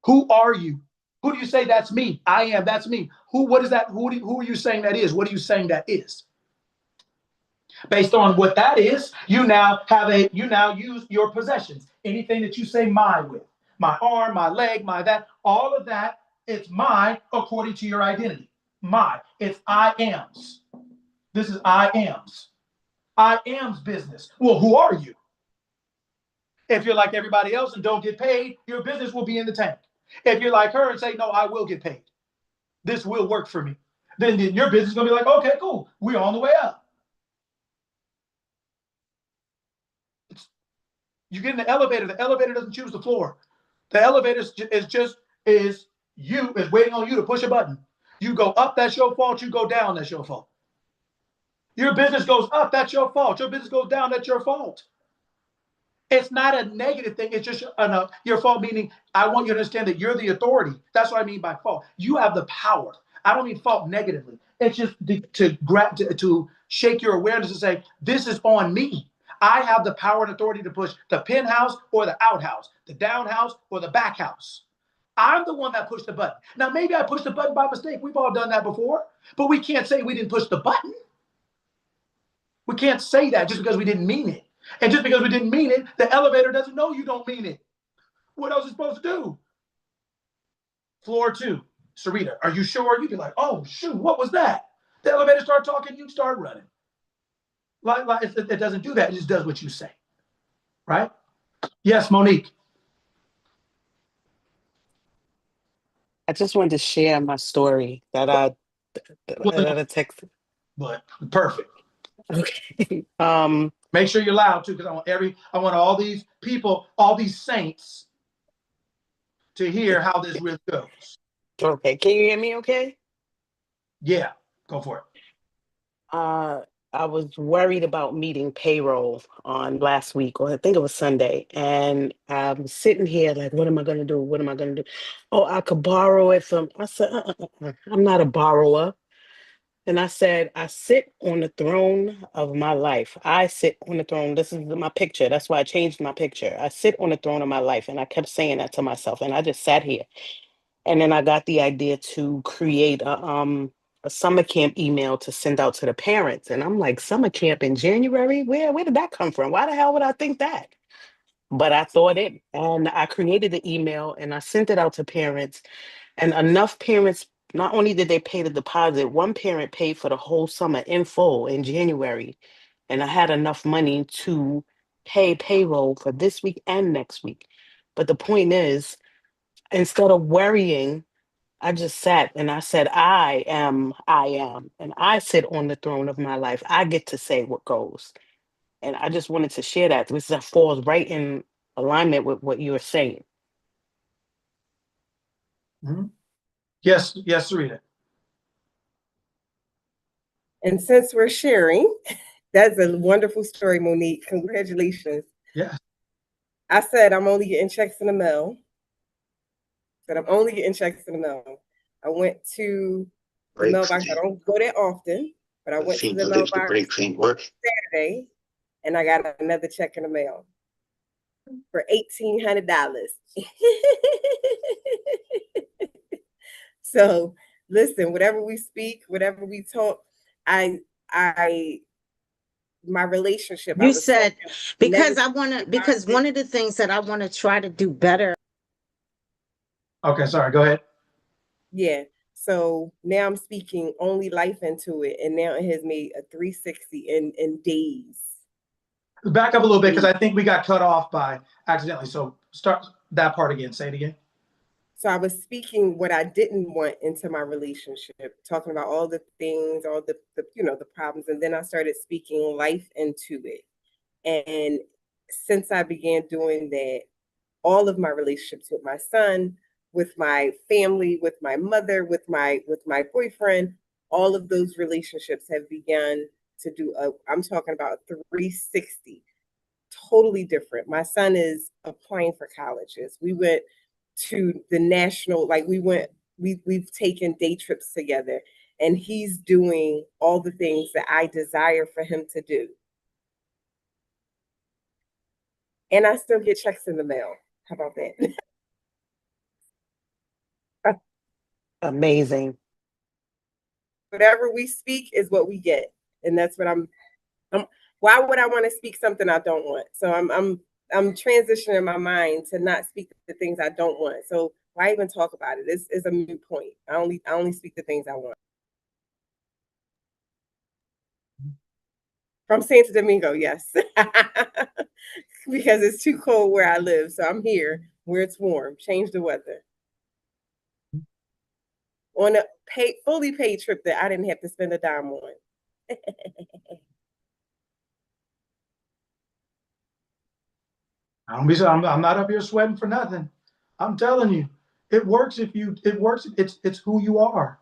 Who are you? Who do you say that's me? I am. That's me. What is that? Who are you saying that is? What are you saying that is? Based on what that is, you now use your possessions. Anything that you say my with, my arm, my leg, my that, all of that, it's mine according to your identity. My. It's I am's. This is I am's. I am's business. Well, who are you? If you're like everybody else and don't get paid, your business will be in the tank. If you're like her and say, no, I will get paid. This will work for me. Then your business is going to be like, okay, cool. We're on the way up. You get in the elevator doesn't choose the floor. The elevator is waiting on you to push a button. You go up, that's your fault. You go down, that's your fault. Your business goes up, that's your fault. Your business goes down, that's your fault. It's not a negative thing. It's just your fault, meaning I want you to understand that you're the authority. That's what I mean by fault. You have the power. I don't mean fault negatively. It's just to shake your awareness and say, this is on me. I have the power and authority to push the penthouse or the outhouse, the down house or the back house. I'm the one that pushed the button. Now, maybe I pushed the button by mistake. We've all done that before, but we can't say we didn't push the button. We can't say that just because we didn't mean it. And just because we didn't mean it, the elevator doesn't know you don't mean it. What else is it supposed to do? Floor 2, Sarita, are you sure? You'd be like, oh, shoot, what was that? The elevator started talking, you start running. It doesn't do that. It just does what you say, right? Yes, Monique. I just wanted to share my story that I texted. But perfect. Okay. Make sure you're loud too, because I want all these people, all these saints, to hear how this really goes. Okay. Can you hear me? Okay. Yeah, go for it. I was worried about meeting payroll on last week, or I think it was Sunday. And I'm sitting here like, what am I going to do? What am I going to do? Oh, I could borrow it from, I said, I'm not a borrower. And I said, I sit on the throne of my life. I sit on the throne. This is my picture. That's why I changed my picture. I sit on the throne of my life. And I kept saying that to myself. And I just sat here. And then I got the idea to create a summer camp email to send out to the parents. And I'm like, summer camp in January? Where did that come from? Why the hell would I think that? But I thought it, and I created the email and I sent it out to parents. And enough parents, not only did they pay the deposit, one parent paid for the whole summer in full in January. And I had enough money to pay payroll for this week and next week. But the point is, instead of worrying, I just sat and I said, I am, and I sit on the throne of my life. I get to say what goes. And I just wanted to share that. This falls right in alignment with what you were saying. Mm-hmm. Yes, Sarita. And since we're sharing, that's a wonderful story, Monique. Congratulations. Yeah. I said I'm only getting checks in the mail. I'm only getting checks in the mail. I went to the mailbox. I don't go that often, but I went to the mailbox Saturday, and I got another check in the mail for $1,800. So listen, whatever we speak, whatever we talk, I my relationship. You said, because I want to, because positive. one of the things that I want to try to do better. Okay, sorry, go ahead. Yeah. So now I'm speaking only life into it, and now it has made a 360 in days. Back up a little bit because I think we got cut off by accidentally. So start that part again. Say it again. So I was speaking what I didn't want into my relationship, talking about all the things, all the the problems, and then I started speaking life into it. And since I began doing that, all of my relationships with my son, with my family, with my mother, with my boyfriend, all of those relationships have begun to do I'm talking about 360, totally different. My son is applying for colleges. We went to the national, like we've taken day trips together, and he's doing all the things that I desire for him to do. And I still get checks in the mail. How about that? Amazing. Whatever we speak is what we get. And that's what I'm why would I want to speak something I don't want? So I'm transitioning my mind to not speak the things I don't want. So why even talk about it? It's a moot point. I only speak the things I want. From Santo Domingo, yes. Because it's too cold where I live. So I'm here where it's warm. Change the weather. On a fully paid trip that I didn't have to spend a dime on. I'm not up here sweating for nothing. I'm telling you, it works if you. It works. It's who you are.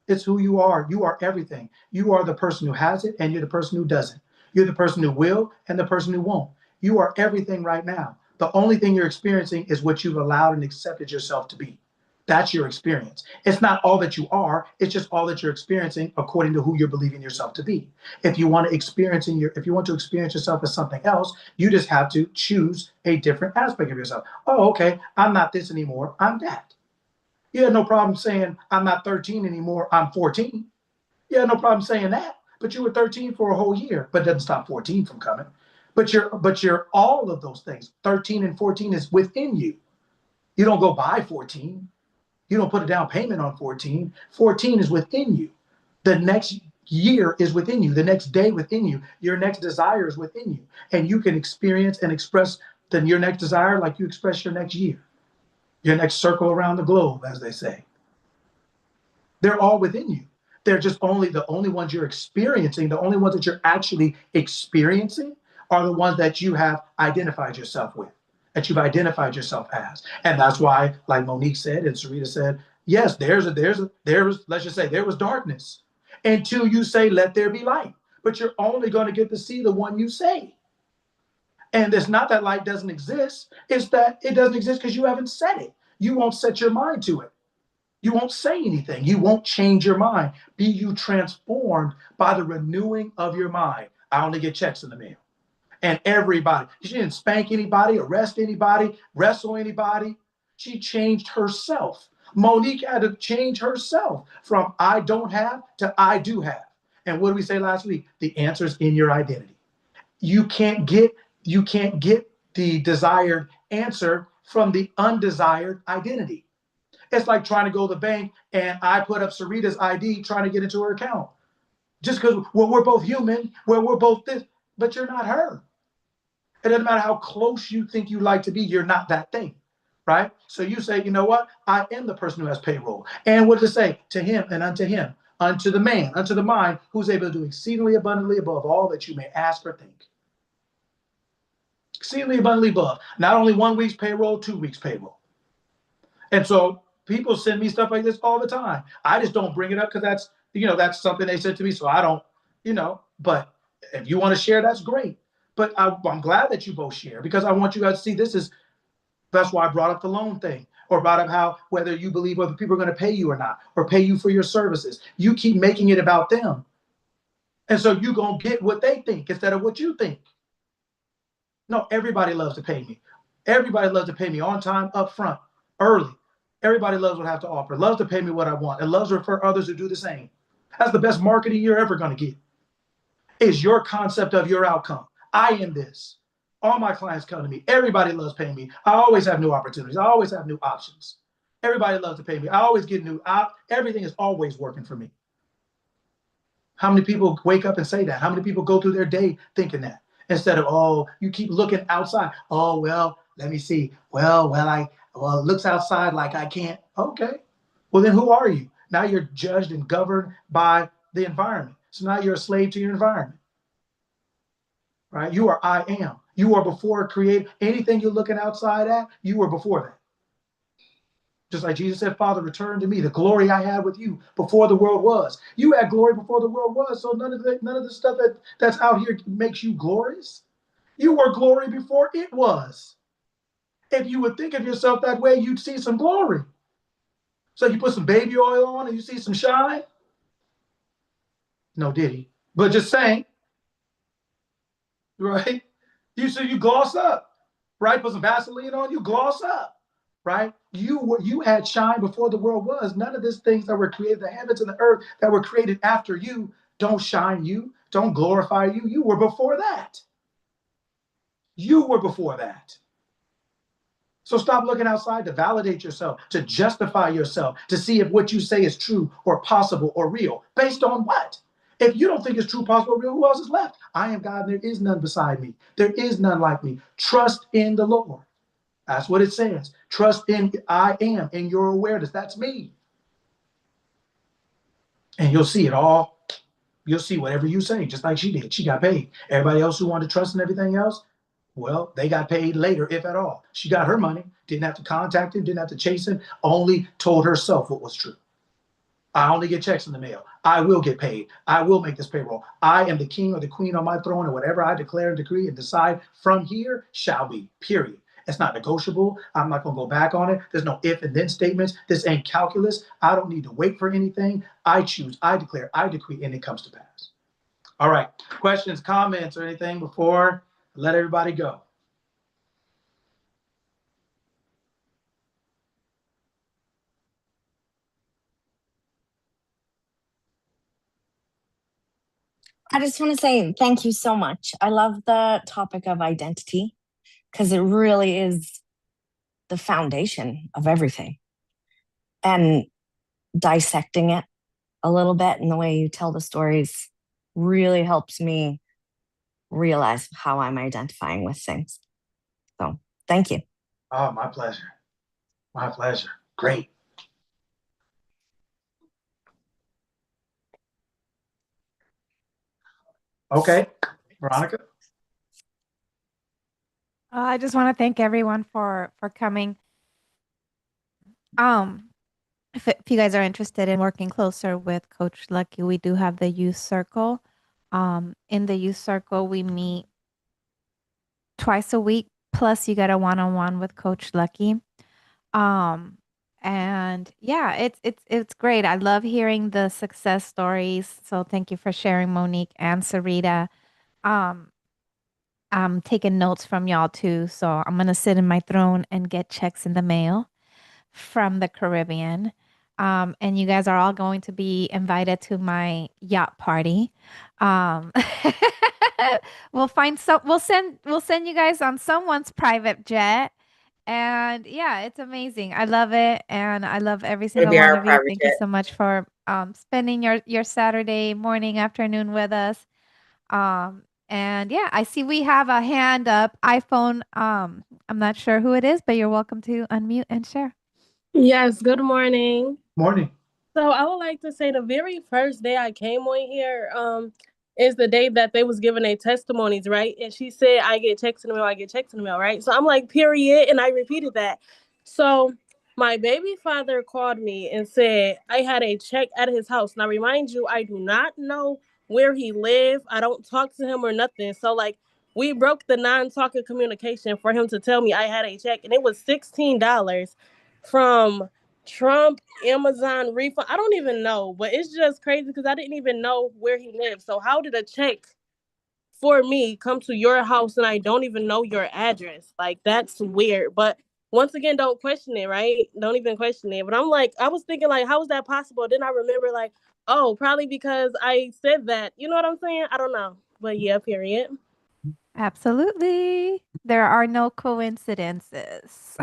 It's who you are. You are everything. You are the person who has it, and you're the person who doesn't. You're the person who will and the person who won't. You are everything right now. The only thing you're experiencing is what you've allowed and accepted yourself to be. That's your experience. It's not all that you are, it's just all that you're experiencing according to who you're believing yourself to be. If you want to experience yourself as something else, you just have to choose a different aspect of yourself. Oh, okay, I'm not this anymore, I'm that. You had no problem saying I'm not 13 anymore, I'm 14. You had no problem saying that. But you were 13 for a whole year, but it doesn't stop 14 from coming. But you're all of those things. 13 and 14 is within you. You don't go buy 14. You don't put a down payment on 14. 14 is within you. The next year is within you. The next day within you. Your next desire is within you. And you can experience and express your next desire like you express your next year, your next circle around the globe, as they say. They're all within you. They're just the only ones you're experiencing, the only ones that you're actually experiencing are the ones that you have identified yourself with, that you've identified yourself as. And that's why, like Monique said and Sarita said, yes, let's just say there was darkness until you say, let there be light. But you're only going to get to see the one you say. And it's not that light doesn't exist, it's that it doesn't exist because you haven't said it. You won't set your mind to it. You won't say anything. You won't change your mind. Be you transformed by the renewing of your mind. I only get checks in the mail. And everybody, she didn't spank anybody, arrest anybody, wrestle anybody. She changed herself. Monique had to change herself from I don't have to I do have. And what did we say last week? The answer is in your identity. You can't get you can't get the desired answer from the undesired identity. It's like trying to go to the bank and I put up Sarita's ID trying to get into her account. Just because we're both human, we're both this, but you're not her. It doesn't matter how close you think you like to be, you're not that thing. Right? So you say, you know what? I am the person who has payroll. And what does it say? To him and unto him, unto the man, unto the mind, who's able to do exceedingly abundantly above all that you may ask or think. Exceedingly abundantly above. Not only 1 week's payroll, 2 weeks' payroll. And so people send me stuff like this all the time. I just don't bring it up because that's something they said to me. So I don't. But if you want to share, that's great. But I'm glad that you both share because I want you guys to see that's why I brought up the loan thing or brought up how whether you believe whether people are going to pay you or not or pay you for your services. You keep making it about them. And so you're going to get what they think instead of what you think. No, everybody loves to pay me. Everybody loves to pay me on time, up front, early. Everybody loves what I have to offer, loves to pay me what I want, and loves to refer others to do the same. That's the best marketing you're ever going to get, is your concept of your outcome. I am this. All my clients come to me. Everybody loves paying me. I always have new opportunities. I always have new options. Everybody loves to pay me. I always get everything is always working for me. How many people wake up and say that? How many people go through their day thinking that? Instead of, oh, you keep looking outside. Oh, well, let me see. Well, it looks outside like I can't. Okay. Well, then who are you? Now you're judged and governed by the environment. So now you're a slave to your environment, right? You are I am. You are before create anything you're looking outside at, you were before that. Just like Jesus said, Father, return to me the glory I had with you before the world was. You had glory before the world was, so none of the stuff that's out here makes you glorious. You were glory before it was. If you would think of yourself that way, you'd see some glory. So you put some baby oil on and you see some shine? No, did he? But just saying, right? You gloss up, right? Put some Vaseline on, you gloss up, right? You had shine before the world was. None of these things that were created, the heavens and the earth that were created after you, don't shine you, don't glorify you. You were before that. You were before that. So stop looking outside to validate yourself, to justify yourself, to see if what you say is true or possible or real. Based on what? If you don't think it's true, possible, or real, who else is left? I am God, and there is none beside me. There is none like me. Trust in the Lord. That's what it says. Trust in I am, in your awareness. That's me. And you'll see it all. You'll see whatever you say, just like she did. She got paid. Everybody else who wanted to trust and everything else, well, they got paid later, if at all. She got her money, didn't have to contact him, didn't have to chase him, only told herself what was true. I only get checks in the mail. I will get paid. I will make this payroll. I am the king or the queen on my throne, and whatever I declare and decree and decide from here shall be, period. It's not negotiable. I'm not going to go back on it. There's no if and then statements. This ain't calculus. I don't need to wait for anything. I choose, I declare, I decree, and it comes to pass. All right. Questions, comments, or anything before I let everybody go? I just want to say thank you so much. I love the topic of identity because it really is the foundation of everything. And dissecting it a little bit and the way you tell the stories really helps me realize how I'm identifying with things. So thank you. Oh, my pleasure. My pleasure. Great. Okay. Veronica? I just want to thank everyone for coming. If you guys are interested in working closer with Coach Lucky, we do have the youth circle. In the youth circle, we meet twice a week. Plus, you get a one-on-one with Coach Lucky. Um, and yeah, it's great. I love hearing the success stories. So thank you for sharing, Monique and Sarita. Um, I'm taking notes from y'all too. So I'm gonna sit in my throne and get checks in the mail from the Caribbean. And you guys are all going to be invited to my yacht party. Um, we'll send you guys on someone's private jet. And yeah, it's amazing. I love it. And I love every single one of you. Thank you so much for spending your Saturday morning, afternoon with us. And yeah, I see we have a hand up, iPhone. I'm not sure who it is, but you're welcome to unmute and share. Yes, good morning. Morning. So I would like to say the very first day I came on here is the day that they was giving their testimonies, right? And she said, I get checks in the mail, I get checks in the mail, right? So I'm like, period. And I repeated that. So my baby father called me and said I had a check at his house. Now, remind you, I do not know where he lived. I don't talk to him or nothing. So like we broke the non-talking communication for him to tell me I had a check. And it was $16 from Trump, Amazon refund. I don't even know, but it's just crazy because I didn't even know where he lived. So how did a check for me, come to your house and I don't even know your address. Like, that's weird. But once again, don't question it, right? Don't even question it. But I'm like, I was thinking, like, how is that possible? Then I remember, like, oh, probably because I said that. You know what I'm saying? I don't know. But yeah, period. Absolutely. There are no coincidences.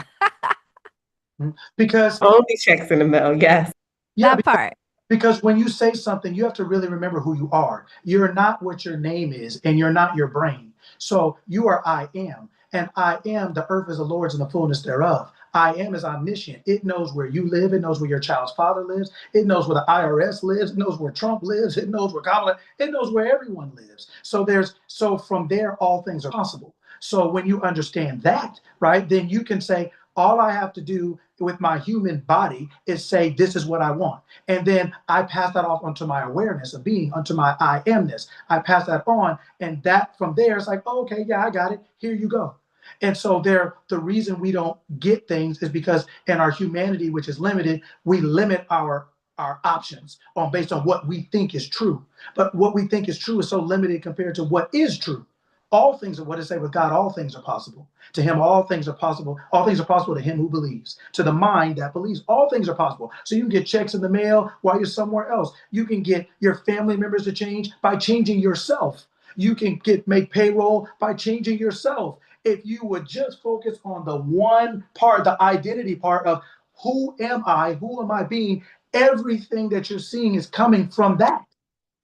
Because Only checks in the mail. Yes. yeah, That part. because when you say something, you have to really remember who you are. You're not what your name is, and you're not your brain. So you are I am. And I am, the earth is the Lord's and the fullness thereof. I am is omniscient. It knows where you live. It knows where your child's father lives. It knows where the IRS lives. It knows where Trump lives. It knows where Kamala. It knows where everyone lives. So from there, all things are possible. So when you understand that, right, then you can say, all I have to do with my human body is say, this is what I want. And then I pass that off onto my awareness of being, onto my I amness. I pass that on. And that from there, it's like, oh, okay, yeah, I got it. Here you go. And so the reason we don't get things is because in our humanity, which is limited, we limit our options on based on what we think is true. But what we think is true is so limited compared to what is true. All things are what it say with God, all things are possible. To him, all things are possible. All things are possible to him who believes. To the mind that believes, all things are possible. So you can get checks in the mail while you're somewhere else. You can get your family members to change by changing yourself. You can make payroll by changing yourself. If you would just focus on the one part, the identity part of who am I? Who am I being? Everything that you're seeing is coming from that.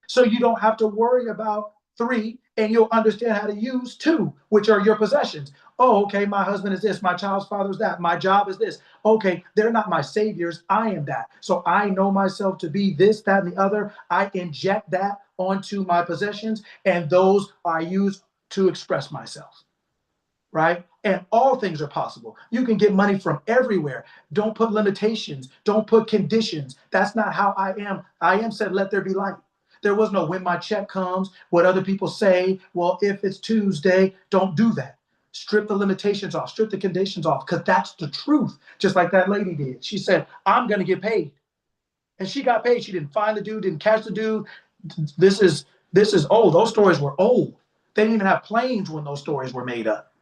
So you don't have to worry about three, and you'll understand how to use two, which are your possessions. Oh, okay, my husband is this, my child's father is that, my job is this. Okay, they're not my saviors, I am that. So I know myself to be this, that, and the other. I inject that onto my possessions, and those I use to express myself, right? And all things are possible. You can get money from everywhere. Don't put limitations, don't put conditions. That's not how I am. I am said, let there be light. There was no when my check comes, what other people say. Well, if it's Tuesday, don't do that. Strip the limitations off, strip the conditions off, because that's the truth. Just like that lady did. She said, I'm going to get paid. And she got paid. She didn't find the dude, didn't catch the dude. This is old. Those stories were old. They didn't even have planes when those stories were made up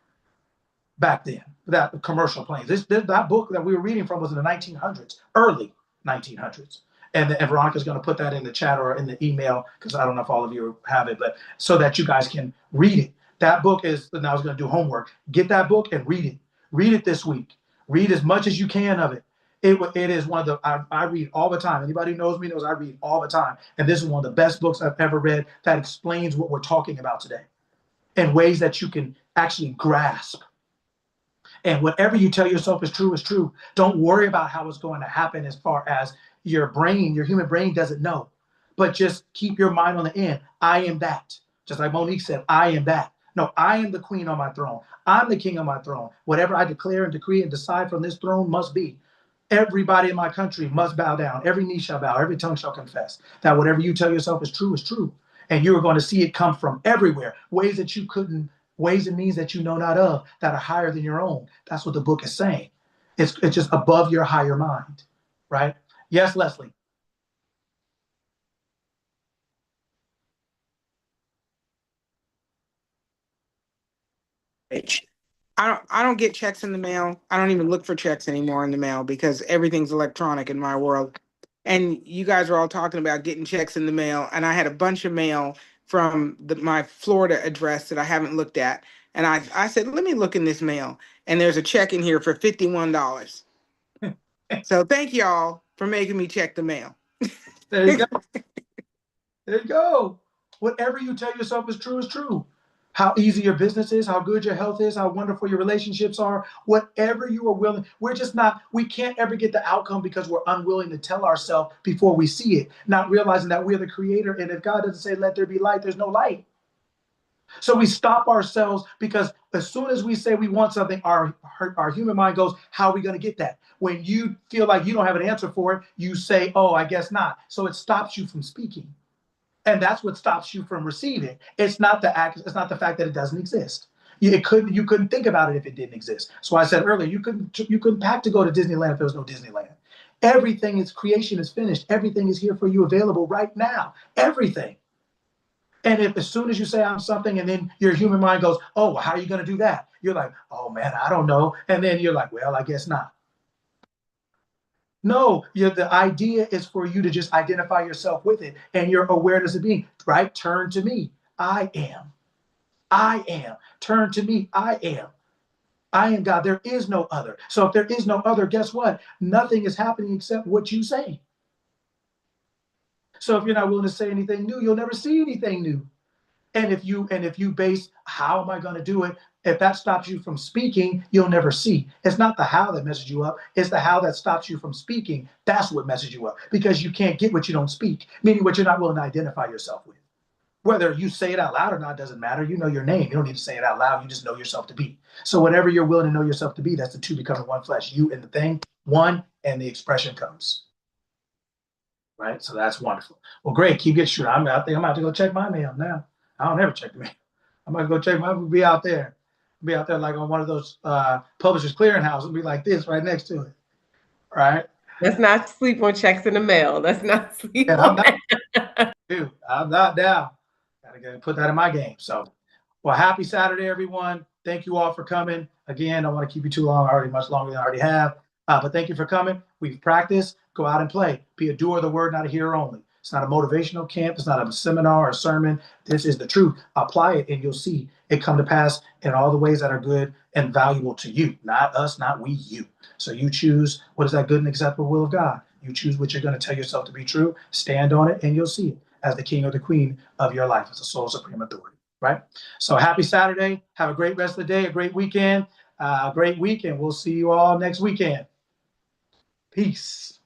back then, that commercial planes. That book that we were reading from was in the 1900s, early 1900s. And Veronica's going to put that in the chat or in the email because I don't know if all of you have it, but so that you guys can read it. That book is, and I was going to do homework. Get that book and read it. Read it this week. Read as much as you can of it. It is one of the, I read all the time. Anybody who knows me knows I read all the time. And this is one of the best books I've ever read that explains what we're talking about today in ways that you can actually grasp. And whatever you tell yourself is true is true. Don't worry about how it's going to happen as far as your brain, your human brain doesn't know. But just keep your mind on the end. I am that. Just like Monique said, I am that. No, I am the queen on my throne. I'm the king on my throne. Whatever I declare and decree and decide from this throne must be. Everybody in my country must bow down. Every knee shall bow. Every tongue shall confess that whatever you tell yourself is true is true. And you are going to see it come from everywhere, ways that you couldn't, ways and means that you know not of, that are higher than your own. That's what the book is saying. It's just above your higher mind, right? Yes, Leslie. I don't get checks in the mail. I don't even look for checks anymore in the mail because everything's electronic in my world. And you guys are all talking about getting checks in the mail, and I had a bunch of mail from my Florida address that I haven't looked at. And I said, let me look in this mail. And there's a check in here for $51. So thank y'all for making me check the mail. There you go. There you go. Whatever you tell yourself is true is true. How easy your business is, how good your health is, how wonderful your relationships are, whatever you are willing. We're just not, we can't ever get the outcome because we're unwilling to tell ourselves before we see it, not realizing that we're the creator. And if God doesn't say, let there be light, there's no light. So we stop ourselves because as soon as we say we want something, our human mind goes, how are we going to get that? When you feel like you don't have an answer for it, you say, oh, I guess not. So it stops you from speaking. And that's what stops you from receiving. It's not the act, it's not the fact that it doesn't exist. You couldn't think about it if it didn't exist. So I said earlier, you couldn't pack to go to Disneyland if there was no Disneyland. Everything is creation is finished. Everything is here for you available right now. Everything. And if as soon as you say I'm something and then your human mind goes, oh, well, how are you going to do that? You're like, oh man, I don't know. And then you're like, well, I guess not. No, the idea is for you to just identify yourself with it and your awareness of being, right? Turn to me. I am. I am. Turn to me. I am. I am God. There is no other. So if there is no other, guess what? Nothing is happening except what you say. So if you're not willing to say anything new, you'll never see anything new. And if you base how am I going to do it, if that stops you from speaking, you'll never see. It's not the how that messes you up, it's the how that stops you from speaking. That's what messes you up, because you can't get what you don't speak, meaning what you're not willing to identify yourself with. Whether you say it out loud or not doesn't matter. You know your name. You don't need to say it out loud. You just know yourself to be. So whatever you're willing to know yourself to be, that's the two becoming one flesh. You and the thing, one, and the expression comes. Right? So that's wonderful. Well, great. Keep getting sure. I think I'm about to go check my mail now. I don't ever check the mail. I'm gonna go check my be out there. Be out there like on one of those publishers clearinghouse and be like this right next to it. Right? Let's not sleep on checks in the mail. Let's not sleep And on I'm not that. dude, I'm not down. Gotta put that in my game. So well, happy Saturday, everyone. Thank you all for coming. Again, I don't want to keep you too long, already much longer than I already have. But thank you for coming. We've practiced. Go out and play. Be a doer of the word, not a hearer only. It's not a motivational camp. It's not a seminar or a sermon. This is the truth. Apply it and you'll see it come to pass in all the ways that are good and valuable to you. Not us, not we, you. So you choose what is that good and acceptable will of God. You choose what you're going to tell yourself to be true. Stand on it and you'll see it as the king or the queen of your life, as a sole supreme authority. Right? So happy Saturday. Have a great rest of the day, a great weekend, a great week, and we'll see you all next weekend. Peace.